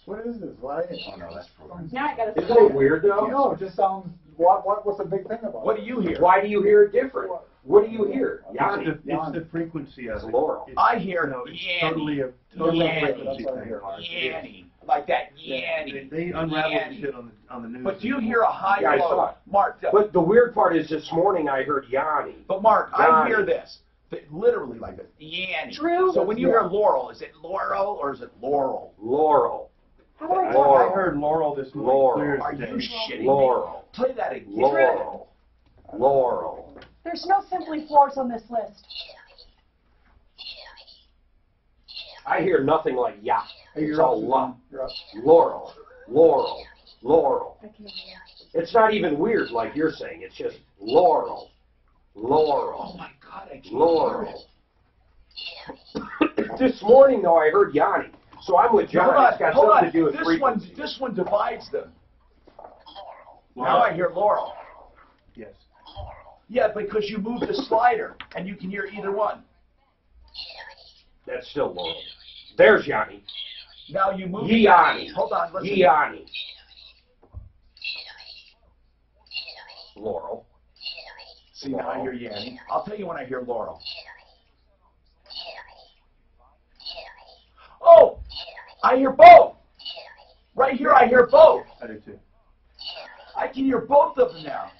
What is this? Why? Oh no, that's program. Now I gotta Isn't it weird, though? No, it just sounds. What's the big thing about What it? do you hear? Why do you hear it different? What do you hear? Yanni. It's the frequency of it. Laurel. It's, I hear no, it's Yanni. totally a Yanni. frequency thing. Yanni. Like that. Yanni. They unravel Yanni. the shit on the news. But do you hear a high Yeah, I low? saw it. Mark, But the weird part is this morning I heard Yanni. But Mark, I Yanni. hear this. Literally like this. Yanni. Drew? So when you hear Laurel, is it Laurel or is it Laurel? Laurel. How do I Laurel. I heard Laurel this morning. Laurel. Clear as Are you day. shitting Laurel. me? Play that again. Laurel. Laurel. There's no simply floors on this list. I hear nothing like ya. It's You're all up, la. you're up. Laurel. Laurel. Laurel. I can't hear. It's not even weird like you're saying. It's just Laurel. Laurel. Oh my God, I can't Laurel. This morning, though, I heard Yanni. So I'm with John. Hold It's got on, hold something on. to do with frequency. This one divides them. Laurel. Now I hear Laurel. Yes. Yeah, because you moved the slider and you can hear either one. That's still Laurel. There's Yanni. Now you move. Yanni. Hold on, listen. Yanni. Laurel. See, now I hear Yanni. I'll tell you when I hear Laurel. Oh, I hear both. Right here, I hear both. I do too. I can hear both of them now.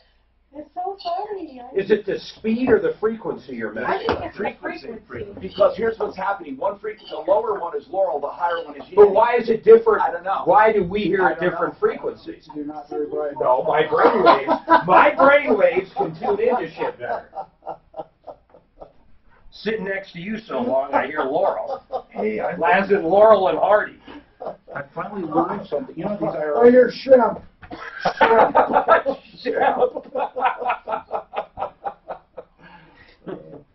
It's so funny. Is it the speed or the frequency you're I measuring? think it's the frequency. Because here's what's happening. One frequency, the lower one is Laurel, the higher one is Yanni. But why is it different? I don't know. Why do we hear I at don't different know. frequencies? You're not very bright. No, my brainwaves can tune into shit better. Sitting next to you so long, I hear Laurel. Hey, As in Laurel and Hardy. I finally learned something. You know these I IRS. hear shrimp.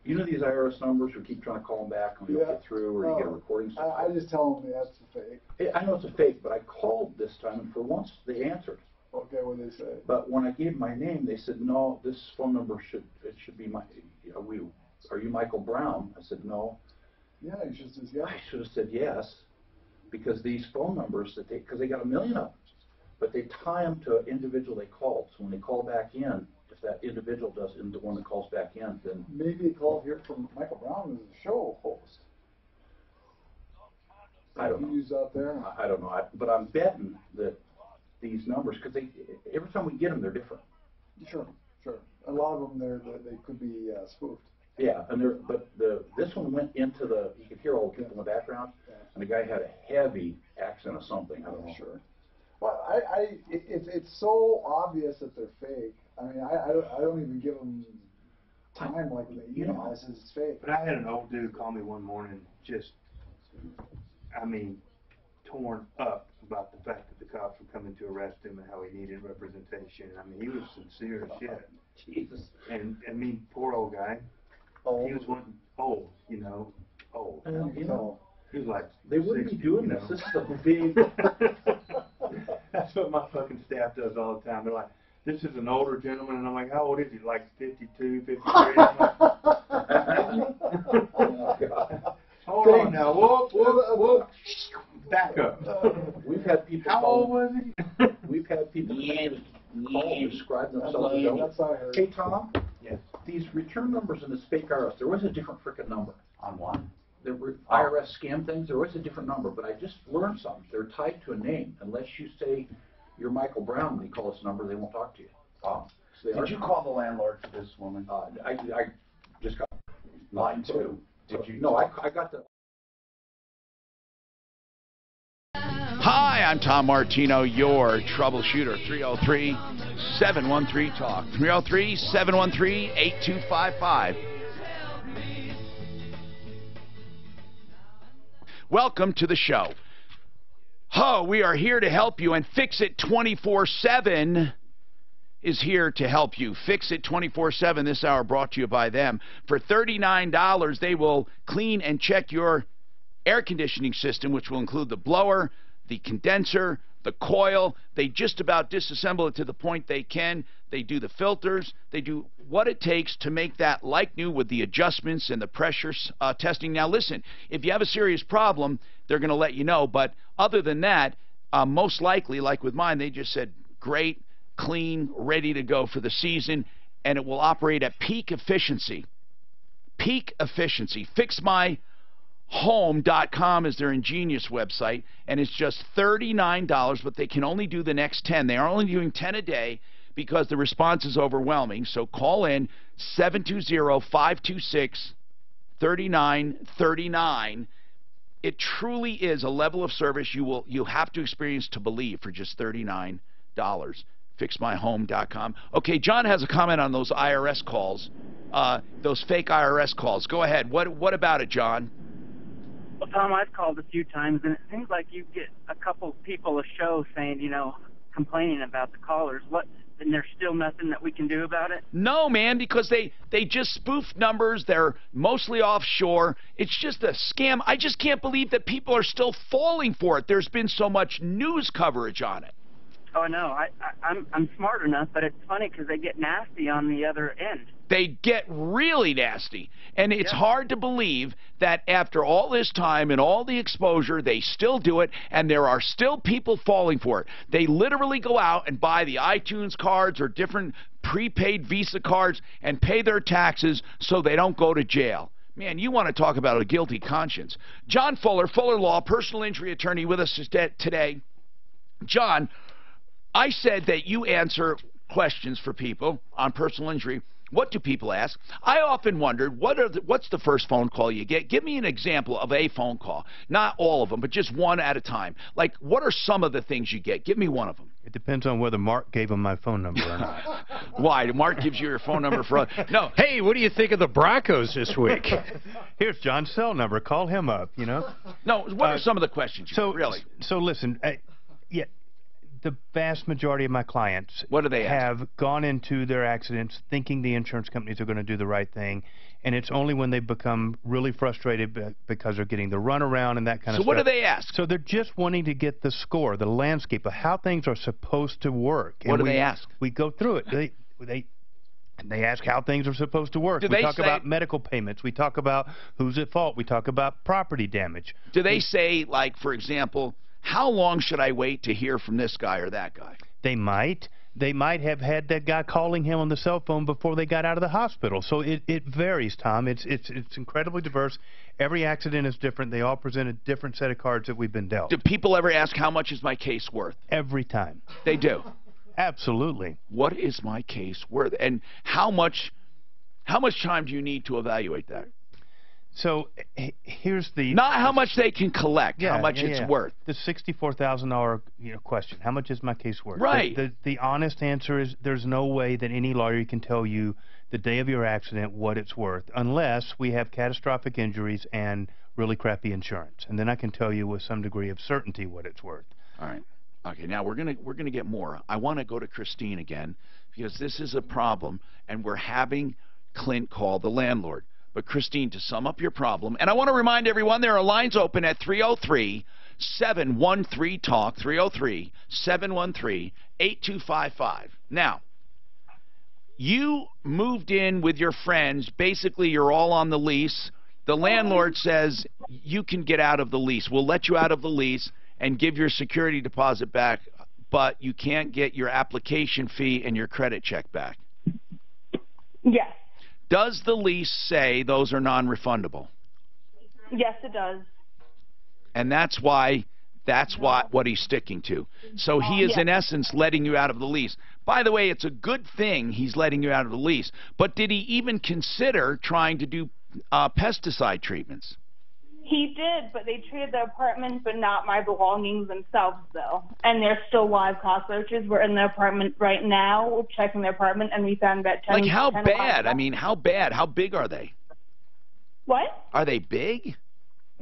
You know these IRS numbers who keep trying to call them back when you don't get through or you get a recording stuff? I just tell them that's a fake. Hey, I know it's a fake, but I called this time and for once they answered. Okay, what they say? But when I gave my name, they said, no, this phone number should be my, are you Michael Brown? I said, no. Yeah, you should just yeah. I should have said yes, because these phone numbers because they got 1 million of them, but they tie them to an individual they called. So when they call back in, if that individual isn't the one that calls back in, then Maybe a call here from Michael Brown is a show host. I don't know. He's out there. I don't know. But I'm betting that these numbers, because every time we get them, they're different. Sure. A lot of them they could be spoofed. Yeah, but this one went into you could hear all the people in the background, and the guy had a heavy accent of something. I don't know. Sure. Well, it's so obvious that they're fake. I mean, I don't even give them time like when they email us it's fake. But I had an old dude call me one morning, just, torn up about the fact that the cops were coming to arrest him and how he needed representation. He was sincere as shit. Jesus. And poor old guy. He was wanting old. He was like, they wouldn't 60, be doing this. This is a big. That's what my fucking staff does all the time. They're like, this is an older gentleman, and I'm like, how old is he? Like 52, 53? Hold on now. Whoop. Back up. We've had people. How old was he? We've had people call, describe themselves as, hey, Tom, yes. These return numbers in this fake IRS, there was a different frickin' number. On what? There were IRS scam things, there was a different number, but I just learned something. They're tied to a name. Unless you say you're Michael Brown when you call this number, they won't talk to you. Oh. So Did you call the landlord for this woman? I just got mine too. Did you? No, I got the. Hi, I'm Tom Martino, your troubleshooter. 303-713-TALK. 303-713-8255. Welcome to the show. We are here to help you, and Fix It 24/7 is here to help you. Fix It 24/7 this hour brought to you by them. For $39, they will clean and check your air conditioning system, which will include the blower, the condenser, the coil. They just about disassemble it to the point they can. They do the filters. They do what it takes to make that like new with the adjustments and the pressure testing. Now, listen, if you have a serious problem, they're going to let you know. But other than that, most likely, like with mine, they just said, great, clean, ready to go for the season, and it will operate at peak efficiency. Peak efficiency. FixMyHome.com is their ingenious website, and it's just $39, but they can only do the next 10. They are only doing 10 a day because the response is overwhelming. So call in 720-526-3939. It truly is a level of service you have to experience to believe for just $39. FixMyHome.com. Okay, John has a comment on those IRS calls, those fake IRS calls. Go ahead. What about it, John? Well, Tom, I've called a few times, and it seems like you get a couple people a show saying, complaining about the callers. And there's still nothing that we can do about it? No, man, because they just spoof numbers. They're mostly offshore. It's just a scam. I just can't believe that people are still falling for it. There's been so much news coverage on it. Oh, no, I'm smart enough, but it's funny because they get nasty on the other end. They get really nasty. And it's hard to believe that after all this time and all the exposure, they still do it, and there are still people falling for it. They literally go out and buy the iTunes cards or different prepaid Visa cards and pay their taxes so they don't go to jail. Man, you want to talk about a guilty conscience. John Fuller, Fuller Law, personal injury attorney with us today. John, I said that you answer questions for people on personal injury. What do people ask? I often wondered, what's the first phone call you get? Give me an example of a phone call. Not all of them, but just one at a time. Like, what are some of the things you get? Give me one of them. It depends on whether Mark gave him my phone number or not. Why? Mark gives you your phone number for... No. Hey, what do you think of the Broncos this week? Here's John's cell number. Call him up, No, what are some of the questions you get, really? So listen, the vast majority of my clients have gone into their accidents thinking the insurance companies are going to do the right thing, and it's only when they become really frustrated because they're getting the runaround and that kind of stuff. So what do they ask? So they're just wanting to get the score, the landscape of how things are supposed to work. What do they ask? We go through it. They ask how things are supposed to work. We talk about medical payments. We talk about who's at fault. We talk about property damage. Do they say, like, for example, how long should I wait to hear from this guy or that guy? They might. They might have had that guy calling him on the cell phone before they got out of the hospital. So it varies, Tom. It's incredibly diverse. Every accident is different. They all present a different set of cards that we've been dealt. Do people ever ask, how much is my case worth? Every time. They do? Absolutely. What is my case worth? And how much time do you need to evaluate that? So here's the... Not how much they can collect, how much it's worth. The $64,000 question. How much is my case worth? Right. The honest answer is there's no way that any lawyer can tell you the day of your accident what it's worth unless we have catastrophic injuries and really crappy insurance. And then I can tell you with some degree of certainty what it's worth. All right. Okay, now we're gonna get more. I want to go to Christine again because this is a problem, and we're having Clint call the landlord. But, Christine, to sum up your problem, and I want to remind everyone there are lines open at 303-713-TALK, 303-713-8255. Now, You moved in with your friends. Basically, you're all on the lease. The landlord says you can get out of the lease. We'll let you out of the lease and give your security deposit back, but you can't get your application fee and your credit check back. Yes. Does the lease say those are non-refundable? Yes, it does. And that's what he's sticking to. So he is, in essence, letting you out of the lease. By the way, it's a good thing he's letting you out of the lease. But did he even consider trying to do pesticide treatments? He did, but they treated the apartment, but not my belongings themselves, though. And there's still live cost searches. We're in the apartment right now. We're checking the apartment, and we found about 10. Like, how 10 bad? I mean, how bad? How big are they? What? Are they big?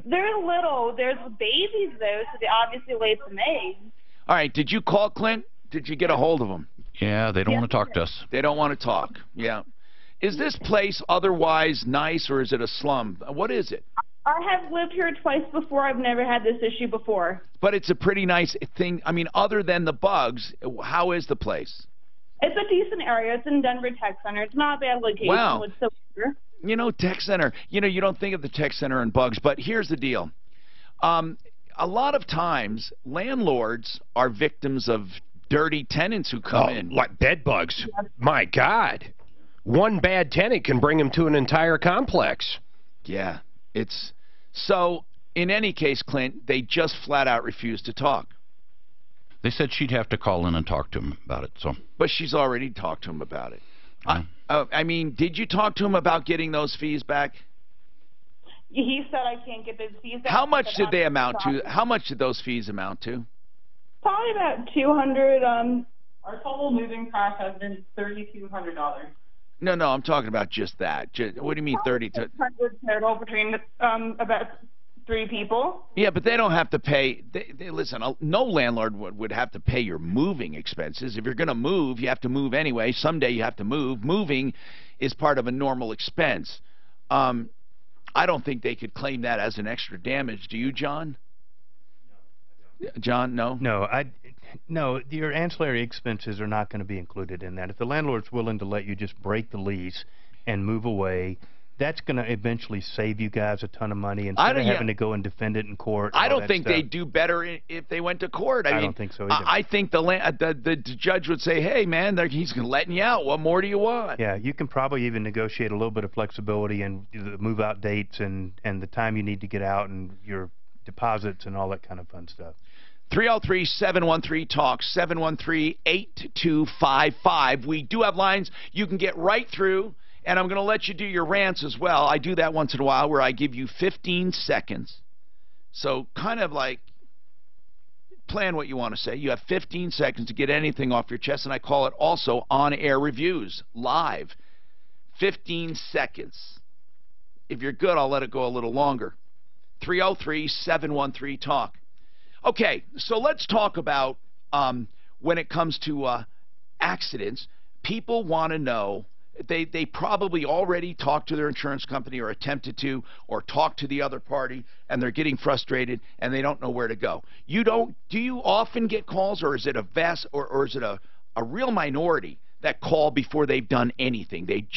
They're little. There's babies, though, so they obviously laid some eggs. All right, did you call Clint? Did you get a hold of him? Yeah, they don't want to talk to us. They don't want to talk, yeah. Is this place otherwise nice, or is it a slum? What is it? I have lived here twice before. I've never had this issue before. But it's a pretty nice thing. I mean, other than the bugs, how is the place? It's a decent area. It's in Denver Tech Center. It's not a bad location. Wow. Whatsoever. You know, Tech Center, you don't think of the Tech Center and bugs, but here's the deal. A lot of times, landlords are victims of dirty tenants who come in. Like bed bugs. My God. One bad tenant can bring him to an entire complex. Yeah. So, in any case, Clint, they just flat out refused to talk. They said she'd have to call in and talk to him about it. So, but she's already talked to him about it. I mean, did you talk to him about getting those fees back? He said I can't get those fees back. How much did they amount to? How much did those fees amount to? Probably about $200. Our total moving cost has been $3,200. No, I'm talking about just that. What do you mean 32? Total between about 3 people. Yeah, but they don't have to pay. Listen, no landlord would have to pay your moving expenses. If you're going to move, you have to move anyway. Someday you have to move. Moving is part of a normal expense. I don't think they could claim that as an extra damage. Do you, John? No. John, no? No, your ancillary expenses are not going to be included in that. If the landlord's willing to let you just break the lease and move away, that's going to eventually save you guys a ton of money instead of having to go and defend it in court. I don't think they'd do better if they went to court. I mean, don't think so either. I think the judge would say, hey, man, he's letting you out. What more do you want? Yeah, you can probably even negotiate a little bit of flexibility in the move-out dates and the time you need to get out and your deposits and all that kind of fun stuff. 303-713-TALK, 713-8255. We do have lines you can get right through, and I'm going to let you do your rants as well. I do that once in a while where I give you 15 seconds. So kind of like plan what you want to say. You have 15 seconds to get anything off your chest, and I call it also on-air reviews, live. 15 seconds. If you're good, I'll let it go a little longer. 303-713-TALK. Okay, so let's talk about when it comes to accidents. People want to know, they probably already talked to their insurance company or attempted to, or talked to the other party, and they're getting frustrated and they don't know where to go. Do you often get calls, or is it or is it a real minority that call before they've done anything? They've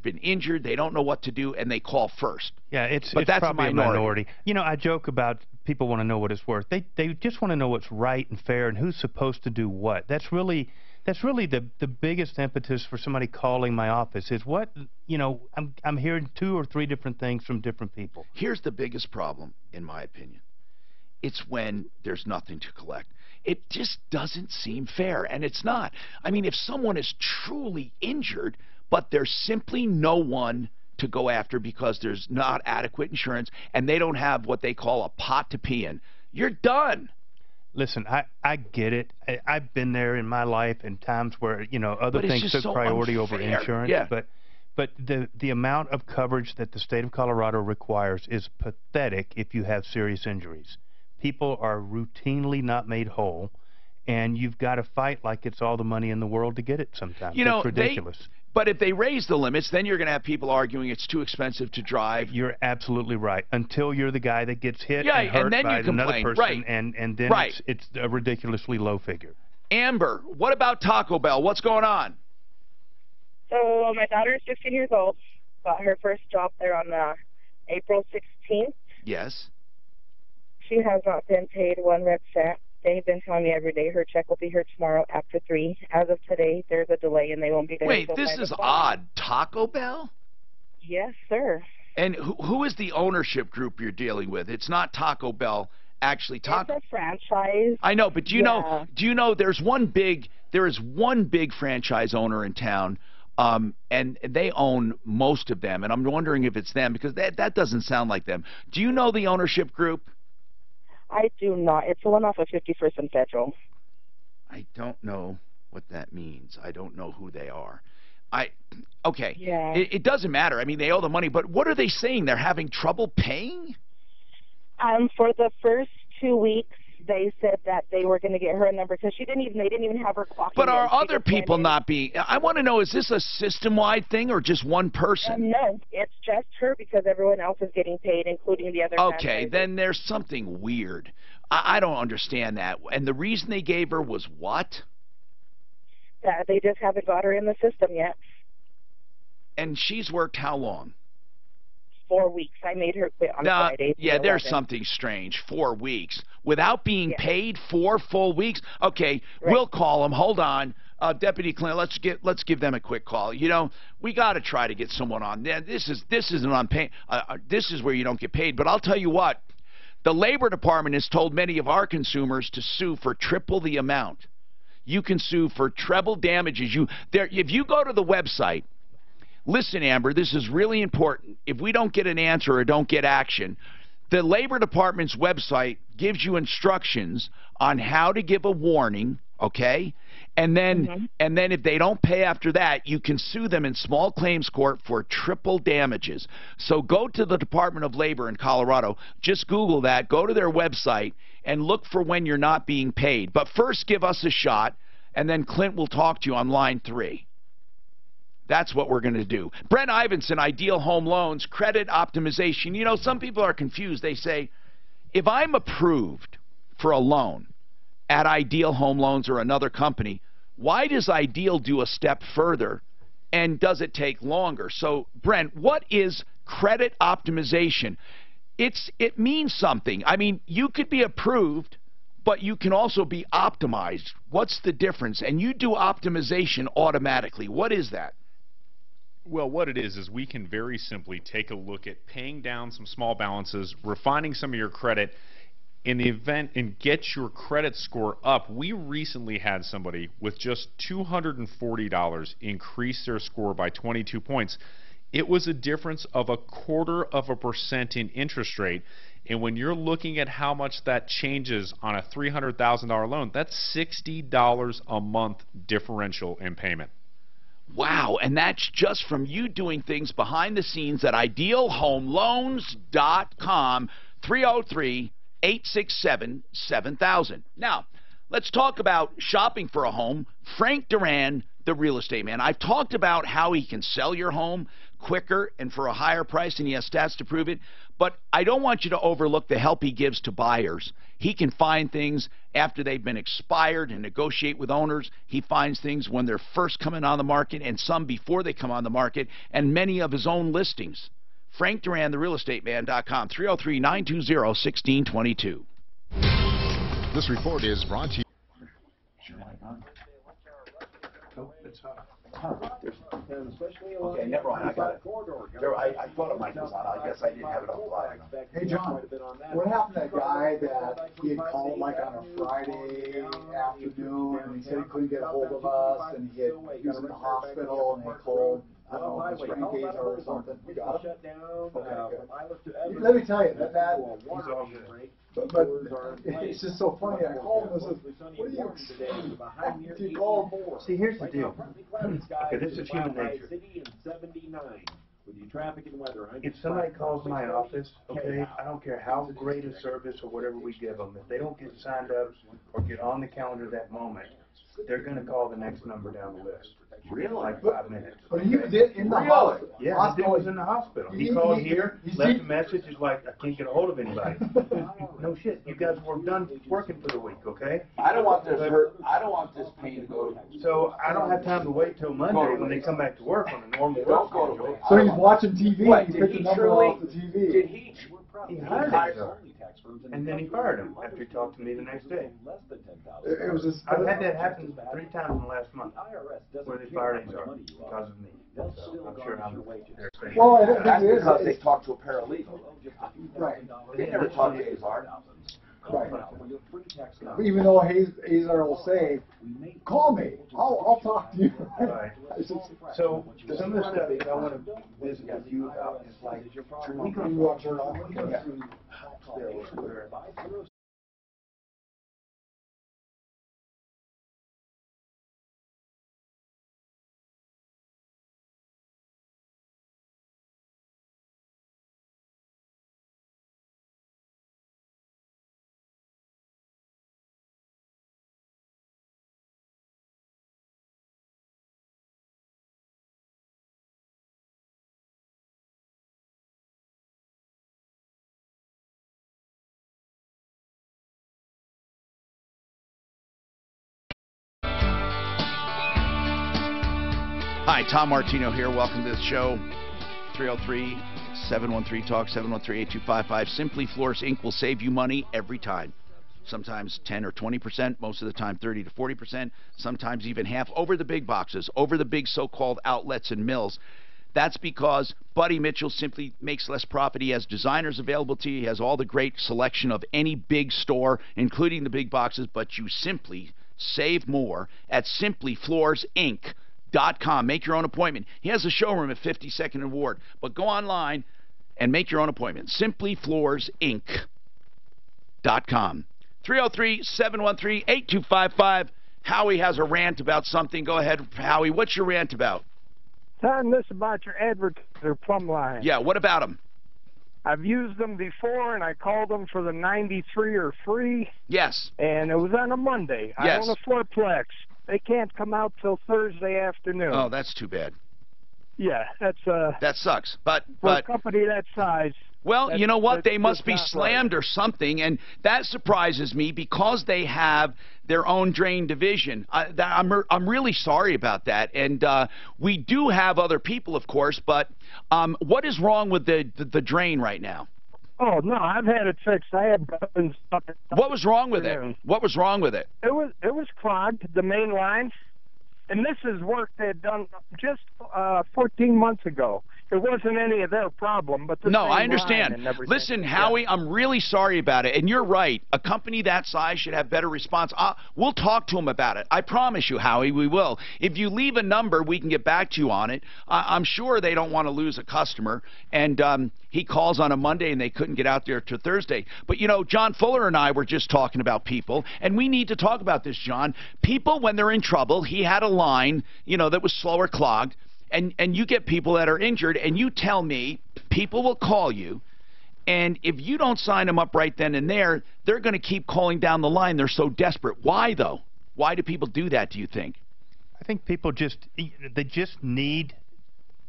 been injured, they don't know what to do, and they call first. Yeah, it's that's probably a minority. You know, I joke about people want to know what it's worth. They just want to know what's right and fair and who's supposed to do what. That's really the biggest impetus for somebody calling my office is what, I'm hearing 2 or 3 different things from different people. Here's the biggest problem, in my opinion. It's when there's nothing to collect. It just doesn't seem fair, and it's not. I mean, if someone is truly injured, but there's simply no one to go after because there's not adequate insurance, and they don't have what they call a pot to pee in, you're done. Listen, I get it. I've been there in my life in times where, other things took priority over insurance. Yeah. But the amount of coverage that the state of Colorado requires is pathetic if you have serious injuries. People are routinely not made whole, and you've got to fight like it's all the money in the world to get it sometimes. It's ridiculous. But if they raise the limits, then you're going to have people arguing it's too expensive to drive. You're absolutely right. Until you're the guy that gets hit and hurt by another person, and then it's a ridiculously low figure. Amber, what about Taco Bell? What's going on? So my daughter is 16 years old. Got her first job there on April 16th. Yes. She has not been paid one red cent. They've been telling me every day her check will be here tomorrow after 3. As of today, there's a delay and they won't be there. Wait, until this 5 is o'clock. odd. Taco Bell? Yes, sir. And who is the ownership group you're dealing with? It's not Taco Bell. Actually, Taco. It's a franchise. I know, but do you know there is one big franchise owner in town, and they own most of them, and I'm wondering if it's them because that doesn't sound like them. Do you know the ownership group? I do not. It's the one off of 51st and Federal. I don't know what that means. I don't know who they are. Okay. Yeah. It doesn't matter. I mean, they owe the money, but what are they saying? They're having trouble paying? For the first 2 weeks, they said that they were going to get her a number because they didn't even have her clocking. But are in. She other just people went in. not being? I want to know: is this a system-wide thing or just one person? No, it's just her because everyone else is getting paid, including the other. Okay, franchises. then there's something weird. I don't understand that. And the reason they gave her was what? They just haven't got her in the system yet. And she's worked how long? 4 weeks. I made her quit on Friday. Yeah, there's 11. something strange. 4 weeks without being paid 4 full weeks. Okay, we'll call them. Hold on, Deputy Clint. Let's give them a quick call. You know, we got to try to get someone on. This isn't on pay. This is where you don't get paid. But I'll tell you what, the Labor Department has told many of our consumers to sue for triple the amount. You can sue for treble damages. If you go to the website. Listen, Amber, this is really important. If we don't get an answer or don't get action, the Labor Department's website gives you instructions on how to give a warning, okay? And then if they don't pay after that, you can sue them in small claims court for triple damages. So go to the Department of Labor in Colorado. Just Google that. Go to their website and look for when you're not being paid. But first give us a shot, and then Clint will talk to you on line 3. That's what we're going to do. Brent Ivinson, Ideal Home Loans, credit optimization. You know, some people are confused. They say, if I'm approved for a loan at Ideal Home Loans or another company, why does Ideal do a step further and does it take longer? So, Brent, what is credit optimization? It means something. I mean, you could be approved, but you can also be optimized. What's the difference? And you do optimization automatically. What is that? Well, what it is we can very simply take a look at paying down some small balances, refining some of your credit in the event and get your credit score up. We recently had somebody with just $240 increase their score by 22 points. It was a difference of 0.25% in interest rate. And when you're looking at how much that changes on a $300,000 loan, that's $60 a month differential in payment. Wow, and that's just from you doing things behind the scenes at idealhomeloans.com, 303-867-7000. Now, let's talk about shopping for a home. Frank Duran, the real estate man. I've talked about how he can sell your home quicker and for a higher price, and he has stats to prove it. But I don't want you to overlook the help he gives to buyers. He can find things after they've been expired and negotiate with owners. He finds things when they're first coming on the market and some before they come on the market, and many of his own listings. Frank Duran, therealestateman.com, 303-920-1622. This report is brought to you. Oh, it's hot. Okay, never mind. I got it. I thought it might was on. I guess I didn't have it on live. Hey, John, what happened to that guy that he had called like on a Friday afternoon and he said he couldn't get a hold of us and he was in the hospital and he called, I don't know, his brain case or something. You got it? Okay, good. Let me tell you, that he's all good. But it's just so funny. I called him and said, what do you call him? See, here's the deal. Okay, this is human nature. If somebody calls my office, okay, I don't care how great a service or whatever we give them, if they don't get signed up or get on the calendar that moment, they're going to call the next number down the list. Really? Like 5 minutes. But he was in the hospital. Yeah, he was in the hospital. He called here, left a message. He's like, I can't get a hold of anybody. No shit. You guys were done working for the week, okay? I don't want this hurt. I don't want this pain to go. So I don't have time to wait till Monday when they come back to work on a normal work schedule. So he's watching TV. What, He did picked he the number truly- off the TV. Did he? He hired him, and then he fired him after he talked to me the next day. It was just. I've had that happen 3 times in the last month, where they fired HR because of me. So I'm sure they're saying. Well, That's it is. because they talked to a paralegal. Right. They never talked to Azar. Right. Even though Azar will say, call me, I'll talk to you. Right. So some of the stuff that I want to visit with you about is like, we can want to turn off. Hi, Tom Martino here. Welcome to the show. 303-713-TALK, 713-8255. Simply Floors Inc. will save you money every time. Sometimes 10 or 20%, most of the time 30 to 40%, sometimes even half over the big boxes, over the big so-called outlets and mills. That's because Buddy Mitchell simply makes less profit. He has designers available to you. He has all the great selection of any big store, including the big boxes, but you simply save more at simplyfloorsinc.com. Make your own appointment. He has a showroom at 52nd and Ward, but go online and make your own appointment. simplyfloorsinc.com. 303-713-8255. Howie has a rant about something. Go ahead, Howie. What's your rant about? Telling this about your advertiser plumb line. Yeah, what about them? I've used them before, and I called them for the 93 or free. Yes. And it was on a Monday. Yes. I own a fourplex. They can't come out till Thursday afternoon. Oh, that's too bad. Yeah, that's that sucks. But for a company that size. Well, you know what? They must be not slammed or something, and that surprises me because they have their own drain division. I'm really sorry about that, and we do have other people, of course, but what is wrong with the drain right now? Oh no, I've had it fixed. I had buttons. What was wrong with it? What was wrong with it? It was clogged, the main line, and this is work they had done just 14 months ago. It wasn't any of their problem, but the No, same I understand. line and everything. Listen, Howie, I'm really sorry about it, and you're right. A company that size should have better response. We'll talk to them about it. I promise you, Howie, we will. If you leave a number, we can get back to you on it. I'm sure they don't want to lose a customer, and he calls on a Monday and they couldn't get out there till Thursday. But, you know, John Fuller and I were just talking about people, and we need to talk about this, John. People, when they're in trouble, he had a line, you know, that was slow or clogged. And you get people that are injured, and you tell me people will call you, and if you don't sign them up right then and there, they're going to keep calling down the line. They're so desperate. Why, though? Why do people do that, do you think? I think people just need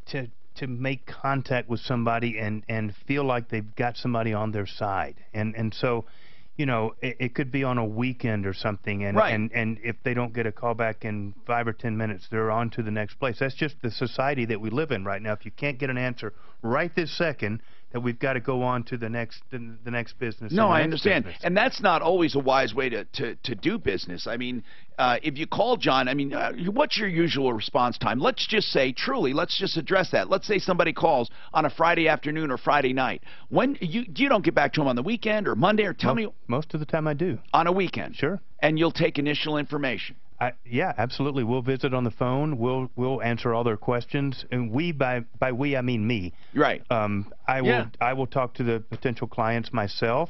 to make contact with somebody and feel like they've got somebody on their side. And so, you know, it could be on a weekend or something, and, right. and if they don't get a call back in 5 or 10 minutes, they're on to the next place. That's just the society that we live in right now. If you can't get an answer right this second, that we've got to go on to the next business. No, I understand. And that's not always a wise way to do business. I mean, if you call John, I mean, what's your usual response time? Let's just say, truly, let's just address that. Let's say somebody calls on a Friday afternoon or Friday night. When you don't get back to them on the weekend or Monday, or tell me. Most of the time I do. On a weekend? Sure. And you'll take initial information? Yeah, absolutely. We'll visit on the phone. We'll answer all their questions, and we by we I mean me. Right. I will talk to the potential clients myself.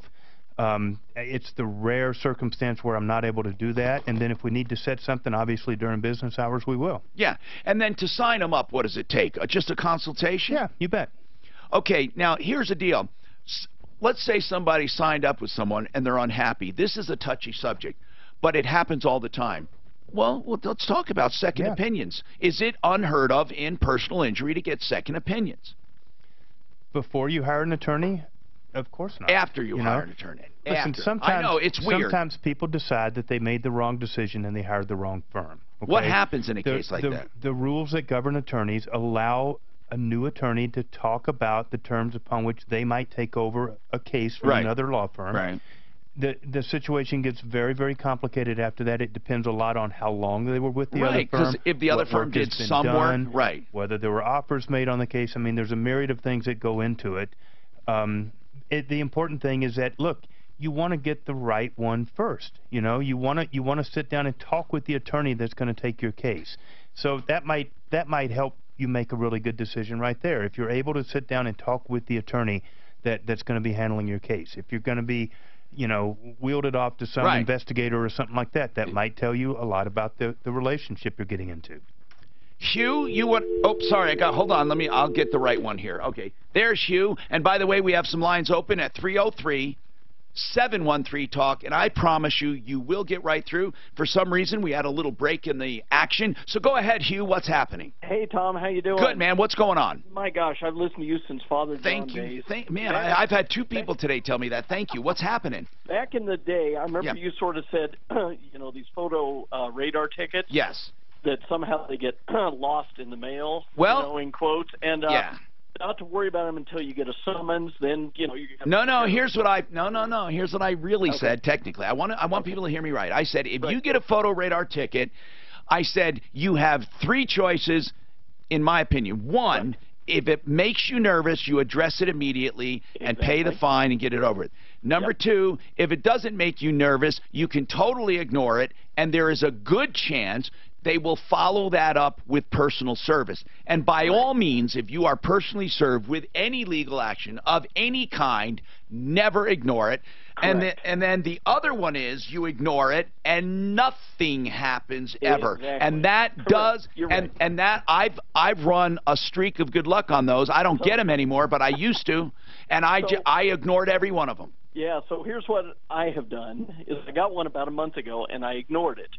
It's the rare circumstance where I'm not able to do that, and then if we need to set something, obviously during business hours, we will. Yeah, and then to sign them up, what does it take? Just a consultation? Yeah, you bet. Okay, now here's the deal. Let's say somebody signed up with someone and they're unhappy. This is a touchy subject, but it happens all the time. Well, let's talk about second opinions. Is it unheard of in personal injury to get second opinions? Before you hire an attorney? Of course not. After you hire an attorney. Listen, After. sometimes, I know, it's weird. Sometimes people decide that they made the wrong decision and they hired the wrong firm. Okay? What happens in a case like that? The rules that govern attorneys allow a new attorney to talk about the terms upon which they might take over a case from another law firm. Right. The situation gets very, very complicated after that. It depends a lot on how long they were with the other firm. Because if the other firm did some work, whether there were offers made on the case. I mean, there's a myriad of things that go into it. The important thing is that, look, you want to get the right one first. You know, you want to sit down and talk with the attorney that's going to take your case. So that might help you make a really good decision right there. If you're able to sit down and talk with the attorney that's going to be handling your case. If you're going to be, you know, wheeled off to some investigator or something like that, that might tell you a lot about the relationship you're getting into. Hugh, you would... Oh, sorry, hold on, I'll get the right one here. Okay, there's Hugh. And by the way, we have some lines open at 303-713-TALK, and I promise you, you will get right through. For some reason, we had a little break in the action. So go ahead, Hugh, what's happening? Hey, Tom, how you doing? Good, man. What's going on? My gosh, I've listened to you since Father John days. Man, I've had two people today tell me that. Thank you. What's happening? Back in the day, I remember you sort of said, you know, these photo radar tickets. Yes. That somehow they get lost in the mail, well, you know, in quotes, and not to worry about them until you get a summons. Then you know you. Here's what I really said. Technically, I want people to hear me right. I said if you get a photo radar ticket, I said you have three choices, in my opinion. One, if it makes you nervous, you address it immediately and pay the fine and get it over with. Number two, if it doesn't make you nervous, you can totally ignore it, and there is a good chance they will follow that up with personal service. And by all means, if you are personally served with any legal action of any kind, never ignore it. And then the other one is you ignore it and nothing happens ever. Exactly. And that does, and that I've run a streak of good luck on those. I don't get them anymore, but I used to, and I ignored every one of them. Yeah, so here's what I have done, is I got one about a month ago, and I ignored it.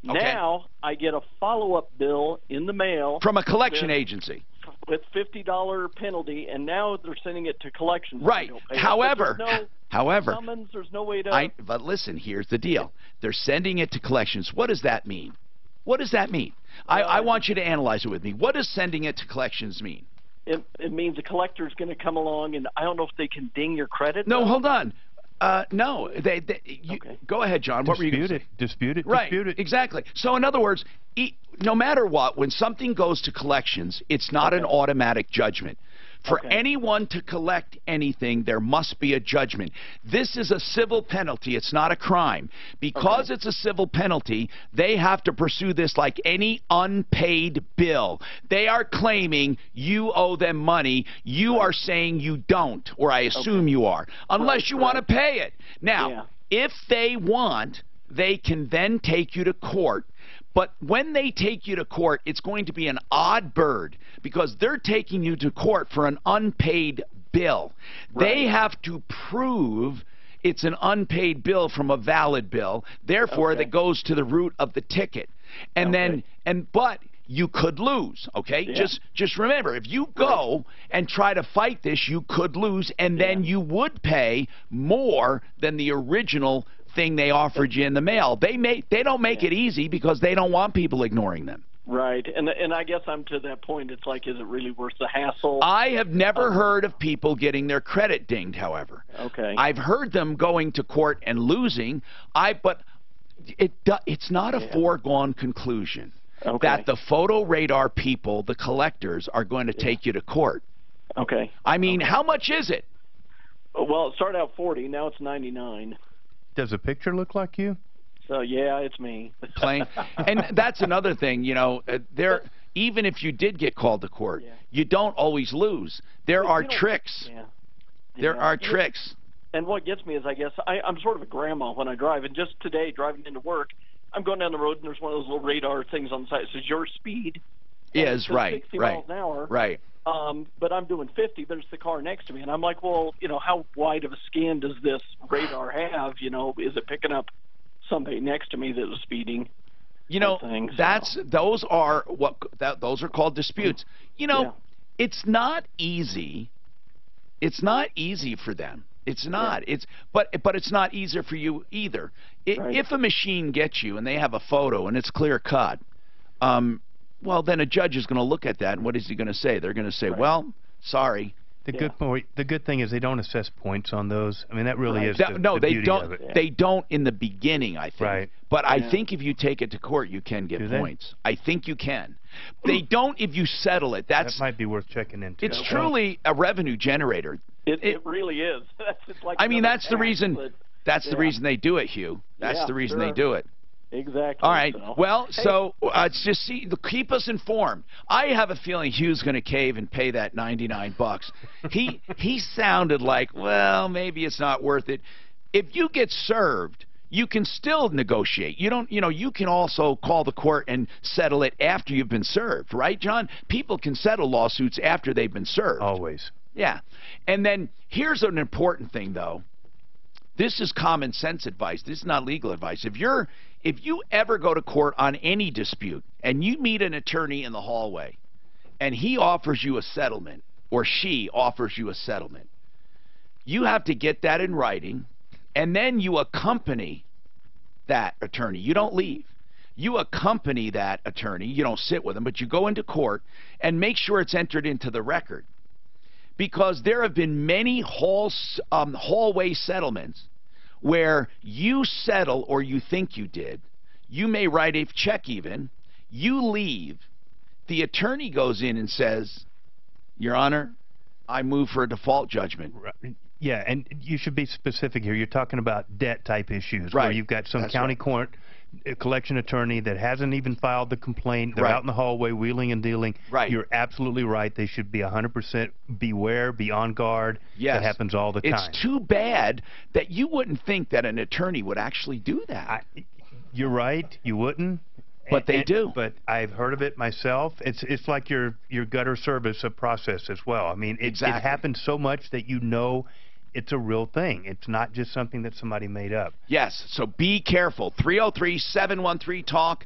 Okay. Now I get a follow-up bill in the mail from a collection agency with $50 penalty, and now they're sending it to collections. Right. However, summons, there's no way to. But listen, here's the deal: they're sending it to collections. What does that mean? What does that mean? I want you to analyze it with me. What does sending it to collections mean? It means a collector's going to come along, and I don't know if they can ding your credit. No, hold on. No, go ahead, John. What were you going to say? Dispute it. Right, exactly. So in other words, no matter what, when something goes to collections, it's not an automatic judgment. For anyone to collect anything, there must be a judgment. This is a civil penalty. It's not a crime. Because it's a civil penalty, they have to pursue this like any unpaid bill. They are claiming you owe them money. You are saying you don't, or I assume you are, unless you want to pay it. Now, if they want, they can then take you to court. But when they take you to court, it's going to be an odd bird because they're taking you to court for an unpaid bill. They have to prove it's an unpaid bill from a valid bill. Therefore, that goes to the root of the ticket. And but you could lose, okay? Just remember, if you go and try to fight this, you could lose, and then you would pay more than the original thing they offered you in the mail. They don't make it easy because they don't want people ignoring them. Right, and I guess I'm to that point. It's like, is it really worth the hassle? I have never heard of people getting their credit dinged, however. Okay. I've heard them going to court and losing. But it's not a foregone conclusion that the photo radar people, the collectors, are going to take you to court. Okay. I mean, how much is it? Well, it started out 40. Now it's 99. Does the picture look like you? So yeah, it's me. Plain. And that's another thing, you know, even if you did get called to court, you don't always lose. There are tricks. There are tricks. And what gets me is, I guess, I'm sort of a grandma when I drive. And just today, driving into work, I'm going down the road, and there's one of those little radar things on the side. It says your speed is 60 miles an hour. Right. But I'm doing 50, but it's the car next to me. And I'm like, well, you know, how wide of a scan does this radar have? You know, is it picking up somebody next to me that was speeding? You know, those are called disputes. You know, it's not easy. It's not easy for them. It's not. But it's not easier for you either. If a machine gets you and they have a photo and it's clear cut, well, then a judge is going to look at that, and what is he going to say? They're going to say, well, sorry. The good thing is they don't assess points on those. I mean, that really is the they beauty don't. of it. They don't in the beginning, I think. Right. But I think if you take it to court, you can get points. I think you can. They don't if you settle it. That might be worth checking into. It's truly a revenue generator. It really is. That's like I mean, that's the reason. But, that's the reason they do it, Hugh. That's the reason they do it. Exactly. All right. Well, so just keep us informed. I have a feeling Hugh's going to cave and pay that $99. He sounded like, well, maybe it's not worth it. If you get served, you can still negotiate. You can also call the court and settle it after you've been served, right, John? People can settle lawsuits after they've been served. Always. Yeah. And then here's an important thing, though. This is common sense advice. This is not legal advice. If you ever go to court on any dispute and you meet an attorney in the hallway and he offers you a settlement or she offers you a settlement, you have to get that in writing, and then you accompany that attorney. You don't leave. You accompany that attorney. You don't sit with him, but you go into court and make sure it's entered into the record. Because there have been many hallway settlements where you settle, or you think you did, you may write a check even, you leave, the attorney goes in and says, Your Honor, I move for a default judgment. Yeah, and you should be specific here. You're talking about debt-type issues, where you've got some county court collection attorney that hasn't even filed the complaint. They're out in the hallway wheeling and dealing. You're absolutely right. They should be 100% beware, be on guard. Yes. That happens all the time. It's too bad that you wouldn't think that an attorney would actually do that. You're right. You wouldn't. But they do. But I've heard of it myself. It's like your gutter service process as well. I mean, it happens so much that you know it's a real thing. It's not just something that somebody made up. Yes, so be careful. 303-713-TALK,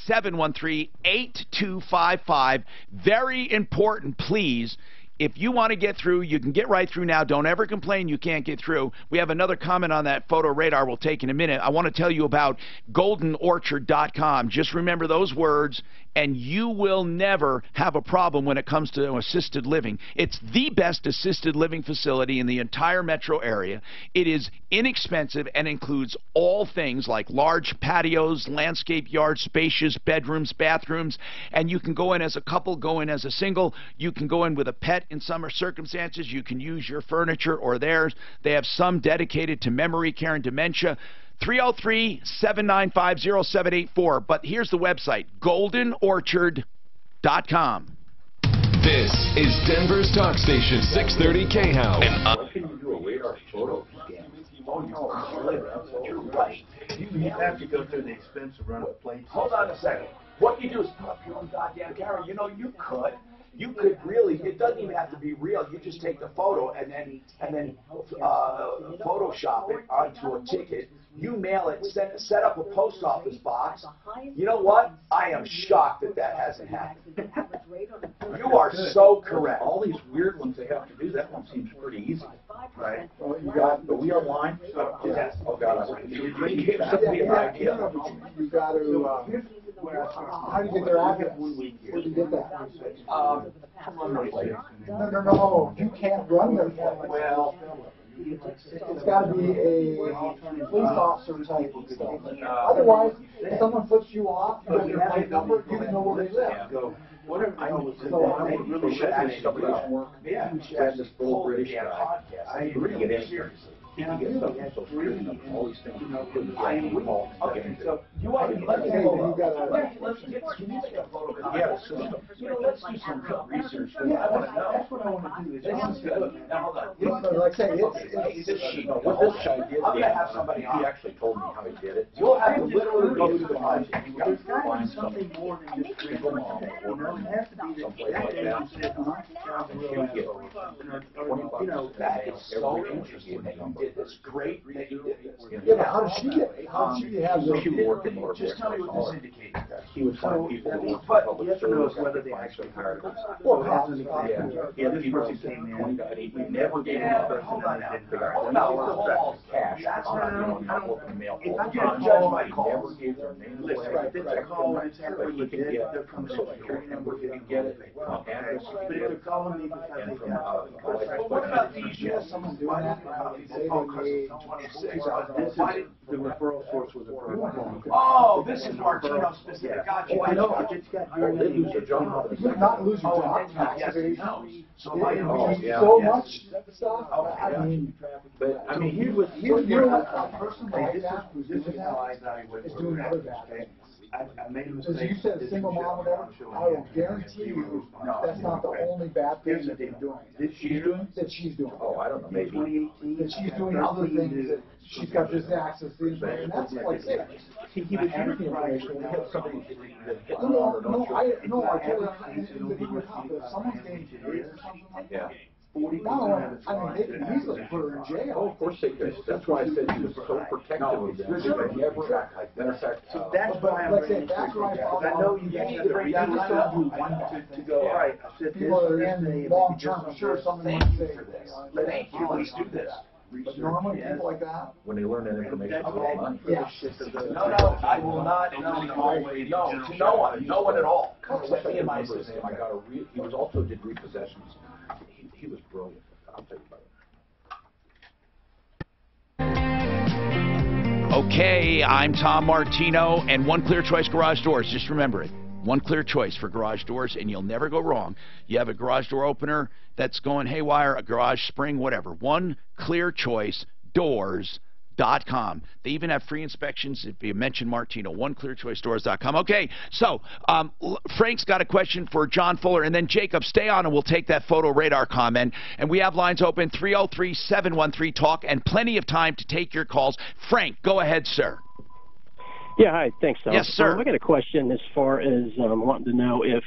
713-8255. Very important, please. If you want to get through, you can get right through now. Don't ever complain you can't get through. We have another comment on that photo radar we'll take in a minute. I want to tell you about goldenorchard.com. Just remember those words, and you will never have a problem when it comes to assisted living. It's the best assisted living facility in the entire metro area. It is inexpensive and includes all things like large patios, landscape yards, spacious bedrooms, bathrooms, and you can go in as a couple, go in as a single. You can go in with a pet in some circumstances. You can use your furniture or theirs. They have some dedicated to memory care and dementia. 303-795-0784. But here's the website, goldenorchard.com. This is Denver's talk station, 630 KHOW. What can you do a radar photo scan? You're right. You have to go through the expense of running plates. Hold on a second. What you do is put up your own goddamn camera. You know, you could really, it doesn't even have to be real. You just take the photo and then Photoshop it onto a ticket. You mail it, set up a post office box. You know what? I am shocked that hasn't happened. You are so correct. All these weird ones they have to do, that one seems pretty easy. Right. Well, you got, but we are online. Yes. Oh, God. You got to, how do you get their address? Where do you get that? No, you can't run their phone. Well, it's got to be a police officer type stuff. Otherwise, if someone flips you off, you have their plate number, you can know where they live. Whatever I know is I would really should have somebody else work. Yeah, That's this full British guy. podcast. I agree. Get in here. He can get stuff from Social Security, all these things. Okay, so you want to let's get can you make a photocopy? Yeah, so let's do some research. I want to know. That's what I want to do. This is good. Now hold on. Like I say, what this guy did, I'm gonna have somebody he on. actually told me how he did it. You'll have to literally go through the project. There's got to be something more than just free home. It has to be Someplace like that. That is so interesting. did this. Great that you did this. Yeah, but how did she have this? Just tell me what this indicates. He would find people who work for But public you have to know service. whether they actually hired him. Well, Yeah, this person came in, and he never gave him a person, and they didn't figure out. Cash. That's I'm not not doing that work in mail. If all I the get a time. judge my He calls. never gave their name. Listen, if it's a call and it's happening legit, they're coming to Social security number, if you can get it, address, if But you if get they're it, calling me because and they from, got But what about these? Yes, someone doing that. the referral source was a person. Oh, this is Martino specific. Gotcha. I know. I just got your they lose their job. You would not lose your job. Yes, he knows. So So my much stuff. I mean, But, I mean, he was doing a person like that who's doing that is doing other bad things. I made a As mistake. you said, a single mom or whatever, I will guarantee you that's not the only bad thing that they're doing. That she's doing. oh, I don't know, maybe. That she's doing other things that she's got this access to information. That's like, He was using the information, we had somebody that hit the no, water, don't you? I totally understand. If someone's getting paid or something like Yeah. that, no, I mean, they can easily put her in jail. Oh, of course they could. That's why I said he was so protective of them. He never, matter of fact, That's why I'm Like I bringing said, that's why I because found I know out you you need need to to bring bring down that up to go, all right, I said this, people that are this, in this, long this, term, I'm sure someone Thank might you say, for this. Thank you. Let's do this. but normally people like that, when they learn that information, it's all money. yeah. No, I will not. No, to no one. No one at all. Let me and my assistant. I got he was also did repossessions. He was brilliant. I'll tell you about it. Okay, I'm Tom Martino, and One Clear Choice Garage Doors. Just remember it. One clear choice for garage doors, and you'll never go wrong. You have a garage door opener that's going haywire, a garage spring, whatever. One Clear Choice Doors.com. They even have free inspections if you mention Martino. OneClearChoiceDoors.com. Okay, so Frank's got a question for John Fuller, and then Jacob, stay on, and we'll take that photo radar comment. And we have lines open 303-713-TALK, and plenty of time to take your calls. Frank, go ahead, sir. Yeah, hi. Thanks, Tom. Yes, sir. I got a question as far as wanting to know if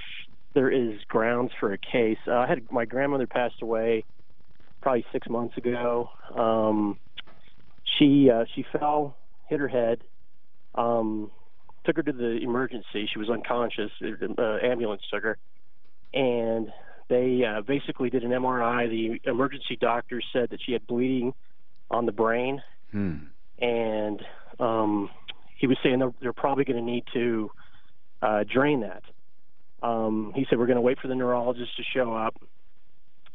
there is grounds for a case. I had my grandmother passed away probably 6 months ago. She fell, hit her head, took her to the emergency. She was unconscious. Ambulance took her, and they basically did an MRI. The emergency doctor said that she had bleeding on the brain, and he was saying they're probably going to need to drain that. He said, we're going to wait for the neurologist to show up.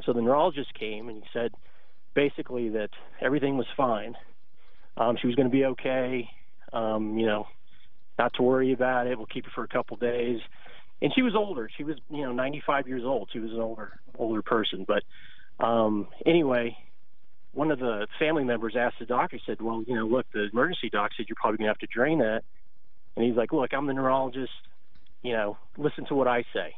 So the neurologist came, and he said basically that everything was fine. She was going to be okay, not to worry about it. We'll keep her for a couple days. And she was older. She was, 95 years old. She was an older person. But anyway, one of the family members asked the doctor, said, well, look, the emergency doc said you're probably going to have to drain that. And he's like, look, I'm the neurologist, listen to what I say.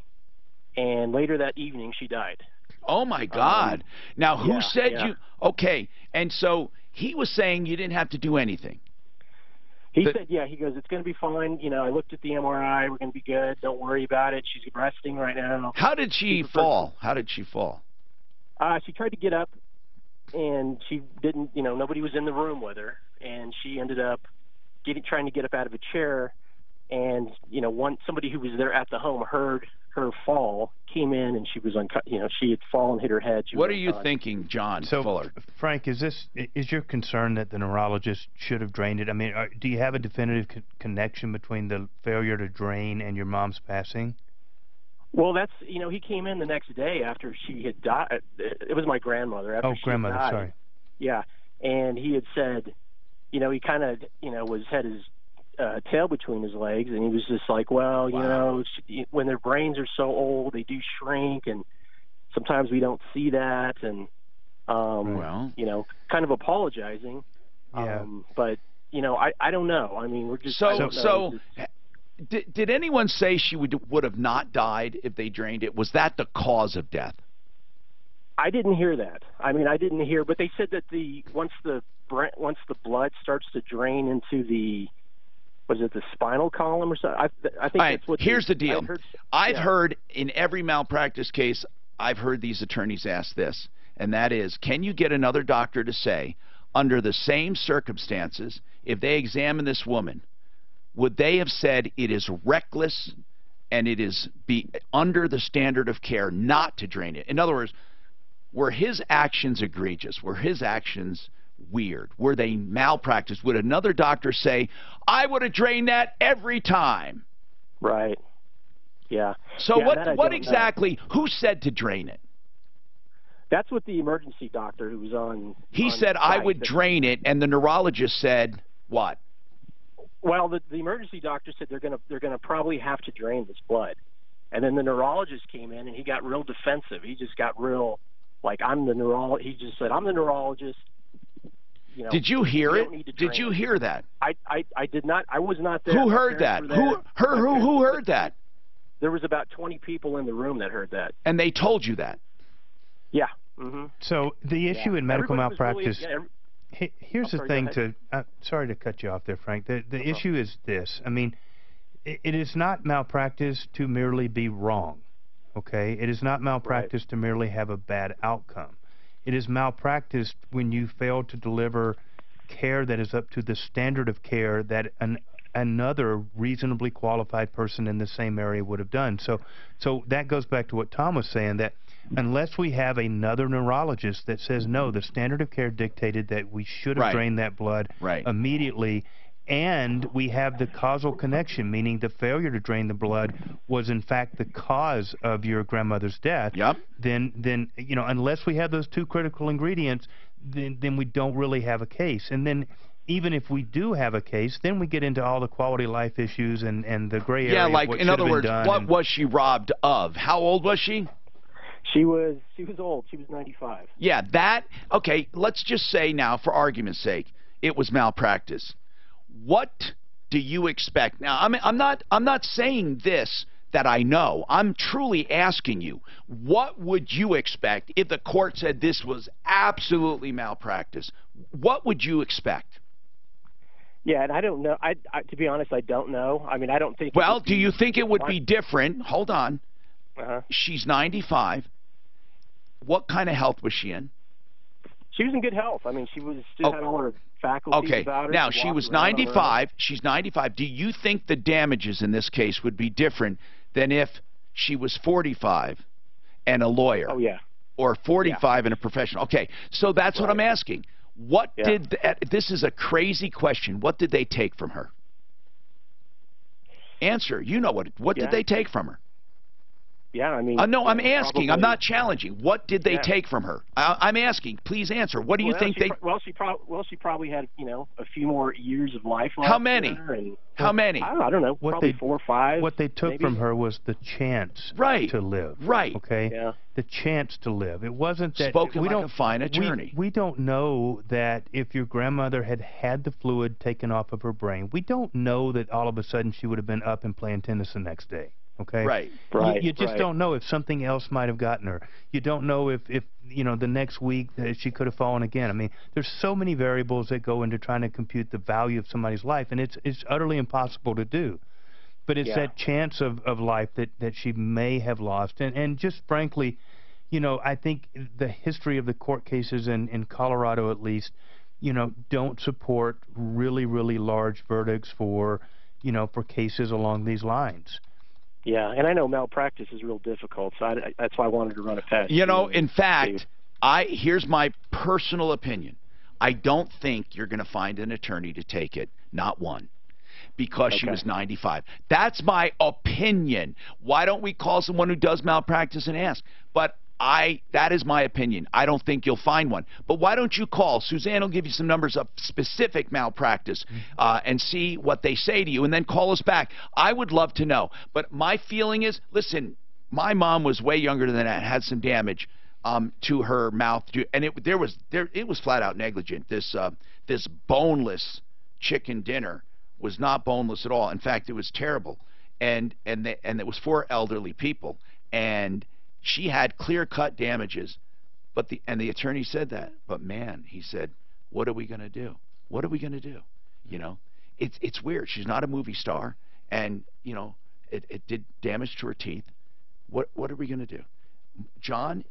And later that evening, she died. Oh, my God. Now, who said yeah. you... Okay, and so he was saying you didn't have to do anything. He said, yeah, he goes, it's going to be fine. I looked at the MRI. We're going to be good. Don't worry about it. She's resting right now. How did she fall? How did she fall? She tried to get up, and she didn't, nobody was in the room with her, and she ended up trying to get up out of a chair, and, somebody who was there at the home heard her fall, came in, and she was she had fallen, hit her head. What are you thinking, John Fuller? Frank, is your concern that the neurologist should have drained it? I mean, do you have a definitive connection between the failure to drain and your mom's passing? Well, that's, he came in the next day after she had died. It was my grandmother. After grandmother, died. sorry. Yeah, and he had said, he kind of, had his tail between his legs, and he was just like, well, when their brains are so old, they do shrink, and sometimes we don't see that, and, kind of apologizing. Yeah. But, I don't know. I mean, we're just... Did anyone say she would have not died if they drained it? Was that the cause of death? I didn't hear that. I mean, I didn't hear, but they said that once the blood starts to drain into the spinal column or something? I think that's what. Here's the deal. I've heard in every malpractice case, I've heard these attorneys ask this, and that is, can you get another doctor to say, under the same circumstances, if they examined this woman, would they have said it is reckless and it is under the standard of care not to drain it? In other words, were his actions egregious? Were his actions weird? Were they malpractice? Would another doctor say, I would have drained that every time? Right. Yeah. So yeah, what exactly, who said to drain it? That's what the emergency doctor who was on. He said, I would drain it, and the neurologist said, what? Well, the emergency doctor said they're gonna probably have to drain this blood. And then the neurologist came in, and he got real defensive. He just got real, like, he just said, I'm the neurologist. You know, did you hear it? Did you hear that? I did not. I was not there. Who heard that? Who heard that? There was about 20 people in the room that heard that. And they told you that? Yeah. Mm-hmm. So the issue in medical malpractice, really, here's the thing sorry to cut you off there, Frank. The issue is this. I mean, it is not malpractice to merely be wrong, okay? It is not malpractice to merely have a bad outcome. It is malpractice when you fail to deliver care that is up to the standard of care that another reasonably qualified person in the same area would have done. So that goes back to what Tom was saying, that unless we have another neurologist that says, no, the standard of care dictated that we should have drained that blood immediately, and we have the causal connection, meaning the failure to drain the blood was in fact the cause of your grandmother's death, then you know, unless we have those two critical ingredients, then we don't really have a case. And then even if we do have a case, then we get into all the quality of life issues and the gray area. Yeah, like, of what in other words, what and was she robbed of? How old was she? She was old. She was 95. Yeah, okay, let's just say now, for argument's sake, it was malpractice. What do you expect? Now, I'm not saying this that I know. I'm truly asking you, what would you expect if the court said this was absolutely malpractice? What would you expect? Yeah, and I don't know. To be honest, I don't know. I mean, I don't think... Well, do you think it would be different? Hold on. She's 95. What kind of health was she in? She was in good health. I mean, she still had all her faculties about her. Now, she was 95. She's 95. Do you think the damages in this case would be different than if she was 45 and a lawyer? Oh, yeah. Or 45 and a professional? Okay, so that's what I'm asking. What did this is a crazy question. What did they take from her? Answer. You know what did they take from her? Yeah, I mean... no, I'm asking. I'm not challenging. What did they take from her? I'm asking. Please answer. What do you think they... She probably had, you know, a few more years of life left. How many? How many? I don't know. Probably 4 or 5. What they took from her was the chance to live. Right. Okay? Yeah. The chance to live. It wasn't that... Spoken like a fine attorney. We don't know that if your grandmother had the fluid taken off of her brain, we don't know that all of a sudden she would have been up and playing tennis the next day. Okay. Right. You just don't know if something else might have gotten her. You don't know if you know, the next week that she could have fallen again. I mean, there's so many variables that go into trying to compute the value of somebody's life, and it's utterly impossible to do. But it's that chance of life that she may have lost. And just frankly, you know, I think the history of the court cases in Colorado, at least, you know, don't support really, really large verdicts for, you know, for cases along these lines. Yeah, and I know malpractice is real difficult, so that's why I wanted to run a test. You know, in fact, here's my personal opinion. I don't think you're going to find an attorney to take it, not one, because she was 95. That's my opinion. Why don't we call someone who does malpractice and ask? But that is my opinion. I don't think you'll find one. But why don't you call? Suzanne will give you some numbers of specific malpractice and see what they say to you, and then call us back. I would love to know. But my feeling is, listen, my mom was way younger than that, had some damage to her mouth, and it was flat out negligent. This boneless chicken dinner was not boneless at all. In fact, it was terrible, and it was for elderly people, and she had clear-cut damages, but the attorney said that. But man, he said, "What are we going to do? What are we going to do?" You know, it's weird. She's not a movie star, and you know, it did damage to her teeth. What are we going to do, John?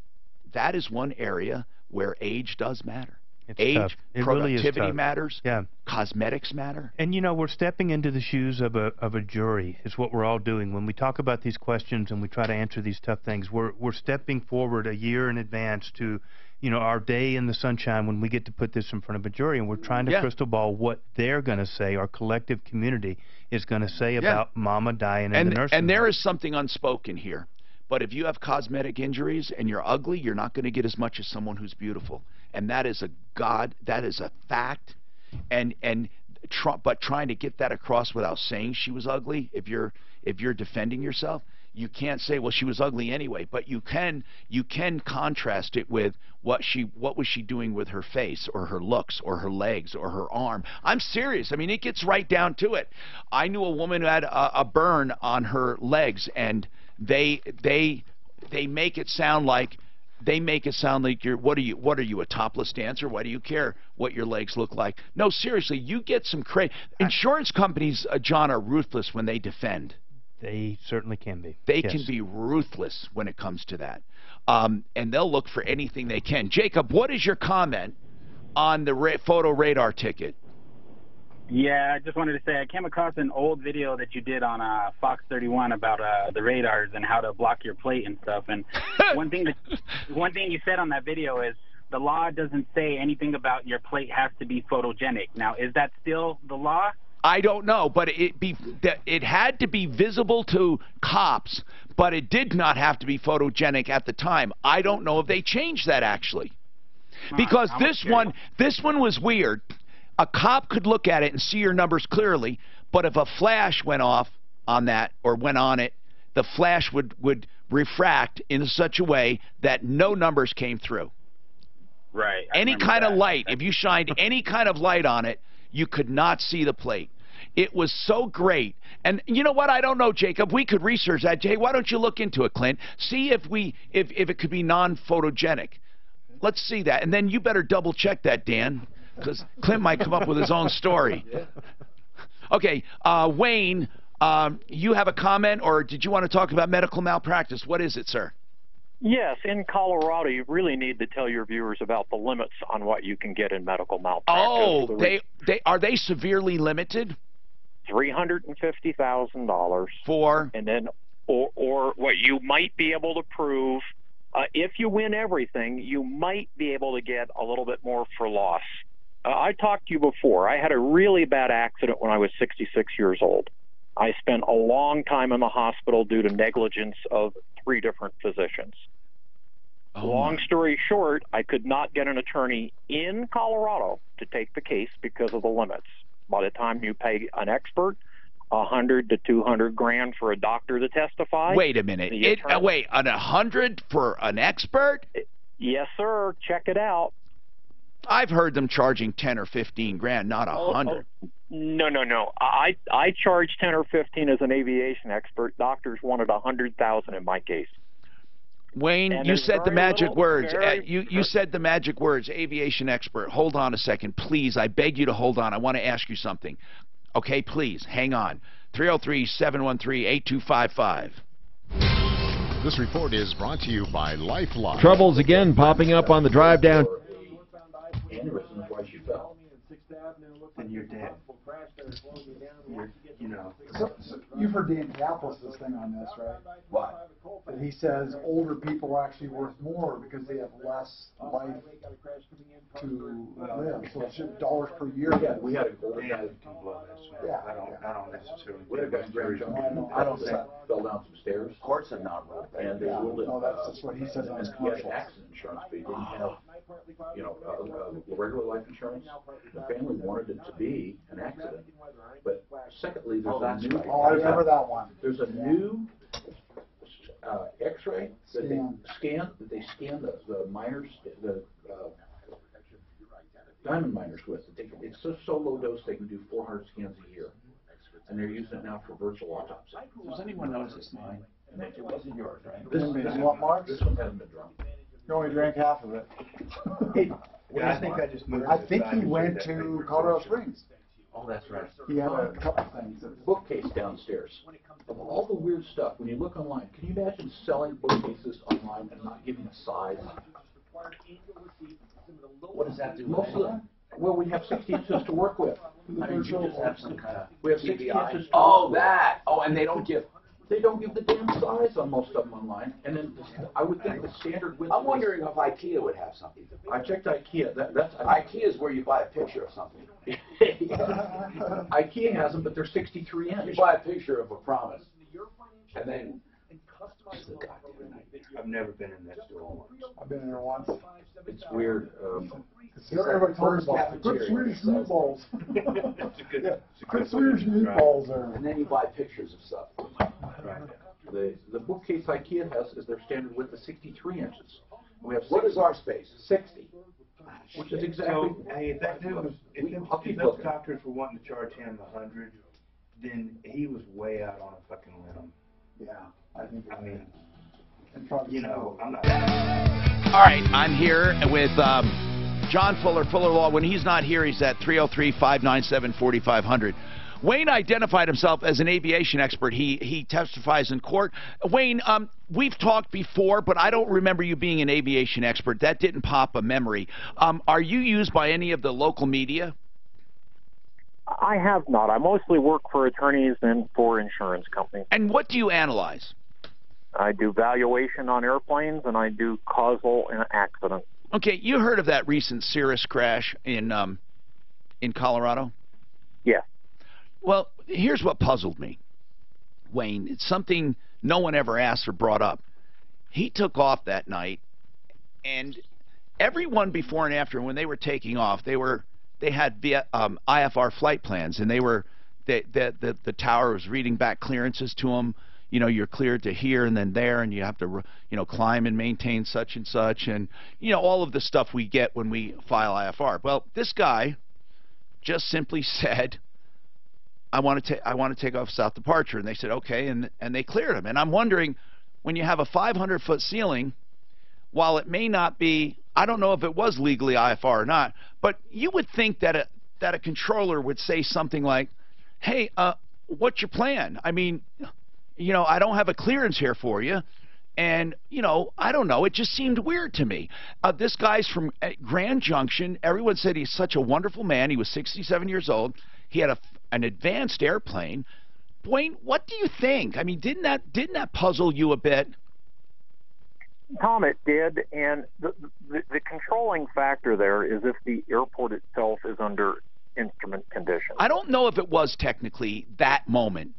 That is one area where age does matter. It's Age, tough. It really is productivity tough. matters. Yeah. Cosmetics matter. And, you know, we're stepping into the shoes of a jury is what we're all doing. When we talk about these questions and we try to answer these tough things, we're stepping forward a year in advance to, you know, our day in the sunshine when we get to put this in front of a jury, and we're trying to crystal ball what they're going to say, our collective community is going to say about Mama dying in the nursing home. And there is something unspoken here. But if you have cosmetic injuries and you're ugly, you're not going to get as much as someone who's beautiful. And that is a fact. But trying to get that across without saying she was ugly, if you're defending yourself, you can't say, well, she was ugly anyway. But you can contrast it with what was she doing with her face or her looks or her legs or her arm. I'm serious. I mean, it gets right down to it. I knew a woman who had a burn on her legs, and they make it sound like you're what are you, a topless dancer? Why do you care what your legs look like? No, seriously, you get some insurance companies, John, are ruthless when they defend. They certainly can be. They can be ruthless when it comes to that. And they'll look for anything they can. Jacob, what is your comment on the photo radar ticket? Yeah, I just wanted to say I came across an old video that you did on Fox 31 about the radars and how to block your plate and stuff. And one thing you said on that video is the law doesn't say anything about your plate has to be photogenic. Now, is that still the law? I don't know, but it had to be visible to cops, but it did not have to be photogenic at the time. I don't know if they changed that actually, because this one was weird. A cop could look at it and see your numbers clearly, but if a flash went off on that or went on it, the flash would refract in such a way that no numbers came through. Right. Any kind of light, if you shined any kind of light on it, you could not see the plate. It was so great. And you know what? I don't know, Jacob. We could research that. Jay, why don't you look into it, Clint? See if it could be non-photogenic. Let's see that. And then you better double-check that, Dan, because Clint might come up with his own story. Okay, Wayne, you have a comment, or did you want to talk about medical malpractice? What is it, sir? Yes, in Colorado, you really need to tell your viewers about the limits on what you can get in medical malpractice. Oh, are they severely limited? $350,000 for, and then or what you might be able to prove. If you win everything, you might be able to get a little bit more for loss. I talked to you before. I had a really bad accident when I was 66 years old. I spent a long time in the hospital due to negligence of 3 different physicians. Long story short, I could not get an attorney in Colorado to take the case because of the limits. By the time you pay an expert $100 to $200,000 for a doctor to testify. Wait a minute. Wait, $100 for an expert? Yes, sir. Check it out. I've heard them charging 10 or 15 grand, not 100. No. I charged 10 or 15 as an aviation expert. Doctors wanted 100,000 in my case. Wayne, you said the magic words. You said the magic words, aviation expert. Hold on a second, please. I beg you to hold on. I want to ask you something. Okay, please, hang on. 303-713-8255. This report is brought to you by Lifeline. Troubles again popping up on the drive down. Aneurysm, that's why she fell. And you're dead. You know. So you've heard Dan Kaplis' thing on this, right? What? That he says older people are actually worth more because they have less life to live. So it's just dollars per year. Yeah, we had a older guy can blow this. Yeah. I don't necessarily. We had a guy in Grand Junction. I don't say fell down some stairs. Courts have not ruled that. And they ruled it. No, that's what he says on his He had commercial. accident insurance, but he didn't have, regular life insurance. The family wanted it to be an accident. But secondly, there's a new. Oh, I remember that one. There's a new X-ray that they scan the miners, the diamond miners with. It's so low dose they can do 400 scans a year, and they're using it now for virtual autopsy. Does anyone notice this mine? It wasn't yours, right? This one hasn't been drunk. You only drank half of it. I think I just moved. I think he went to Colorado Springs. Oh, that's right. He had a couple things. Bookcase downstairs. Of all the weird stuff, when you look online, can you imagine selling bookcases online and not giving a size? What does that do? Most of them. Well, we have 60 inches to work with. I mean, you just have some kind of We have 60 inches to Oh, work with. that. Oh, and they don't give. They don't give the damn size on most of them online. And then I would think the standard width. I'm wondering if IKEA would have something. I checked IKEA. That's IKEA is where you buy a picture of something. IKEA has them, but they're 63 inch. You buy a picture of a promise, and then I've never been in that store. I've been in there once. It's weird. Everybody told me about it. Put Swedish meatballs. Yeah, put Swedish meatballs there. And then you buy pictures of stuff. The bookcase IKEA has is their standard width is 63 inches. We have What is our space? 60, which is exactly. So, hey, if that dude was, if those doctors were wanting to charge him 100, then he was way out on a fucking limb. Yeah, I think. I mean, you know, I'm not. All right, I'm here with John Fuller, Fuller Law. When he's not here, he's at 303-597-4500. Wayne identified himself as an aviation expert. He testifies in court. Wayne, we've talked before, but I don't remember you being an aviation expert. That didn't pop a memory. Are you used by any of the local media? I have not. I mostly work for attorneys and for insurance companies. And what do you analyze? I do valuation on airplanes, and I do causal accidents. Okay, you heard of that recent Cirrus crash in Colorado? Yeah. Well, here's what puzzled me, Wayne. It's something no one ever asked or brought up. He took off that night, and everyone before and after, when they were taking off, they had IFR flight plans, and the tower was reading back clearances to them. You know, you're cleared to here and then there, and you have to, climb and maintain such and such, and, all of the stuff we get when we file IFR. Well, this guy just simply said, I want to take off South Departure, and they said, okay, and they cleared him. And I'm wondering, when you have a 500-foot ceiling, while it may not be, I don't know if it was legally IFR or not, but you would think that a controller would say something like, hey, what's your plan? I mean, I don't have a clearance here for you. And, I don't know. It just seemed weird to me. This guy's from Grand Junction. Everyone said he's such a wonderful man. He was 67 years old. He had an advanced airplane. Wayne, what do you think? I mean, didn't that puzzle you a bit? Tom, it did. And the controlling factor there is if the airport itself is under instrument condition. I don't know if it was technically that moment.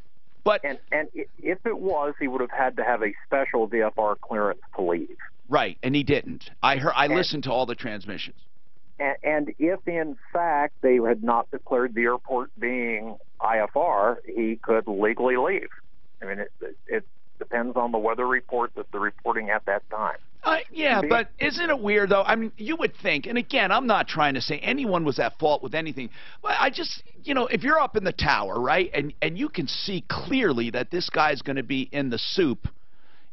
But and if it was, he would have had to have a special VFR clearance to leave. Right, and he didn't. I listened to all the transmissions. And if in fact they had not declared the airport being IFR, he could legally leave. I mean, it depends on the weather report that they're reporting at that time. Yeah, but isn't it weird, though? I mean, you would think, and again, I'm not trying to say anyone was at fault with anything, but I just, if you're up in the tower, right, and you can see clearly that this guy's going to be in the soup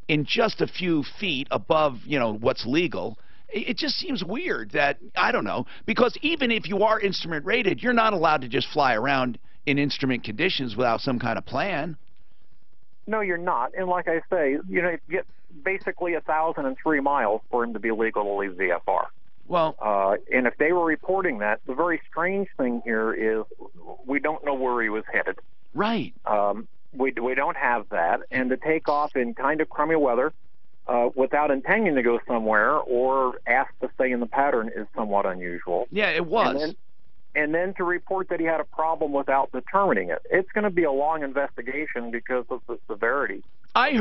in just a few feet above, what's legal, it just seems weird that, I don't know, because even if you are instrument rated, you're not allowed to just fly around in instrument conditions without some kind of plan. No, you're not. And like I say, you get basically 1,003 miles for him to be legal to leave VFR. Well, and if they were reporting that, the very strange thing here is we don't know where he was headed. Right. We don't have that. And to take off in kind of crummy weather without intending to go somewhere or ask to stay in the pattern is somewhat unusual. Yeah, it was. And then to report that he had a problem without determining it. It's going to be a long investigation because of the severity. I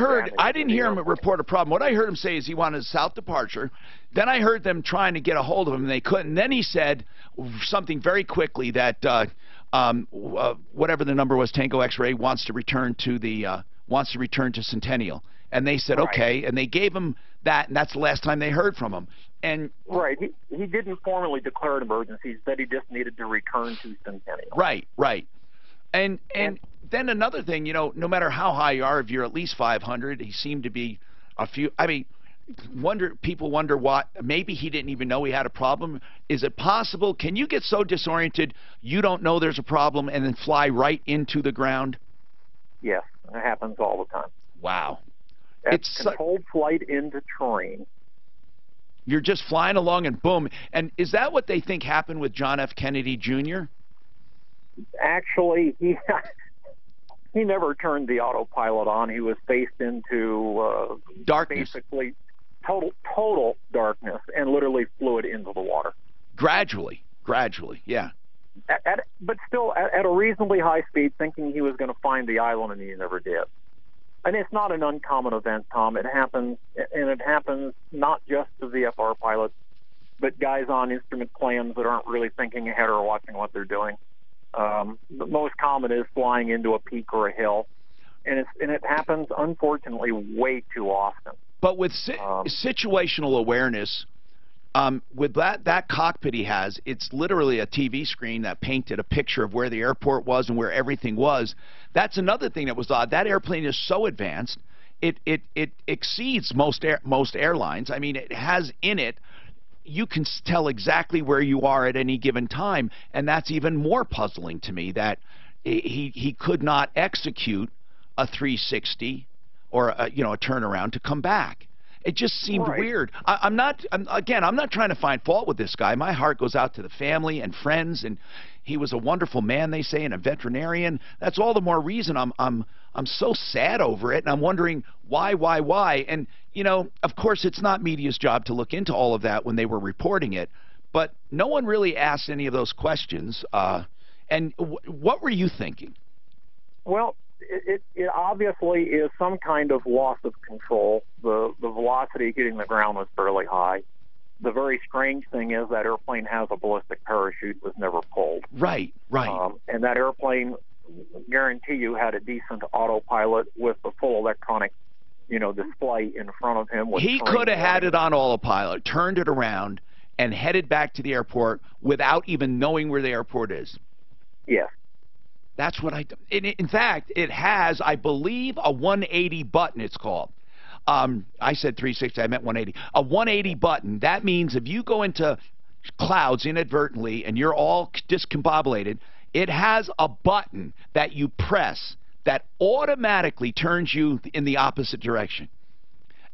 didn't hear him report a problem. What I heard him say is he wanted a South Departure. Then I heard them trying to get a hold of him, and they couldn't. Then he said something very quickly that whatever the number was, Tango X-Ray wants to return to Centennial. And they said, okay, and they gave him that, and that's the last time they heard from him. And right, he didn't formally declare an emergency. He said he just needed to return to Centennial. Right. And then another thing, no matter how high you are, if you're at least 500, he seemed to be a few. I mean, people wonder why. Maybe he didn't even know he had a problem. Is it possible? Can you get so disoriented you don't know there's a problem and then fly right into the ground? Yes, it happens all the time. Wow. It's controlled flight into terrain. You're just flying along and boom. And is that what they think happened with John F. Kennedy Jr.? Actually, he never turned the autopilot on. He was faced into darkness, basically total darkness, and literally flew it into the water. Gradually, yeah. But still at a reasonably high speed, thinking he was going to find the island, and he never did. And it's not an uncommon event, Tom. It happens, and it happens not just to VFR pilots, but guys on instrument plans that aren't really thinking ahead or watching what they're doing. The most common is flying into a peak or a hill, and it happens, unfortunately, way too often. But with situational awareness, with that cockpit he has, it's literally a TV screen that painted a picture of where the airport was and where everything was. That's another thing that was odd. That airplane is so advanced, it exceeds most airlines. I mean, it has in it, you can tell exactly where you are at any given time, and that's even more puzzling to me, that he could not execute a 360 or a turnaround to come back. It just seemed weird. I'm not trying to find fault with this guy. My heart goes out to the family and friends, and he was a wonderful man, they say, and a veterinarian. That's all the more reason I'm so sad over it, and I'm wondering why. And of course, it's not media's job to look into all of that when they were reporting it, but no one really asked any of those questions. And what were you thinking? Well, it obviously is some kind of loss of control. The velocity hitting the ground was fairly high. The very strange thing is that airplane has a ballistic parachute, was never pulled. Right. And that airplane, guarantee you, had a decent autopilot with a full electronic, display in front of him. He could have had it on autopilot, turned it around, and headed back to the airport without even knowing where the airport is. Yes. That's what in fact, it has, I believe, a 180 button, it's called. I said 360, I meant 180. A 180 button, that means if you go into clouds inadvertently and you're all discombobulated, it has a button that you press that automatically turns you in the opposite direction.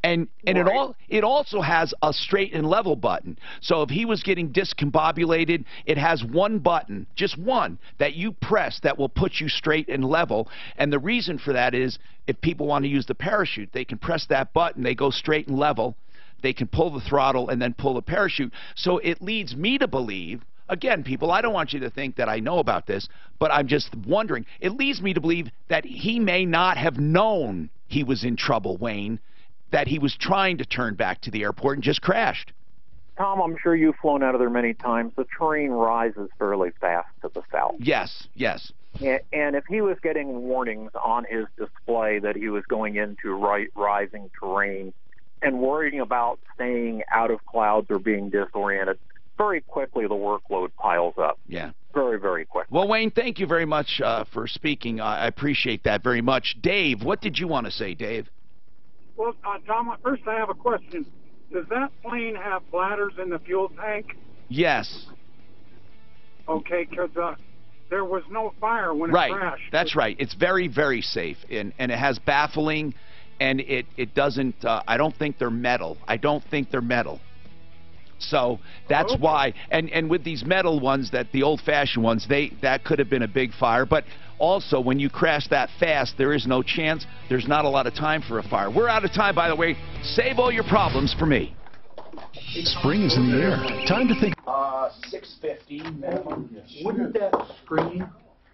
And it also has a straight and level button. So if he was getting discombobulated, it has one button, just one, that you press that will put you straight and level. And the reason for that is if people want to use the parachute, they can press that button, they go straight and level, they can pull the throttle and then pull the parachute. So it leads me to believe, again, people, I don't want you to think that I know about this, but I'm just wondering, it leads me to believe that he may not have known he was in trouble, Wayne, that he was trying to turn back to the airport and just crashed. Tom, I'm sure you've flown out of there many times. The terrain rises fairly fast to the south. Yes. And if he was getting warnings on his display that he was going into rising terrain and worrying about staying out of clouds or being disoriented, very quickly the workload piles up. Yeah. Very, very quickly. Well, Wayne, thank you very much for speaking. I appreciate that very much. Dave, what did you want to say, Dave? Well, Tom, first I have a question. Does that plane have bladders in the fuel tank? Yes. Okay, because there was no fire when it crashed. That's right. It's very, very safe, and it has baffling, and it doesn't. I don't think they're metal. So that's why. And with these metal ones, the old-fashioned ones, that could have been a big fire, but. Also, when you crash that fast, there is no chance. There's not a lot of time for a fire. We're out of time, by the way. Save all your problems for me. Spring is in the air. Time to think. 650 minimum. Wouldn't that screen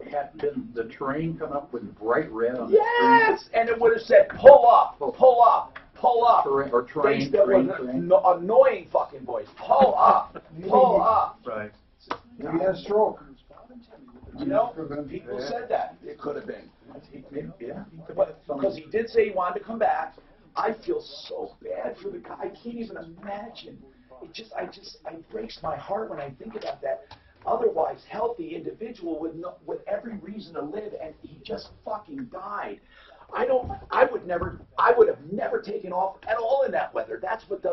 have been the terrain come up with bright red on Yes, and it would have said pull up. Or terrain. Annoying fucking voice. Pull up. Right. Maybe he had a stroke. People said that. It could have been. Yeah. Because he did say he wanted to come back. I feel so bad for the guy. I can't even imagine. It breaks my heart when I think about that otherwise healthy individual with every reason to live, and he just fucking died. I would have never taken off at all in that weather. That's what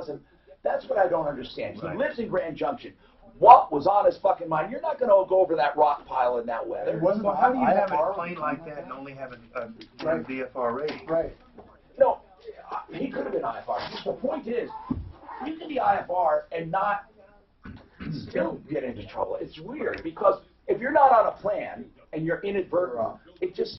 I don't understand. He lives in Grand Junction. What was on his fucking mind? You're not going to go over that rock pile in that weather. So how do you have a plane like that and only have a VFR rating? Right. No, he could have been IFR. The point is, You can be IFR and not still get into trouble. It's weird because if you're not on a plan and you're inadvertent, it just